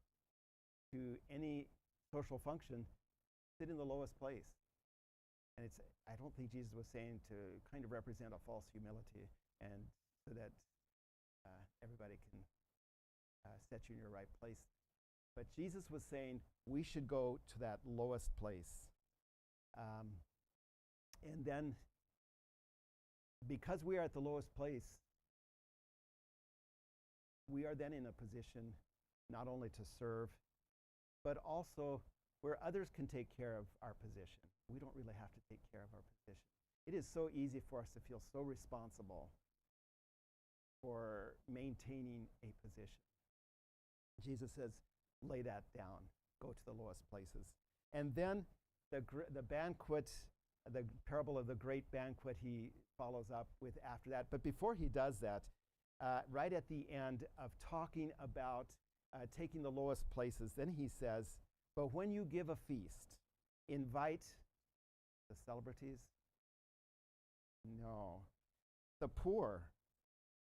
to any social function, sit in the lowest place. And I don't think Jesus was saying to kind of represent a false humility and so that everybody can set you in your right place. But Jesus was saying we should go to that lowest place. And then, because we are at the lowest place, we are then in a position not only to serve, but also where others can take care of our position. We don't really have to take care of our position. It is so easy for us to feel so responsible for maintaining a position. Jesus says, lay that down, go to the lowest places. And then the banquet, the parable of the great banquet, he follows up with after that. But before he does that, right at the end of talking about taking the lowest places, then he says, but when you give a feast, invite the celebrities? No. The poor,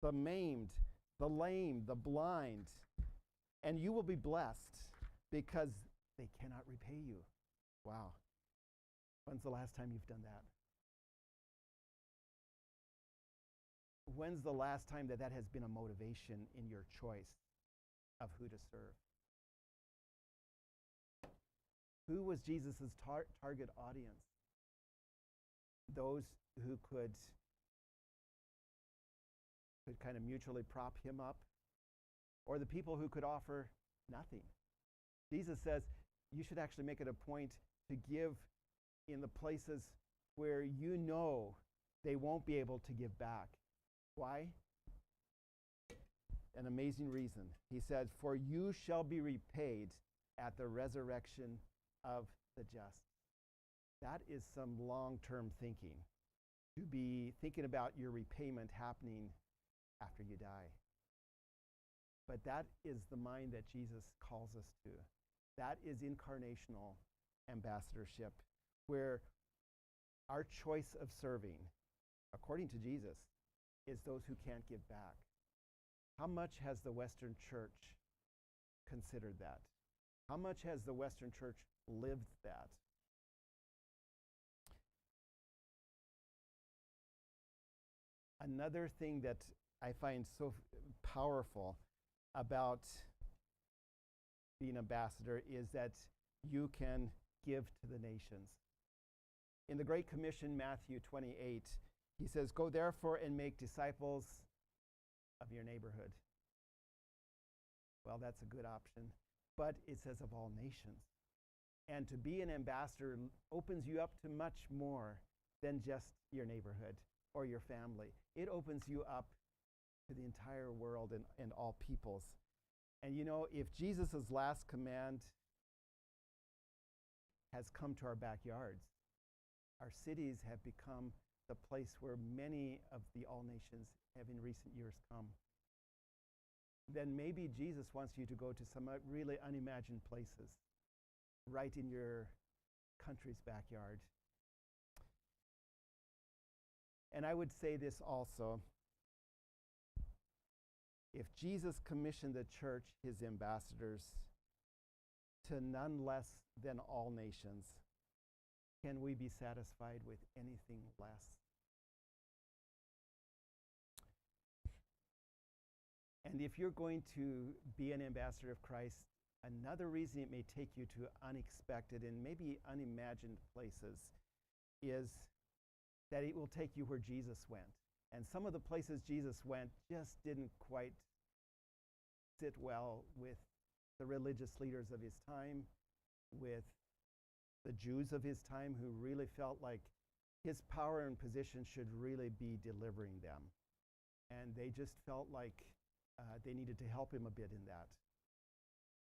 the maimed, the lame, the blind, and you will be blessed because they cannot repay you. Wow. When's the last time you've done that? When's the last time that has been a motivation in your choice of who to serve? Who was Jesus' target audience? Those who could kind of mutually prop him up, or the people who could offer nothing. Jesus says you should actually make it a point to give in the places where you know they won't be able to give back. Why? An amazing reason. He said, for you shall be repaid at the resurrection of the just. That is some long-term thinking, to be thinking about your repayment happening after you die. But that is the mind that Jesus calls us to. That is incarnational ambassadorship, where our choice of serving, according to Jesus, is those who can't give back. How much has the Western Church considered that? How much has the Western Church lived that? Another thing that I find so powerful about being an ambassador is that you can give to the nations. In the Great Commission, Matthew 28, he says, go therefore and make disciples of your neighborhood. Well, that's a good option, but it says of all nations. And to be an ambassador opens you up to much more than just your neighborhood or your family. It opens you up to the entire world and all peoples. And you know, if Jesus' last command has come to our backyards, our cities have become the place where many of the all nations have in recent years come. Then maybe Jesus wants you to go to some really unimagined places right in your country's backyard. And I would say this also. If Jesus commissioned the church, his ambassadors, to none less than all nations, can we be satisfied with anything less? And if you're going to be an ambassador of Christ, another reason it may take you to unexpected and maybe unimagined places is that it will take you where Jesus went. And some of the places Jesus went just didn't quite sit well with the religious leaders of his time, with the Jews of his time who really felt like his power and position should really be delivering them. And they just felt like they needed to help him a bit in that.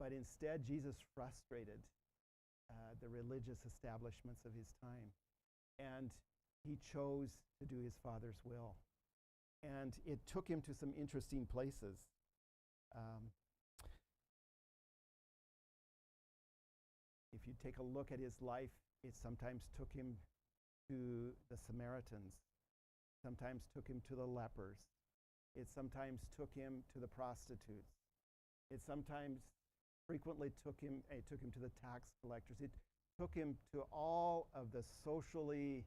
But instead, Jesus frustrated the religious establishments of his time. And he chose to do his Father's will. And it took him to some interesting places. If you take a look at his life, it sometimes took him to the Samaritans, sometimes took him to the lepers, it sometimes took him to the prostitutes, it sometimes frequently took him to the tax collectors. It took him to all of the socially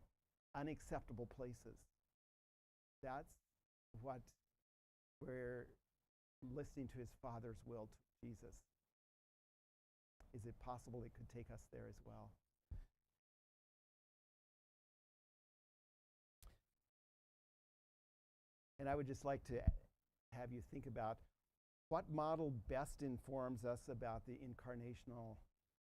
unacceptable places. That's what we're listening to his Father's will to Jesus. Is it possible it could take us there as well? And I would just like to have you think about what model best informs us about the incarnational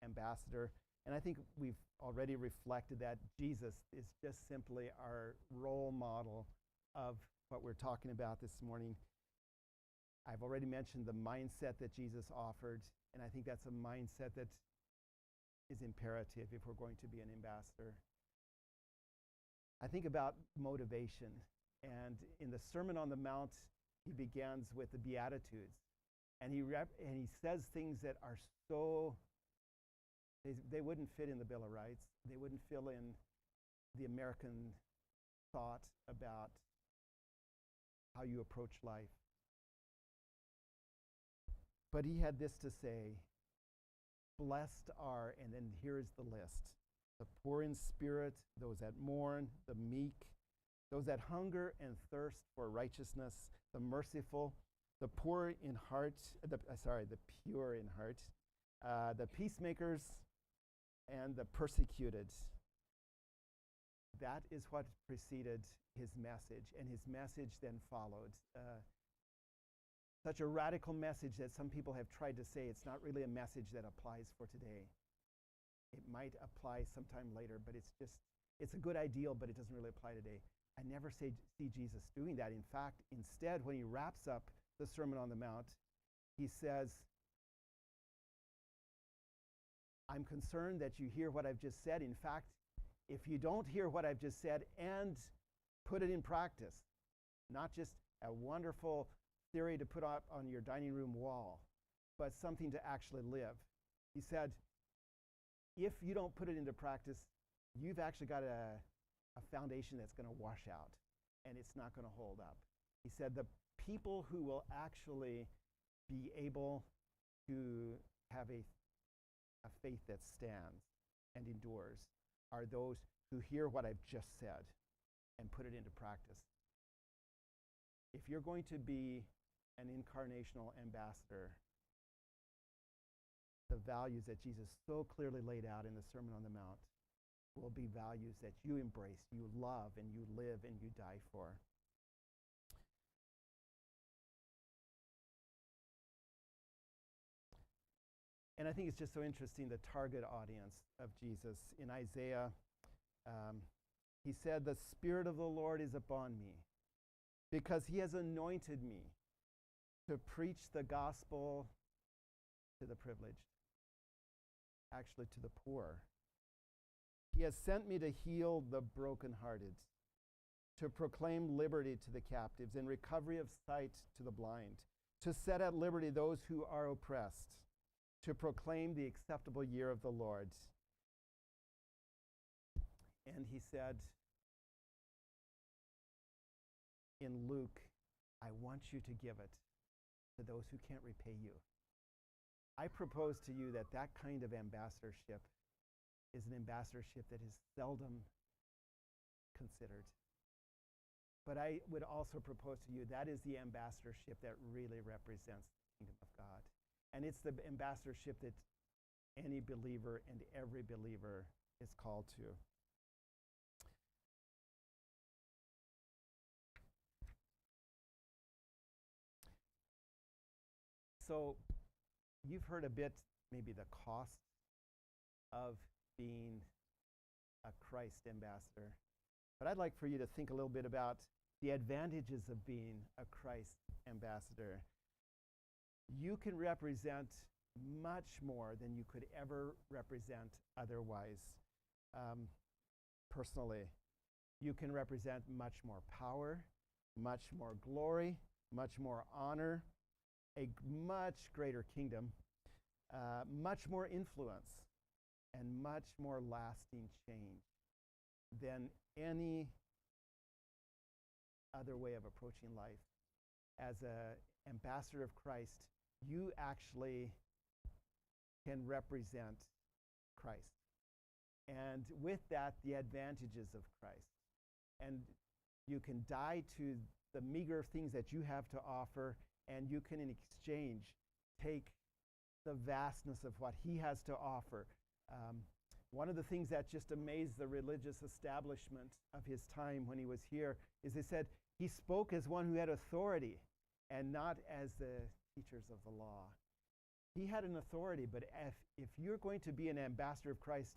ambassador. And I think we've already reflected that Jesus is just simply our role model of what we're talking about this morning. I've already mentioned the mindset that Jesus offered, and I think that's a mindset that is imperative if we're going to be an ambassador. I think about motivation, and in the Sermon on the Mount, he begins with the Beatitudes, and he says things that are so, they wouldn't fit in the Bill of Rights. They wouldn't fill in the American thought about how you approach life. But he had this to say, blessed are, and then here's the list, the poor in spirit, those that mourn, the meek, those that hunger and thirst for righteousness, the merciful, the poor in heart, the pure in heart, the peacemakers, and the persecuted. That is what preceded his message, and his message then followed. Such a radical message that some people have tried to say it's not really a message that applies for today. It might apply sometime later, but it's a good ideal, but it doesn't really apply today. I never see Jesus doing that. In fact, instead, when he wraps up the Sermon on the Mount, he says, I'm concerned that you hear what I've just said. In fact, if you don't hear what I've just said and put it in practice, not just a wonderful theory to put up on your dining room wall, but something to actually live. He said, if you don't put it into practice, you've actually got a foundation that's going to wash out, and it's not going to hold up. He said the people who will actually be able to have a faith that stands and endures are those who hear what I've just said and put it into practice. If you're going to be an incarnational ambassador, the values that Jesus so clearly laid out in the Sermon on the Mount will be values that you embrace, you love, and you live, and you die for. And I think it's just so interesting, the target audience of Jesus. In Isaiah, he said, the Spirit of the Lord is upon me, because he has anointed me to preach the gospel to the privileged, actually to the poor. He has sent me to heal the brokenhearted, to proclaim liberty to the captives and recovery of sight to the blind, to set at liberty those who are oppressed, to proclaim the acceptable year of the Lord. And he said in Luke, I want you to give it to those who can't repay you. I propose to you that that kind of ambassadorship is an ambassadorship that is seldom considered. But I would also propose to you that is the ambassadorship that really represents the kingdom of God. And it's the ambassadorship that any believer and every believer is called to. So you've heard a bit, maybe the cost of being a Christ ambassador. But I'd like for you to think a little bit about the advantages of being a Christ ambassador. You can represent much more than you could ever represent otherwise. Personally, You can represent much more power, much more glory, much more honor, a much greater kingdom, much more influence, and much more lasting change than any other way of approaching life. As an ambassador of Christ, you actually can represent Christ. And with that, the advantages of Christ. And you can die to the meager things that you have to offer, and you can, in exchange, take the vastness of what he has to offer. One of the things that just amazed the religious establishment of his time when he was here is they said he spoke as one who had authority and not as the teachers of the law. He had an authority, but if you're going to be an ambassador of Christ,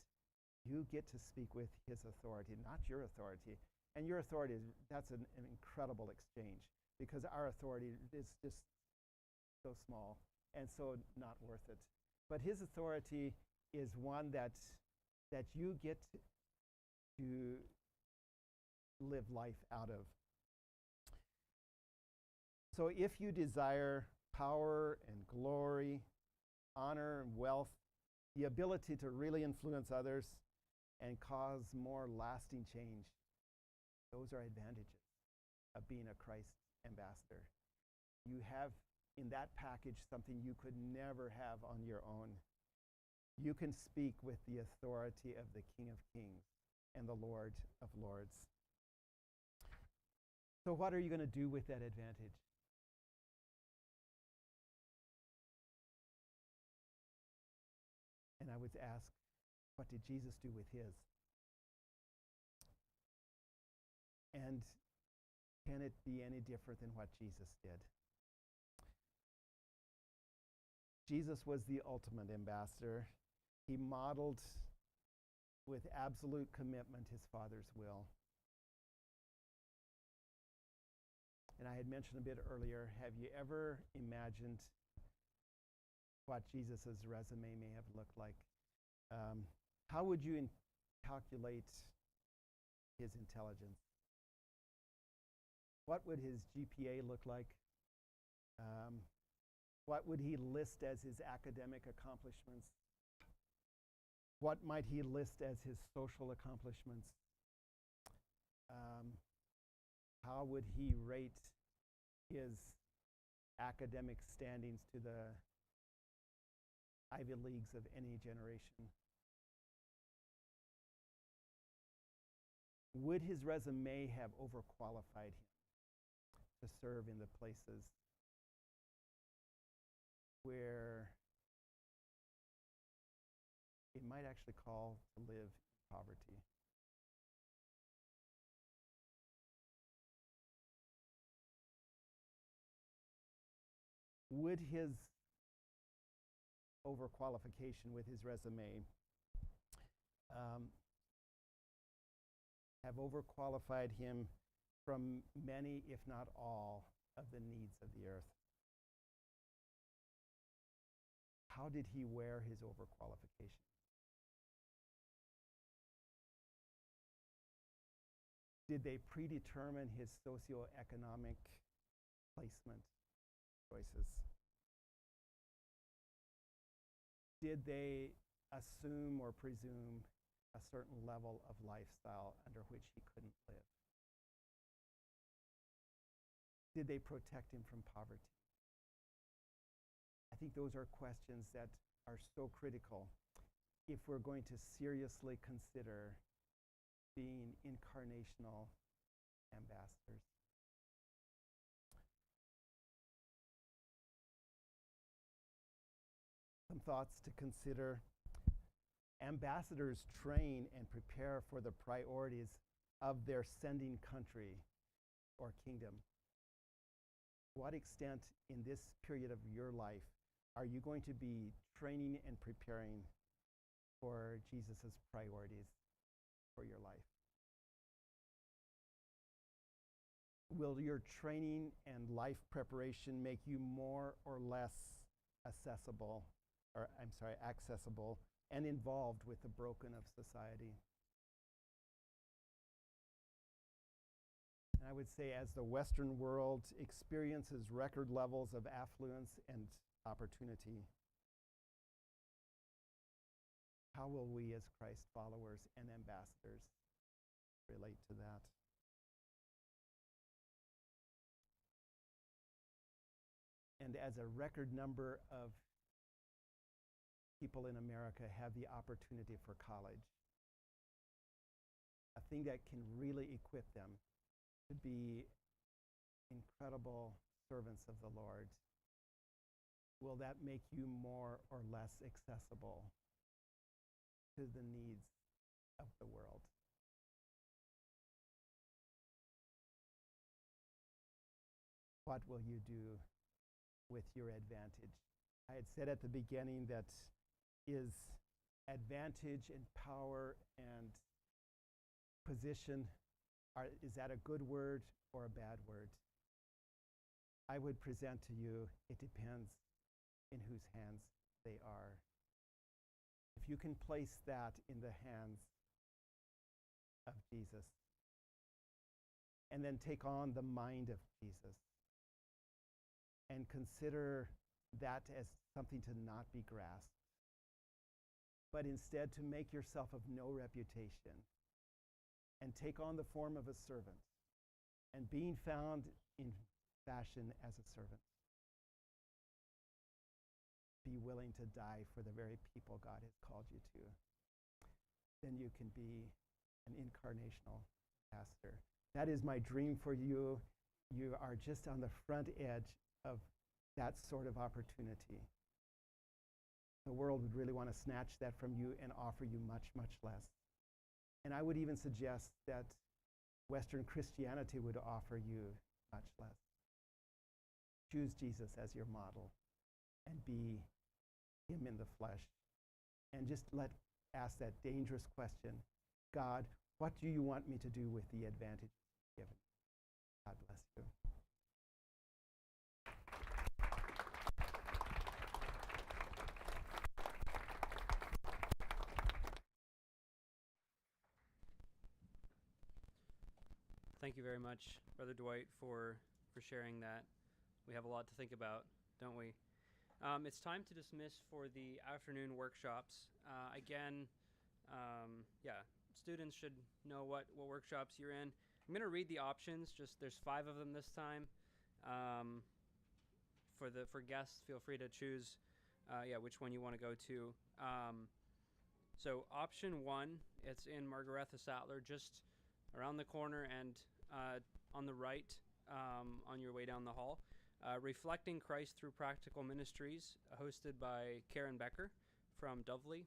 you get to speak with his authority, not your authority. And your authority, that's an incredible exchange, because our authority is just so small and so not worth it. But his authority is one that you get to live life out of. So if you desire power and glory, honor and wealth, the ability to really influence others and cause more lasting change, those are advantages of being a Christ ambassador. You have in that package something you could never have on your own. You can speak with the authority of the King of Kings and the Lord of Lords. So what are you going to do with that advantage? And I would ask, what did Jesus do with his? And can it be any different than what Jesus did? Jesus was the ultimate ambassador. He modeled with absolute commitment his Father's will. And I had mentioned a bit earlier, have you ever imagined what Jesus' resume may have looked like? How would you calculate his intelligence? What would his GPA look like? What would he list as his academic accomplishments? What might he list as his social accomplishments? How would he rate his academic standings to the Ivy Leagues of any generation? Would his resume have overqualified him to serve in the places where it might actually call to live in poverty? Would his overqualification with his resume have overqualified him from many, if not all, of the needs of the earth? How did he wear his overqualification? Did they predetermine his socioeconomic placement choices? Did they assume or presume a certain level of lifestyle under which he couldn't live? Did they protect him from poverty? I think those are questions that are so critical if we're going to seriously consider being incarnational ambassadors. Some thoughts to consider. Ambassadors train and prepare for the priorities of their sending country or kingdom. To what extent in this period of your life are you going to be training and preparing for Jesus' priorities for your life? Will your training and life preparation make you more or less accessible and involved with the broken of society? I would say as the Western world experiences record levels of affluence and opportunity, how will we as Christ followers and ambassadors relate to that? And as a record number of people in America have the opportunity for college, a thing that can really equip them to be incredible servants of the Lord, will that make you more or less accessible to the needs of the world? What will you do with your advantage? I had said at the beginning that is advantage and power and position, is that a good word or a bad word? I would present to you, it depends in whose hands they are. If you can place that in the hands of Jesus and then take on the mind of Jesus and consider that as something to not be grasped, but instead to make yourself of no reputation and take on the form of a servant, and being found in fashion as a servant, be willing to die for the very people God has called you to, then you can be an incarnational pastor. That is my dream for you. You are just on the front edge of that sort of opportunity. The world would really want to snatch that from you and offer you much, much less. And I would even suggest that Western Christianity would offer you much less. Choose Jesus as your model and be him in the flesh. And just ask that dangerous question, God, what do you want me to do with the advantage given? God bless you. Thank you very much, Brother Dwight, for sharing that. We have a lot to think about, don't we? It's time to dismiss for the afternoon workshops. Again, students should know what workshops you're in. I'm going to read the options. There's 5 of them this time. For guests, feel free to choose which one you want to go to. So option 1, it's in Margaretha Sattler, just around the corner and on the right on your way down the hall. Reflecting Christ Through Practical Ministries, hosted by Karen Becker from Dovely.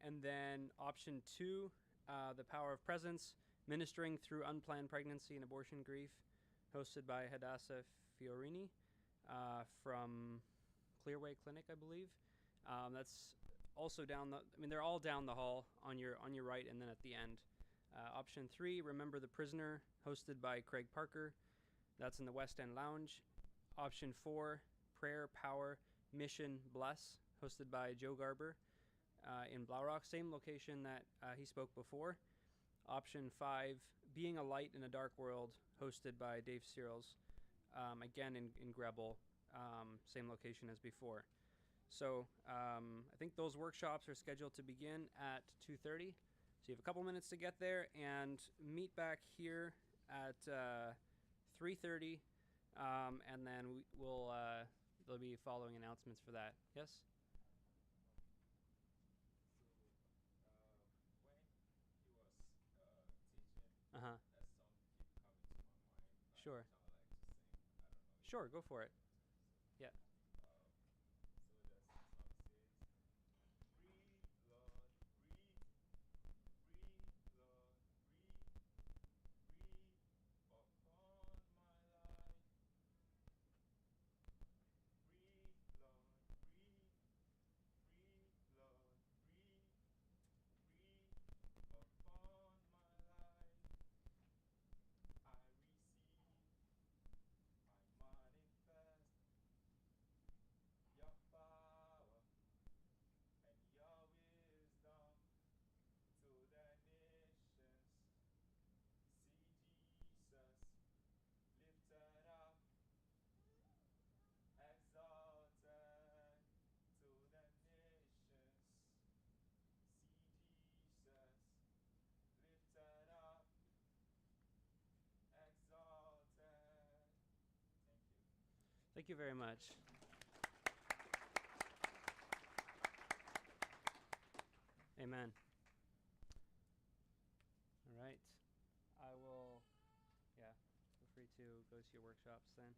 And then option 2, The Power of Presence, Ministering Through Unplanned Pregnancy and Abortion Grief, hosted by Hadassah Fiorini from Clearway Clinic, I believe. That's also they're all down the hall on your right and then at the end. Option 3, Remember the Prisoner, hosted by Craig Parker. That's in the West End Lounge. Option 4, Prayer, Power, Mission, Bless, hosted by Joe Garber in Blaurock, same location that he spoke before. Option 5, Being a Light in a Dark World, hosted by Dave Searles, again in Grebel, same location as before. So I think those workshops are scheduled to begin at 2:30. So you have a couple minutes to get there and meet back here at 3:30, and then there'll be following announcements for that. Yes? Uh-huh. Sure. Sure, go for it. Yeah. Thank you very much. Amen. All right. I will, yeah, feel free to go to your workshops then.